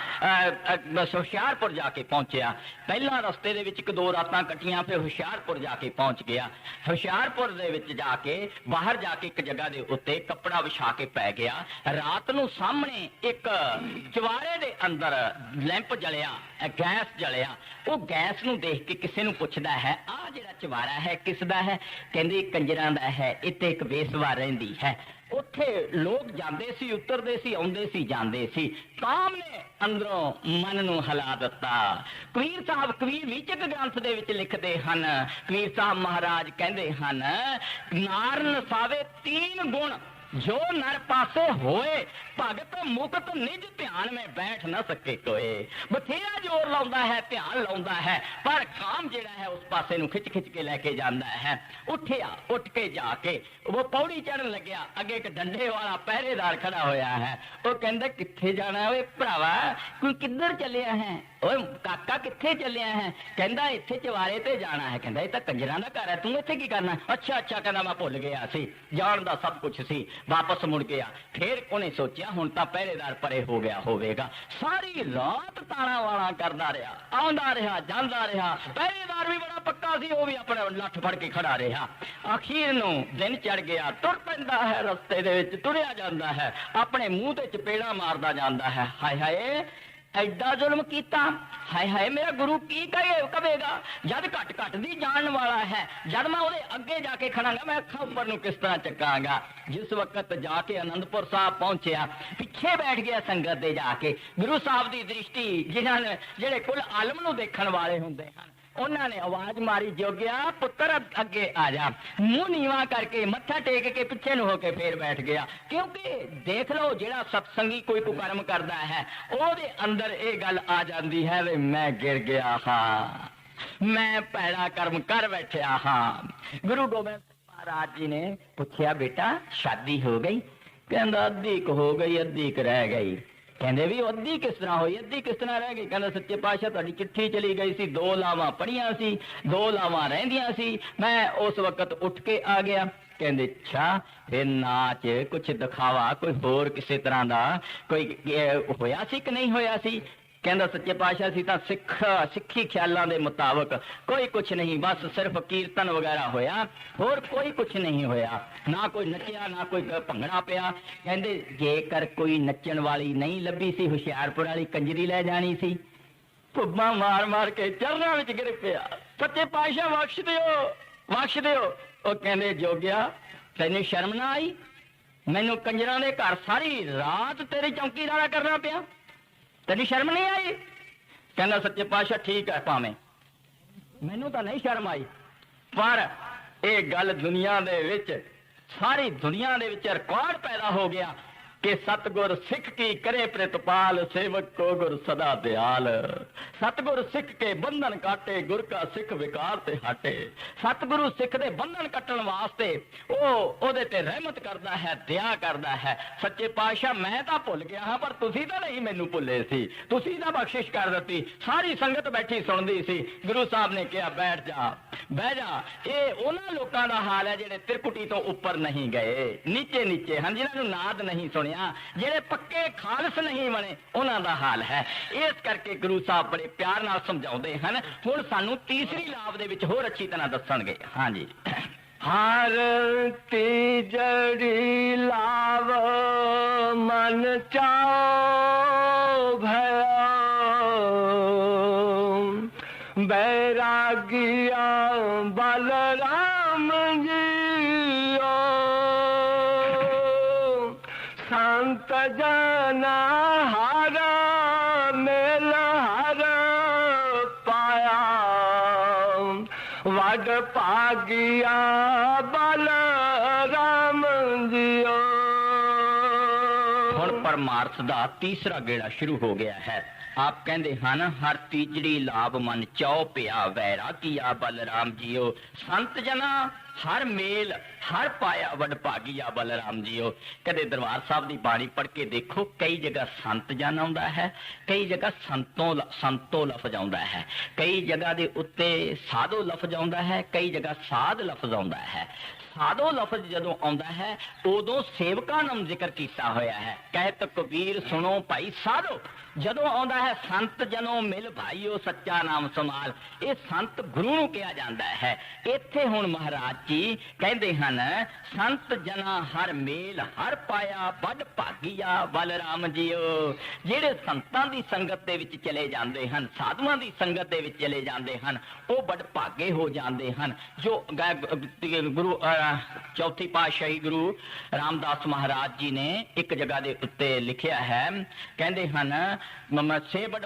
ਹੁਸ਼ਿਆਰਪੁਰ ਜਾ ਕੇ ਪਹੁੰਚਿਆ। ਪਹਿਲਾਂ ਰਸਤੇ ਦੇ ਵਿੱਚ 1-2 ਰਾਤਾਂ ਕੱਟੀਆਂ, ਫਿਰ ਹੁਸ਼ਿਆਰਪੁਰ ਜਾ ਕੇ ਪਹੁੰਚ ਗਿਆ। ਹੁਸ਼ਿਆਰਪੁਰ ਦੇ ਵਿੱਚ ਜਾ ਕੇ ਬਾਹਰ ਜਾ ਕੇ ਇੱਕ ਜਗ੍ਹਾ ਦੇ ਉੱਤੇ ਕੱਪੜਾ ਵਿਛਾ ਕੇ ਪੈ ਗਿਆ। ਰਾਤ ਨੂੰ ਸਾਹਮਣੇ ਇੱਕ ਚੁਬਾਰੇ ਦੇ ਅੰਦਰ ਲੈਂਪ ਜਲਿਆ, ਗੈਸ ਜਲਿਆ। ਉਹ ਗੈਸ ਨੂੰ ਦੇਖ ਕੇ ਕਿਸੇ ਨੂੰ ਪੁੱਛਦਾ ਹੈ, ਆਹ ਜਿਹੜਾ ਚੁਬਾਰਾ ਹੈ ਕਿਸ ਦਾ ਹੈ? ਕਹਿੰਦੇ ਕੰਜਰਾਂ ਦਾ ਹੈ, ਇੱਥੇ ਇੱਕ ਬੇਸਵਾ ਰਹਿੰਦੀ ਹੈ। ਉੱਥੇ ਲੋਕ ਜਾਂਦੇ ਸੀ, ਉਤਰਦੇ ਸੀ, ਆਉਂਦੇ ਸੀ, ਜਾਂਦੇ ਸੀ। ਕਾਮ ਨੇ ਅੰਦਰੋਂ ਮਨ ਨੂੰ ਹਿਲਾ ਦਿੱਤਾ। ਕਬੀਰ ਸਾਹਿਬ ਕਬੀਰ ਵਿਚਕ ਗ੍ਰੰਥ ਦੇ ਵਿੱਚ ਲਿਖਦੇ ਹਨ, ਕਬੀਰ ਸਾਹਿਬ ਮਹਾਰਾਜ ਕਹਿੰਦੇ ਹਨ, ਨਾਰ ਨਸਾਵੇ 3 ਗੁਣ जो नर पासे होए भगत मुक्त निज ध्यान में बैठ न सके कोए। बथेरा जोर लाउंदा है, ध्यान लाउंदा है, पर काम जिहड़ा है उस पासे नूं खिच खिच के लैके जांदा है। उठिया, उठ के जाके वो पौड़ी चढ़न लग्या, अगे एक डंडे वाला पहरेदार खड़ा होया है। वो कहंदा कित्थे जाना है ओए भरावा, कोई किधर चलिया है? ओए काका कित्थे चलिया है? कहंदा इत्थे चवारे ते जाना है। कहंदा ये तां कंजरां दा घर है, तूं इत्थे की करना? अच्छा अच्छा, कहंदा मैं भुल गया सी, जान दा सब कुछ सी, वापस मुड़ गया। फिर उन्हें सोचा हुण तां पहरेदार परे हो गया होवेगा। सारी रात ताना वाला करदा रहा, आउंदा रहा, जांदा रहा। पहरेदार भी बड़ा पक्का सी, वो भी अपने लठ फड़ के खड़ा रहा। आखिर नूं दिन चढ़ गया, तुर पैंदा है, रस्ते दे विच तुरिया जांदा है, अपने मुंह ते चपेड़ा मारदा जांदा है। हाय हाय एडा जुल्म कीता, हाय हाय मेरा गुरु की कहेगा, जद घट घट दी जान वाला है, जद मैं उहदे अगे जाके खड़ांगा, मैं अखां उपर नूं किस तरह चकांगा। जिस वक्त जाके आनंदपुर साहब पहुंचया, पिछे बैठ गया संगत दे जाके। गुरु साहब दी दृष्टि जिन्हां ने जेड़े कुल आलम नूं देखण वाले हुंदे हन, उन्होंने आवाज मारी, जोगिया पुत्र अगे आ जा। मुंह नीवा करके मत्था टेक के पिछे ਨੂੰ ਹੋ ਕੇ ਫੇਰ बैठ गया। क्योंकि देख लो ਜਿਹੜਾ सत्संगी कोई कुकर्म करता है, ਉਹਦੇ अंदर ये गल आ जाती है वे मैं गिर गया हाँ, मैं पैड़ा कर्म कर बैठा हाँ। गुरु गोबिंद महाराज जी ने पूछा, बेटा शादी हो गई? कहंदा अद्धी क हो गई, अद्धी क रह गई। कहंदे भी अद्धी किस तरह हुई, अद्धी किस तरह रह गई? कहंदा सच्चे पातशाह तुहाडी चिट्ठी चली गई सी, 2 लावां पढ़ियां सी, 2 लावां रहिंदियां सी, मैं उस वक्त उठ के आ गया। कहंदे अच्छा, फिर नाच कुछ दिखावा कोई होर किसी तरह दा कोई होया सी कि नहीं होया सी? कहंदा सच्चे पातशाह सी तां सिक्खी ख्यालां दे मुताबिक कोई कुछ नहीं, बस सिर्फ कीर्तन वगैरह होया, होर कोई कुछ नहीं होया, ना कोई नचिया ना कोई भंगड़ा पिया। कहंदे जेकर कोई नचण वाली नहीं लभी सी, हुशियारपुर वाली कंजरी ले जानी सी। भुब्बा मार मार के चरनां विच गिर पिया, सच्चे पातशाह बख्श दिओ, बख्श दिओ। ਉਹ ਕਹਿੰਦੇ ਜੋਗਿਆ ਤੈਨੂੰ ਸ਼ਰਮ ਨਾ ਆਈ? ਮੈਨੂੰ ਕੰਜਰਾਂ ਦੇ ਘਰ ਸਾਰੀ ਰਾਤ ਤੇਰੀ ਚੌਕੀਦਾਰਾ ਕਰਨਾ ਪਿਆ, ਤੈਨੂੰ ਸ਼ਰਮ ਨਹੀਂ ਆਈ? ਕਹਿੰਦਾ ਸੱਚੇ ਪਾਤਸ਼ਾਹ ਠੀਕ ਹੈ, ਭਾਵੇਂ ਮੈਨੂੰ ਤਾਂ ਨਹੀਂ ਸ਼ਰਮ ਆਈ, ਪਰ ਇਹ ਗੱਲ ਦੁਨੀਆ ਦੇ ਵਿੱਚ, ਸਾਰੀ ਦੁਨੀਆ ਦੇ ਵਿੱਚ ਰਿਕਾਰਡ ਪੈਦਾ ਹੋ ਗਿਆ कि सतगुर सिख की करे प्रतिपाल, सेवक को गुर सदा दयाल। सतगुर सिख के बंधन काटे, गुर का सिख विकार ते हटे। सतगुरु सिख दे बंधन कटण वास्ते ओदे ते रहमत करदा है, दया करदा है। सच्चे पातशाह मैं तां भुल गया हां, पर तुसीं तां नहीं मैनूं भुल्ले सी, तुसीं तां बख्शिश कर दित्ती। सारी संगत बैठी सुणदी सी। गुरु साहब ने कहा बैठ जा, बह जा। ये उन्हां लोकां दा हाल है जिहड़े त्रिकुटी तो उपर नहीं गए, नीचे नीचे हन, जिन्हां नूं नाद नहीं सुणिया, ਜਿਹੜੇ पक्के खालस नहीं बने, उन्हां दा हाल है। इस करके गुरु साहब बड़े प्यार नाल समझाउंदे हन। हुण सानूं तीसरी लाभ दे विच होर अच्छी तरह दस्सणगे। हाँ जी। हर तीजड़ी लाव मन चाओ भया, बैरागिया बलराम जी संत जना हारा मेल हर पाया, वड भागिया बलराम जियो। हुण परमार्थ दा तीसरा गेड़ा शुरू हो गया है। आप कहते हन हर तीजड़ी लाभ मन चौ पिया, वैरागिया बलराम जियो। संत जना हर मेल हर पाया, वड भागिया बलराम जियो। कदे दरबार साहब की बाणी पढ़ के देखो, कई जगह संत जन आउंदा है, कई जगह संतो लफ्ज आउंदा है, कई जगह दे उत्ते साधो लफ्ज आउंदा है, कई जगह साध लफ्ज आउंदा है। साधो लफ्ज जदों आउंदा है उदों सेवकां नाम जिक्र कीता होया है। कहत कबीर सुनो भाई साधो। जदों आउंदा है संत जनों मिल भाईओ सच्चा नाम संभाल, ये संत गुरु नूं कहा जांदा है। इत्थे हुण महाराज जी कहंदे हन संत जना हर मेल हर पाया, बड़ भागीआ बलराम जीओ। ਜਿਹੜੇ ਸੰਤਾਂ ਦੀ ਸੰਗਤ ਦੇ ਵਿੱਚ ਚਲੇ ਜਾਂਦੇ ਹਨ, ਸਾਧੂਆਂ ਦੀ ਸੰਗਤ ਦੇ ਵਿੱਚ ਚਲੇ ਜਾਂਦੇ ਹਨ, ਉਹ ਬੜ ਭਾਗੇ ਹੋ ਜਾਂਦੇ ਹਨ। ਜੋ ਗੁਰੂ ਚੌਥੀ ਪਾਤਸ਼ਾਹੀ ਗੁਰੂ ਰਾਮਦਾਸ ਮਹਾਰਾਜ ਜੀ ਨੇ ਇੱਕ ਜਗ੍ਹਾ ਦੇ ਉੱਤੇ ਲਿਖਿਆ ਹੈ, ਕਹਿੰਦੇ ਹਨ ਸੇ ਬੜ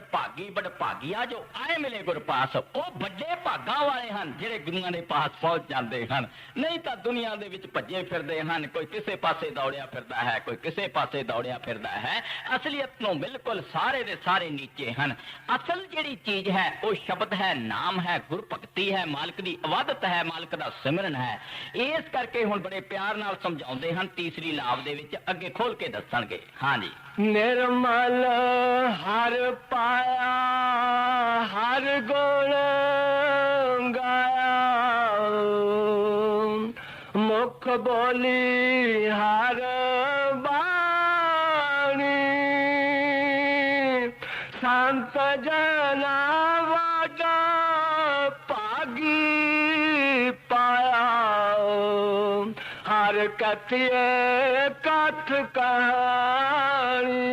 ਭਾਗੀਆ ਜੋ ਆਏ ਮਿਲੇ ਗੁਰ ਪਾਸ। ਉਹ ਵੱਡੇ ਭਾਗਾਂ ਵਾਲੇ ਹਨ ਜਿਹੜੇ ਗੁਰੂਆਂ ਦੇ ਪਾਸ ਪਹੁੰਚ ਜਾਂਦੇ ਹਨ, ਨਹੀਂ ਤਾਂ ਦੁਨੀਆ ਦੇ ਵਿੱਚ ਭੱਜੇ ਫਿਰਦੇ ਹਨ। ਕੋਈ ਕਿਸੇ ਪਾਸੇ ਦੌੜਿਆ ਫਿਰਦਾ ਹੈ, ਕੋਈ ਕਿਸੇ ਪਾਸੇ ਦੌੜਿਆ ਫਿਰਦਾ ਹੈ। ਅਸਲੀਅਤ ਤੋਂ ਬਿਲਕੁਲ ਸਾਰੇ ਦੇ ਸਾਰੇ ਨੀਚੇ ਹਨ। ਅਸਲ ਜਿਹੜੀ ਚੀਜ਼ ਹੈ ਉਹ ਸ਼ਬਦ ਹੈ, ਨਾਮ ਹੈ, ਗੁਰਭਗਤੀ ਹੈ, ਮਾਲਕ ਦੀ ਇਬਾਦਤ ਹੈ, ਮਾਲਕ ਦਾ ਸਿਮਰਨ ਹੈ। ਇਸ ਕਰਕੇ ਹੁਣ ਬੜੇ ਪਿਆਰ ਨਾਲ ਸਮਝਾਉਂਦੇ ਹਨ। ਤੀਸਰੀ ਲਾਭ ਦੇ ਵਿੱਚ ਅੱਗੇ ਖੋਲ ਕੇ ਦੱਸਣਗੇ। ਹਾਂਜੀ, ਨਿਰਮਲ ਹਰ ਪਾਇਆ ਹਰ ਗੁਣ ਗਾਇਆ, ਮੁਖ ਬੋਲੀ ਹਰ ਬਾਣੀ, ਸੰਤ ਜਨਾ ਵਾਡਾ ਭਾਗੀ ਪਾਇਆ, ਹਰ ਕਥਿਏ ਕਥ ਕਹਾਣੀ।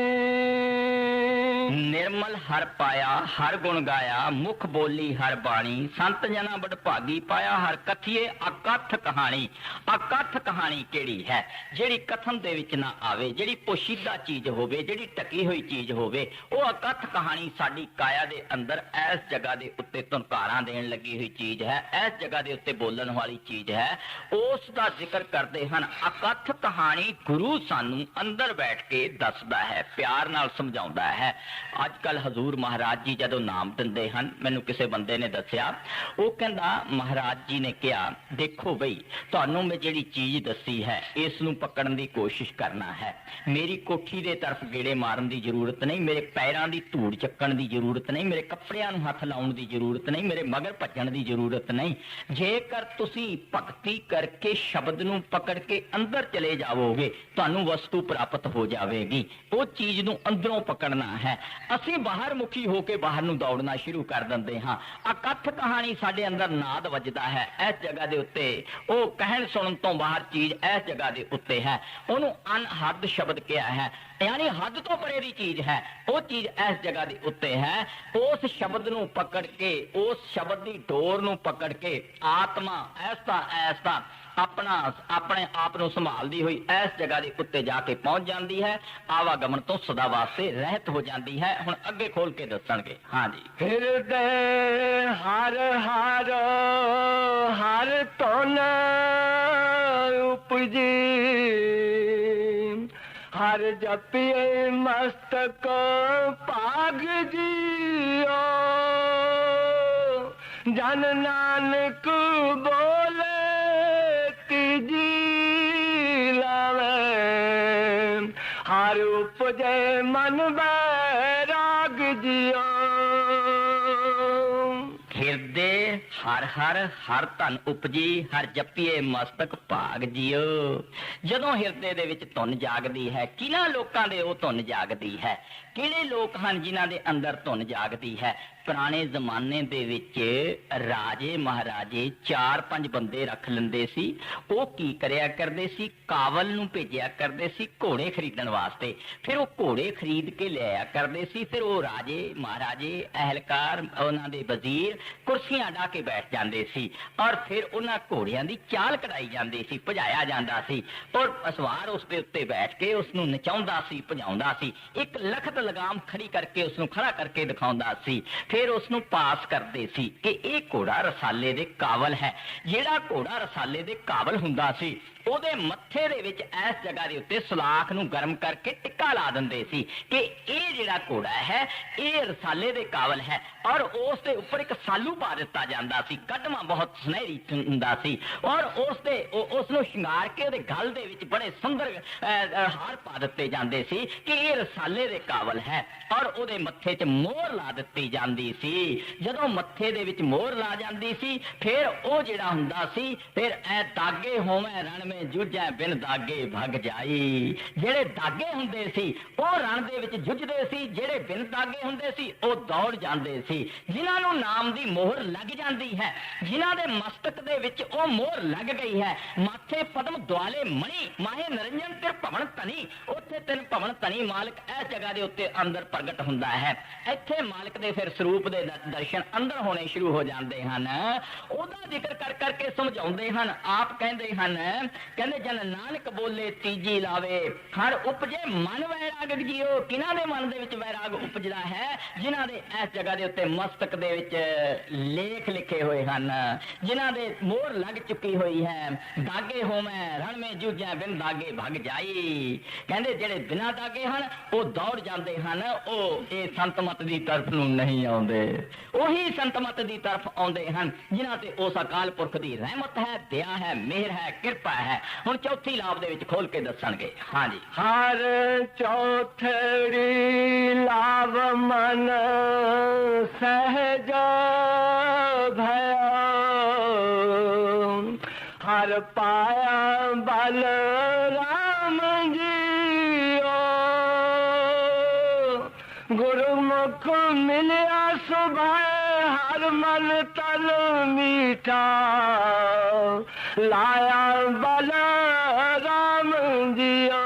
ਨਿਰਮਲ ਹਰ ਪਾਇਆ ਹਰ ਗੁਣ ਗਾਇਆ, ਮੁਖ ਬੋਲੀ ਹਰ ਬਾਣੀ, ਸੰਤ ਜਨਾ ਬੜ ਭਾਗੀ ਪਾਇਆ, ਹਰ ਕਥੀਏ ਅਕਥ ਕਹਾਣੀ। ਅਕਥ ਕਹਾਣੀ ਕਿਹੜੀ ਹੈ? ਜਿਹੜੀ ਕਥਨ ਦੇ ਵਿੱਚ ਨਾ ਆਵੇ, ਜਿਹੜੀ ਪੋਸ਼ੀਦਾ ਚੀਜ਼ ਹੋਵੇ, ਜਿਹੜੀ ਟਕੀ ਹੋਈ ਚੀਜ਼ ਹੋਵੇ, ਉਹ ਅਕਥ ਕਹਾਣੀ ਸਾਡੀ ਕਾਇਆ ਦੇ ਅੰਦਰ ਇਸ ਜਗ੍ਹਾ ਦੇ ਉੱਤੇ ਧੁਨਕਾਰਾਂ ਦੇਣ ਲੱਗੀ ਹੋਈ ਚੀਜ਼ ਹੈ, ਇਸ ਜਗ੍ਹਾ ਦੇ ਉੱਤੇ ਬੋਲਣ ਵਾਲੀ ਚੀਜ਼ ਹੈ, ਉਸ ਦਾ ਜ਼ਿਕਰ ਕਰਦੇ ਹਨ। ਅਕਥ ਕਹਾਣੀ ਗੁਰੂ ਸਾਨੂੰ ਅੰਦਰ ਬੈਠ ਕੇ ਦੱਸਦਾ ਹੈ, ਪਿਆਰ ਨਾਲ ਸਮਝਾਉਂਦਾ ਹੈ। ਅੱਜ ਕੱਲ ਹਜ਼ੂਰ ਮਹਾਰਾਜ ਜੀ ਜਦੋਂ ਨਾਮ ਦਿੰਦੇ ਹਨ, ਮੈਨੂੰ ਕਿਸੇ ਬੰਦੇ ਨੇ ਦੱਸਿਆ, ਉਹ ਕਹਿੰਦਾ ਮਹਾਰਾਜ ਜੀ ਨੇ ਕਿਹਾ, ਦੇਖੋ ਬਈ ਤੁਹਾਨੂੰ ਮੈਂ ਜਿਹੜੀ ਚੀਜ਼ ਦੱਸੀ ਹੈ ਇਸ ਨੂੰ ਪਕੜਨ ਦੀ ਕੋਸ਼ਿਸ਼ ਕਰਨਾ ਹੈ। ਮੇਰੀ ਕੋਠੀ ਦੇ ਤਰਫ ਗੇੜੇ ਮਾਰਨ ਦੀ ਜ਼ਰੂਰਤ ਨਹੀਂ, ਮੇਰੇ ਪੈਰਾਂ ਦੀ ਧੂੜ ਚੱਕਣ ਦੀ ਜ਼ਰੂਰਤ ਨਹੀਂ, ਮੇਰੇ ਕੱਪੜਿਆਂ ਨੂੰ ਹੱਥ ਲਾਉਣ ਦੀ ਜ਼ਰੂਰਤ ਨਹੀਂ, ਮੇਰੇ ਮਗਰ ਭੱਜਣ ਦੀ ਜ਼ਰੂਰਤ ਨਹੀਂ। ਜੇਕਰ ਤੁਸੀਂ ਭਗਤੀ ਕਰਕੇ ਸ਼ਬਦ ਨੂੰ ਪਕੜ ਕੇ ਅੰਦਰ ਚਲੇ ਜਾਵੋਗੇ, ਤੁਹਾਨੂੰ ਵਸਤੂ ਪ੍ਰਾਪਤ ਹੋ ਜਾਵੇਗੀ। ਉਹ ਚੀਜ਼ ਨੂੰ ਅੰਦਰੋਂ ਪਕੜਨਾ ਹੈ। ਅਸੀਂ ਬਾਹਰ ਮੁਖੀ ਹੋ ਕੇ ਬਾਹਰ ਨੂੰ ਦੌੜਨਾ ਸ਼ੁਰੂ ਕਰ ਦਿੰਦੇ ਹਾਂ। ਅਕਥ ਕਹਾਣੀ ਸਾਡੇ ਅੰਦਰ ਨਾਦ ਵੱਜਦਾ ਹੈ ਇਸ ਜਗ੍ਹਾ ਦੇ ਉੱਤੇ। ਉਹ ਕਹਿਣ ਸੁਣਨ ਤੋਂ ਬਾਹਰ ਚੀਜ਼ ਇਸ ਜਗ੍ਹਾ ਦੇ ਉੱਤੇ ਹੈ। ਉਹਨੂੰ ਅਨਹੱਦ ਸ਼ਬਦ ਕਿਹਾ ਹੈ, ਯਾਨੀ ਹੱਦ ਤੋਂ ਪਰੇ ਦੀ ਚੀਜ਼ ਹੈ। ਉਹ ਚੀਜ਼ ਇਸ ਜਗ੍ਹਾ ਦੇ ਉੱਤੇ ਹੈ। ਉਸ ਸ਼ਬਦ ਨੂੰ ਪਕੜ ਕੇ, ਉਸ ਸ਼ਬਦ ਦੀ ਡੋਰ ਨੂੰ ਪਕੜ ਕੇ ਆਤਮਾ ਐਸਾ ਆਪਣੇ ਆਪ ਨੂੰ ਸੰਭਾਲਦੀ ਹੋਈ ਇਸ ਜਗ੍ਹਾ ਦੇ ਉੱਤੇ ਜਾ ਕੇ ਪਹੁੰਚ ਜਾਂਦੀ ਹੈ। ਆਵਾਗਮਨ ਤੋਂ ਸਦਾ ਵਾਸਤੇ ਰਹਿਤ ਹੋ ਜਾਂਦੀ ਹੈ। ਹੁਣ ਅੱਗੇ ਖੋਲ ਕੇ ਦੱਸਣਗੇ। ਹਾਂਜੀ, ਹਿਰਦੇ ਹਰ ਹਰ ਹਰ ਧਨ ਉਪਜੀ, ਹਰ ਜਪਿਏ ਮਸਤਕ ਭਾਗ ਜੀਓ, ਜਨ ਨਾਨਕ ਬੋਲੇ ਤੀਜੀ ਲਾਵੇ, ਹਰ ਉਪਜੇ ਮਨ ਬੈਰਾਗ ਜੀਓ। ਹਿਰਦੇ ਹਰ ਧਨ ਉਪਜੀ, ਹਰ ਜਪੀਏ ਮਸਤਕ ਭਾਗ ਜੀਓ। ਜਦੋਂ ਹਿਰਦੇ ਦੇ ਵਿੱਚ ਧੁਨ ਜਾਗਦੀ ਹੈ, ਕਿਹਨਾਂ ਲੋਕਾਂ ਦੇ ਉਹ ਧੁਨ ਜਾਗਦੀ ਹੈ? ਕਿਹੜੇ ਲੋਕ ਹਨ ਜਿਨ੍ਹਾਂ ਦੇ ਅੰਦਰ ਧੁਨ ਜਾਗਦੀ ਹੈ? ਪੁਰਾਣੇ ਜ਼ਮਾਨੇ ਦੇ ਵਿੱਚ ਰਾਜੇ ਮਹਾਰਾਜੇ 4-5 ਬੰਦੇ ਰੱਖ ਲੈਂਦੇ ਸੀ। ਉਹ ਕੀ ਕਰਿਆ ਕਰਦੇ ਸੀ? ਕਾਵਲ ਨੂੰ ਭੇਜਿਆ ਕਰਦੇ ਸੀ ਘੋੜੇ ਖਰੀਦਣ ਵਾਸਤੇ। ਫਿਰ ਉਹ ਘੋੜੇ ਖਰੀਦ ਕੇ ਲਿਆਇਆ ਕਰਦੇ ਸੀ। ਫਿਰ ਉਹ ਰਾਜੇ ਮਹਾਰਾਜੇ, ਅਹਿਲਕਾਰ, ਉਹਨਾਂ ਦੇ ਵਜ਼ੀਰ ਕੁਰਸੀਆਂ ਢਾ ਕੇ ਬੈਠ ਜਾਂਦੇ ਸੀ ਔਰ ਫਿਰ ਉਹਨਾਂ ਘੋੜਿਆਂ ਦੀ ਚਾਲ ਕਢਾਈ ਜਾਂਦੀ ਸੀ, ਭਜਾਇਆ ਜਾਂਦਾ ਸੀ ਔਰ ਅਸਵਾਰ ਉਸ ਦੇ ਉੱਤੇ ਬੈਠ ਕੇ ਉਸ ਨੂੰ ਨਚਾਉਂਦਾ ਸੀ, ਭਜਾਉਂਦਾ ਸੀ। ਇੱਕ ਲਖਤ ਲਗਾਮ ਖੜੀ ਕਰਕੇ ਉਸ ਨੂੰ ਖੜਾ ਕਰਕੇ ਦਿਖਾਉਂਦਾ ਸੀ। ਫਿਰ ਉਸ ਨੂੰ ਪਾਸ ਕਰਦੇ ਸੀ ਕਿ ਇਹ ਘੋੜਾ ਰਸਾਲੇ ਦੇ ਕਾਬਲ ਹੈ। ਜਿਹੜਾ ਘੋੜਾ ਰਸਾਲੇ ਦੇ ਕਾਬਲ ਹੁੰਦਾ ਸੀ, ਉਹਦੇ ਮੱਥੇ ਦੇ ਵਿੱਚ ਇਸ ਜਗ੍ਹਾ ਦੇ ਉੱਤੇ ਸਲਾਖ ਨੂੰ ਗਰਮ ਕਰਕੇ ਟਿੱਕਾ ਲਾ ਦਿੰਦੇ ਸੀ ਕਿ ਇਹ ਜਿਹੜਾ ਘੋੜਾ ਹੈ ਇਹ ਰਸਾਲੇ ਦੇ ਕਾਬਲ ਹੈ ਔਰ ਉਸ ਦੇ ਉੱਪਰ ਇੱਕ ਸਾਲੂ ਪਾ ਦਿੱਤਾ ਜਾਂਦਾ ਸੀ। ਕੱਢਵਾਂ ਬਹੁਤ ਸੁਨਹਿਰੀ ਹੁੰਦਾ ਸੀ ਔਰ ਉਸ ਨੂੰ ਸ਼ਿੰਗਾਰ ਕੇ ਉਹਦੇ ਗਲ ਦੇ ਵਿੱਚ ਬੜੇ ਸੁੰਦਰ ਹਾਰ ਪਾ ਦਿੱਤੇ ਜਾਂਦੇ ਸੀ ਕਿ ਇਹ ਰਸਾਲੇ ਦੇ ਕਾਬਲ ਹੈ ਔਰ ਉਹਦੇ ਮੱਥੇ 'ਚ ਮੋਹਰ ਲਾ ਦਿੱਤੀ ਜਾਂਦੀ ਸੀ। ਜਦੋਂ ਮੱਥੇ ਦੇ ਵਿੱਚ ਮੋਹਰ ਲਾ ਜਾਂਦੀ ਸੀ ਫਿਰ ਉਹ ਜਿਹੜਾ ਹੁੰਦਾ ਸੀ, ਫਿਰ ਐ ਦਾਗੇ ਹੋਵੇਂ ਰਣ में जूझै बिन दागे भग जाई। ਜਿਹੜੇ ਦਾਗੇ ਹੁੰਦੇ ਸੀ ਉਹ ਰਣ ਦੇ ਵਿੱਚ ਜੁਝਦੇ ਸੀ, ਜਿਹੜੇ ਬਿਨ ਦਾਗੇ ਹੁੰਦੇ ਸੀ ਉਹ ਦੌੜ ਜਾਂਦੇ ਸੀ। ਜਿਨ੍ਹਾਂ ਨੂੰ ਨਾਮ ਦੀ ਮੋਹਰ ਲੱਗ ਜਾਂਦੀ ਹੈ, ਜਿਨ੍ਹਾਂ ਦੇ ਮਸਤਕ ਦੇ ਵਿੱਚ ਉਹ ਮੋਹਰ ਲੱਗ ਗਈ ਹੈ, ਮਾਥੇ ਪਦਮ ਦੁਆਲੇ ਮਣੀ ਮਾਹੇ ਨਰਿੰਜਨ ਤਿਰ ਭਵਨ ਧਨੀ, ਉੱਥੇ ਤਿੰਨ ਭਵਨ ਧਨੀ ਮਾਲਕ ਇਸ ਜਗ੍ਹਾ ਦੇ ਉੱਤੇ ਅੰਦਰ ਪ੍ਰਗਟ ਹੁੰਦਾ ਹੈ। ਇੱਥੇ ਮਾਲਕ ਦੇ ਫਿਰ ਸਰੂਪ ਦੇ ਦਰਸ਼ਨ ਅੰਦਰ ਹੋਣੇ ਸ਼ੁਰੂ ਹੋ ਜਾਂਦੇ ਹਨ। ਉਹਦਾ ਜ਼ਿਕਰ ਕਰ ਕਰਕੇ ਸਮਝਾਉਂਦੇ ਹਨ। ਆਪ ਕਹਿੰਦੇ ਹਨ, ਕਹਿੰਦੇ ਜਨ ਨਾਨਕ ਬੋਲੇ ਤੀਜੀ ਲਾਵੇ ਹਰ ਉਪਜੇ ਮਨ ਵੈਰਾਗ ਜੀਓ। ਕਿਹਨਾਂ ਦੇ ਮਨ ਦੇ ਵਿੱਚ ਵੈਰਾਗ ਉਪਜਦਾ ਹੈ? ਜਿਨ੍ਹਾਂ ਦੇ ਇਸ ਜਗ੍ਹਾ ਦੇ ਉੱਤੇ ਮਸਤਕ ਦੇ ਵਿੱਚ ਲੇਖ ਲਿਖੇ ਹੋਏ ਹਨ, ਜਿਨ੍ਹਾਂ ਦੇ ਮੋਹਰ ਲੱਗ ਚੁੱਕੀ ਹੋਈ ਹੈ। ਦਾਗੇ ਹੋਵੇਂ ਰਣ ਮੇ ਜੂਝੈ ਬਿਨ ਦਾਗੇ ਭਗ ਜਾਈ। ਕਹਿੰਦੇ ਜਿਹੜੇ ਬਿਨਾਂ ਦਾਗੇ ਹਨ ਉਹ ਦੌੜ ਜਾਂਦੇ ਹਨ, ਉਹ ਇਹ ਸੰਤਮਤ ਦੀ ਤਰਫ ਨੂੰ ਨਹੀਂ ਆਉਂਦੇ। ਉਹੀ ਸੰਤਮਤ ਦੀ ਤਰਫ ਆਉਂਦੇ ਹਨ ਜਿਨ੍ਹਾਂ ਤੇ ਉਸ ਅਕਾਲ ਪੁਰਖ ਦੀ ਰਹਿਮਤ ਹੈ, ਦਇਆ ਹੈ, ਮਿਹਰ ਹੈ, ਕਿਰਪਾ ਹੈ। ਹੁਣ ਚੌਥੀ ਲਾਭ ਦੇ ਵਿੱਚ ਖੋਲ ਕੇ ਦੱਸਣਗੇ। ਹਾਂਜੀ, ਹਰ ਚੌਥੜੀ ਲਾਭ ਮਨ ਸਹਿਜ ਭਇਆ, ਹਰ ਪਾਇਆ ਬਲ ਰਾਮ ਜੀਓ। ਗੁਰਮੁਖ ਮਿਲਿਆ ਸੁਭਾਏ ਹਰ ਮਨ ਤਨ ਮੀਠਾ, ਲਾਇਆ ਬਲ ਰਾਮ ਜੀਓ।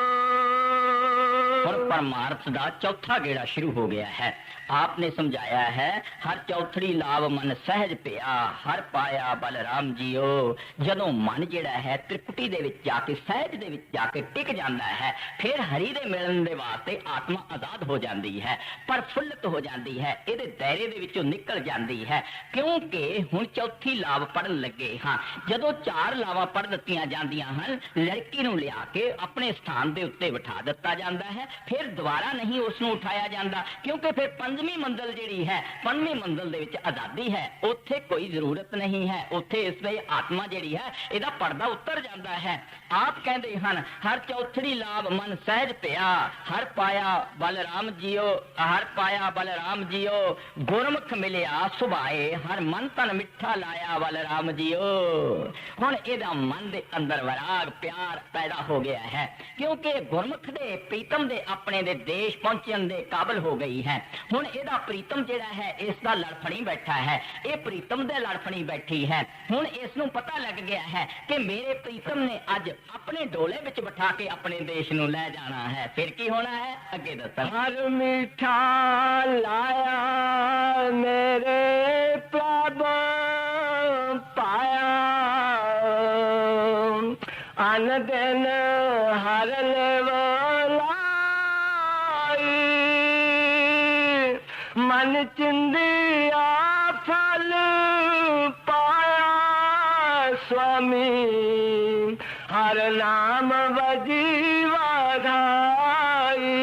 ਹੁਣ ਪਰਮਾਰਥ ਦਾ ਚੌਥਾ ਗੇੜਾ ਸ਼ੁਰੂ ਹੋ ਗਿਆ ਹੈ। आपने समझाया है हर चौथड़ी लाभ मन सहज पिया, हर पाया बलराम जीओ। जदों मन जिहड़ा है त्रिकुटी दे विच जाके सहज दे विच जाके टिक जांदा है, फिर हरि दे मिलन दे वास्ते आत्मा आजाद हो जाती है, प्रफुल्लित हो जाती है, इहदे दायरे दे विचों निकल जाती है। क्योंकि हुण चौथी लाभ पढ़न लगे हाँ। जदों चार लावां पढ़ दित्तियां जांदियां हन, लड़की नूं लिया के अपने स्थान दे उत्ते बिठा दित्ता जांदा है, फिर दोबारा नहीं उस नूं उठाया जांदा। क्योंकि फिर पंजवीं मंजिल जिहड़ी है, पंजवीं मंजिल दे विच आजादी है, उत्थे कोई जरूरत नहीं है। उत्थे इसलिए आत्मा जिहड़ी है इहदा पर्दा उतर जाता है। आप कहते हैं हर चौथड़ी लाभ मन सहज पिया, हर पाया बलराम जीओ, हर पाया बलराम जीओ। गुरमुख मिलिया सुभाए हर मन तन मिठा लाया बलराम जीओ। हुण इहदा मन दे अंदर वैराग प्यार पैदा हो गया है, क्योंकि गुरमुख दे प्रीतम दे अपने दे देश पहुंचण दे काबिल हो गई है। हुण ਇਹਦਾ ਪ੍ਰੀਤਮ ਜਿਹੜਾ ਹੈ ਇਸ ਦਾ ਲੜਫਣੀ ਬੈਠਾ ਹੈ, ਇਹ ਪ੍ਰੀਤਮ ਦੇ ਲੜਫਣੀ ਬੈਠੀ ਹੈ। ਹੁਣ ਇਸ ਨੂੰ ਪਤਾ ਲੱਗ ਗਿਆ ਹੈ ਕਿ ਮੇਰੇ ਪ੍ਰੀਤਮ ਨੇ ਅੱਜ ਆਪਣੇ ਡੋਲੇ ਵਿੱਚ ਬਿਠਾ ਕੇ ਆਪਣੇ ਦੇਸ਼ ਨੂੰ ਲੈ ਜਾਣਾ ਹੈ। ਫਿਰ ਕੀ ਹੋਣਾ ਹੈ ਅੱਗੇ ਦੱਸਣ। ਹਰ ਮਿੱਠਾ ਲਾਇਆ ਮੇਰੇ ਪ੍ਰਭ ਪਾਇਆ, ਅਨ ਦਿਨ ਹਰ ਲੇਵਲਾ मन चिंदिया फल पाया स्वामी, हर नाम वजीवा धाई।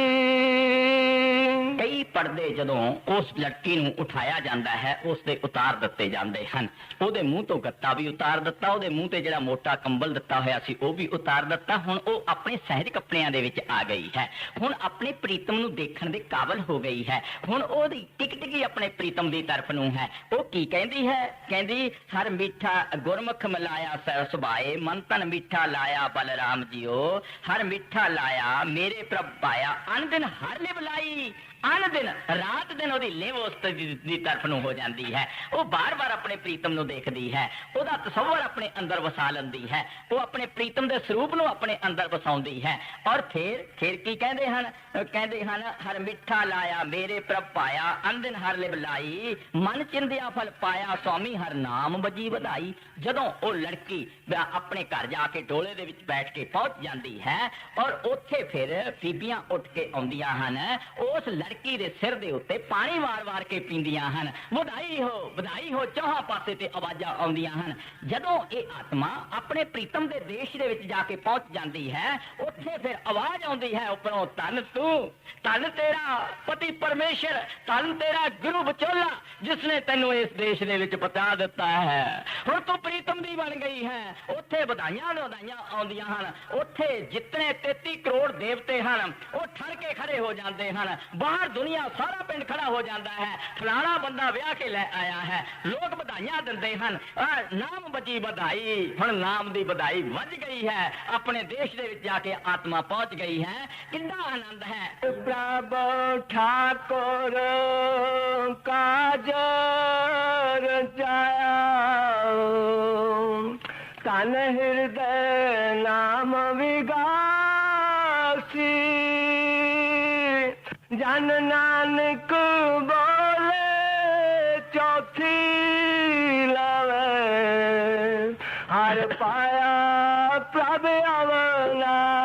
कई पर्दे जदों उस लड़की नूं उठाया जाता है उस ते उतार दिते जाते हैं। ਉਹਦੇ ਮੂੰਹ ਤੋਂ ਗੱਤਾ ਵੀ ਉਤਾਰ ਦਿੱਤਾ, ਉਹਦੇ ਮੂੰਹ ਤੇ ਜਿਹੜਾ ਮੋਟਾ ਕੰਬਲ ਦਿੱਤਾ ਹੋਇਆ ਸੀ ਉਹ ਵੀ ਉਤਾਰ ਦਿੱਤਾ। ਹੁਣ ਉਹ ਆਪਣੇ ਸਹਿਜ ਕੱਪੜਿਆਂ ਦੇ ਵਿੱਚ ਆ ਗਈ ਹੈ। ਹੁਣ ਆਪਣੇ ਪ੍ਰੀਤਮ ਨੂੰ ਦੇਖਣ ਦੇ ਕਾਬਲ ਹੋ ਗਈ ਹੈ। ਹੁਣ ਉਹਦੀ ਟਿਕ ਟਿਕੀ ਆਪਣੇ ਪ੍ਰੀਤਮ ਦੀ ਤਰਫ ਨੂੰ ਹੈ। ਉਹ ਕੀ ਕਹਿੰਦੀ ਹੈ? ਕਹਿੰਦੀ ਹਰ ਮਿੱਠਾ ਗੁਰਮੁਖ ਮਿਲਾਇਆ ਸਰ ਸੁਭਾਏ, ਮਨ ਤਨ ਮਿੱਠਾ ਲਾਇਆ ਬਲਰਾਮ ਜੀਓ। ਹਰ ਮਿੱਠਾ ਲਾਇਆ ਮੇਰੇ ਪ੍ਰਭ ਪਾਇਆ, ਅਨ ਦਿਨ ਹਰ ਲਿਵ ਲਾਈ। ਅਨ ਦਿਨ ਰਾਤ ਦਿਨ ਉਹਦੀ ਲਿਵ ਉਸ ਦੀ ਤਰਫ ਨੂੰ ਹੋ ਜਾਂਦੀ ਹੈ। ਉਹ ਬਾਰ-ਬਾਰ ਆਪਣੇ ਪ੍ਰੀਤਮ ਨੂੰ ਦੇਖਦੀ ਹੈ, ਉਹਦਾ ਤਸੱਵਰ ਆਪਣੇ ਅੰਦਰ ਵਸਾ ਲੈਂਦੀ ਹੈ, ਉਹ ਆਪਣੇ ਪ੍ਰੀਤਮ ਦੇ ਸਰੂਪ ਨੂੰ ਆਪਣੇ ਅੰਦਰ ਵਸਾਉਂਦੀ ਹੈ। ਔਰ ਫਿਰ ਕੀ ਕਹਿੰਦੇ ਹਨ? ਕਹਿੰਦੇ ਹਨ ਹਰ ਮਿੱਠਾ ਲਾਇਆ ਮੇਰੇ ਪ੍ਰਭ ਪਾਇਆ, ਅਨ ਦਿਨ ਹਰ ਲਿਵ ਲਾਈ। ਮਨ ਚਿੰਦਿਆ ਫਲ ਪਾਇਆ ਸੁਆਮੀ, ਹਰ ਨਾਮ ਵਜੀ ਵਧਾਈ। ਜਦੋਂ ਉਹ ਲੜਕੀ ਆਪਣੇ ਘਰ ਜਾ ਕੇ ਡੋਲੇ ਦੇ ਵਿੱਚ ਬੈਠ ਕੇ ਪਹੁੰਚ ਜਾਂਦੀ ਹੈ ਔਰ ਉੱਥੇ ਫਿਰ ਬੀਬੀਆਂ ਉੱਠ ਕੇ ਆਉਂਦੀਆਂ ਹਨ, ਉਸ ਲੜਕੀ ਦੇ ਸਿਰ ਦੇ ਉੱਤੇ ਪਾਣੀ ਵਾਰ-ਵਾਰ ਕੇ ਪੀਂਦੀਆਂ ਹਨ। ਵਧਾਈ ਹੋ ਚੌਹਾਂ ਪਾਸੇ ਤੇ ਆਵਾਜ਼ਾਂ ਆਉਂਦੀਆਂ ਹਨ। ਜਦੋਂ ਇਹ ਆਤਮਾ ਆਪਣੇ ਪ੍ਰੀਤਮ ਦੇ ਦੇਸ਼ ਦੇ ਵਿੱਚ ਜਾ ਕੇ ਪਹੁੰਚ ਜਾਂਦੀ ਹੈ, ਉੱਥੇ ਫਿਰ ਆਵਾਜ਼ ਆਉਂਦੀ ਹੈ ਉੱਪਰੋਂ, ਧੰਨ ਤੂੰ, ਧੰਨ ਤੇਰਾ ਪਤੀ ਪਰਮੇਸ਼ਰ, ਧੰਨ ਤੇਰਾ ਗੁਰੂ ਵਿਚੋਲਾ, जिसने तेनों इस देश दे विच पहुंचा दिता है। हुण तू प्रीतम दी बन गई है। उत्थे बधाइयां आउंदियां हन, उत्थे जितने 33 करोड़ देवते हन वो ठर के खड़े हो जाते हैं। बाहर दुनिया सारा पिंड खड़ा हो जाता है, फलाना बंदा ब्याह के ले आया है, लोग बधाइयां दिंदे हन, नाम बची बधाई। हुण नाम दी बधाई वज गई है, अपने देश दे विच जाके आत्मा पहुंच गई है। कितना आनंद है। प्रभु ठाकुर काज रचाया, तन हृदय नाम विगासी, जन नानक बोले चौथी लावे, हर पाया प्रभ अवनासी।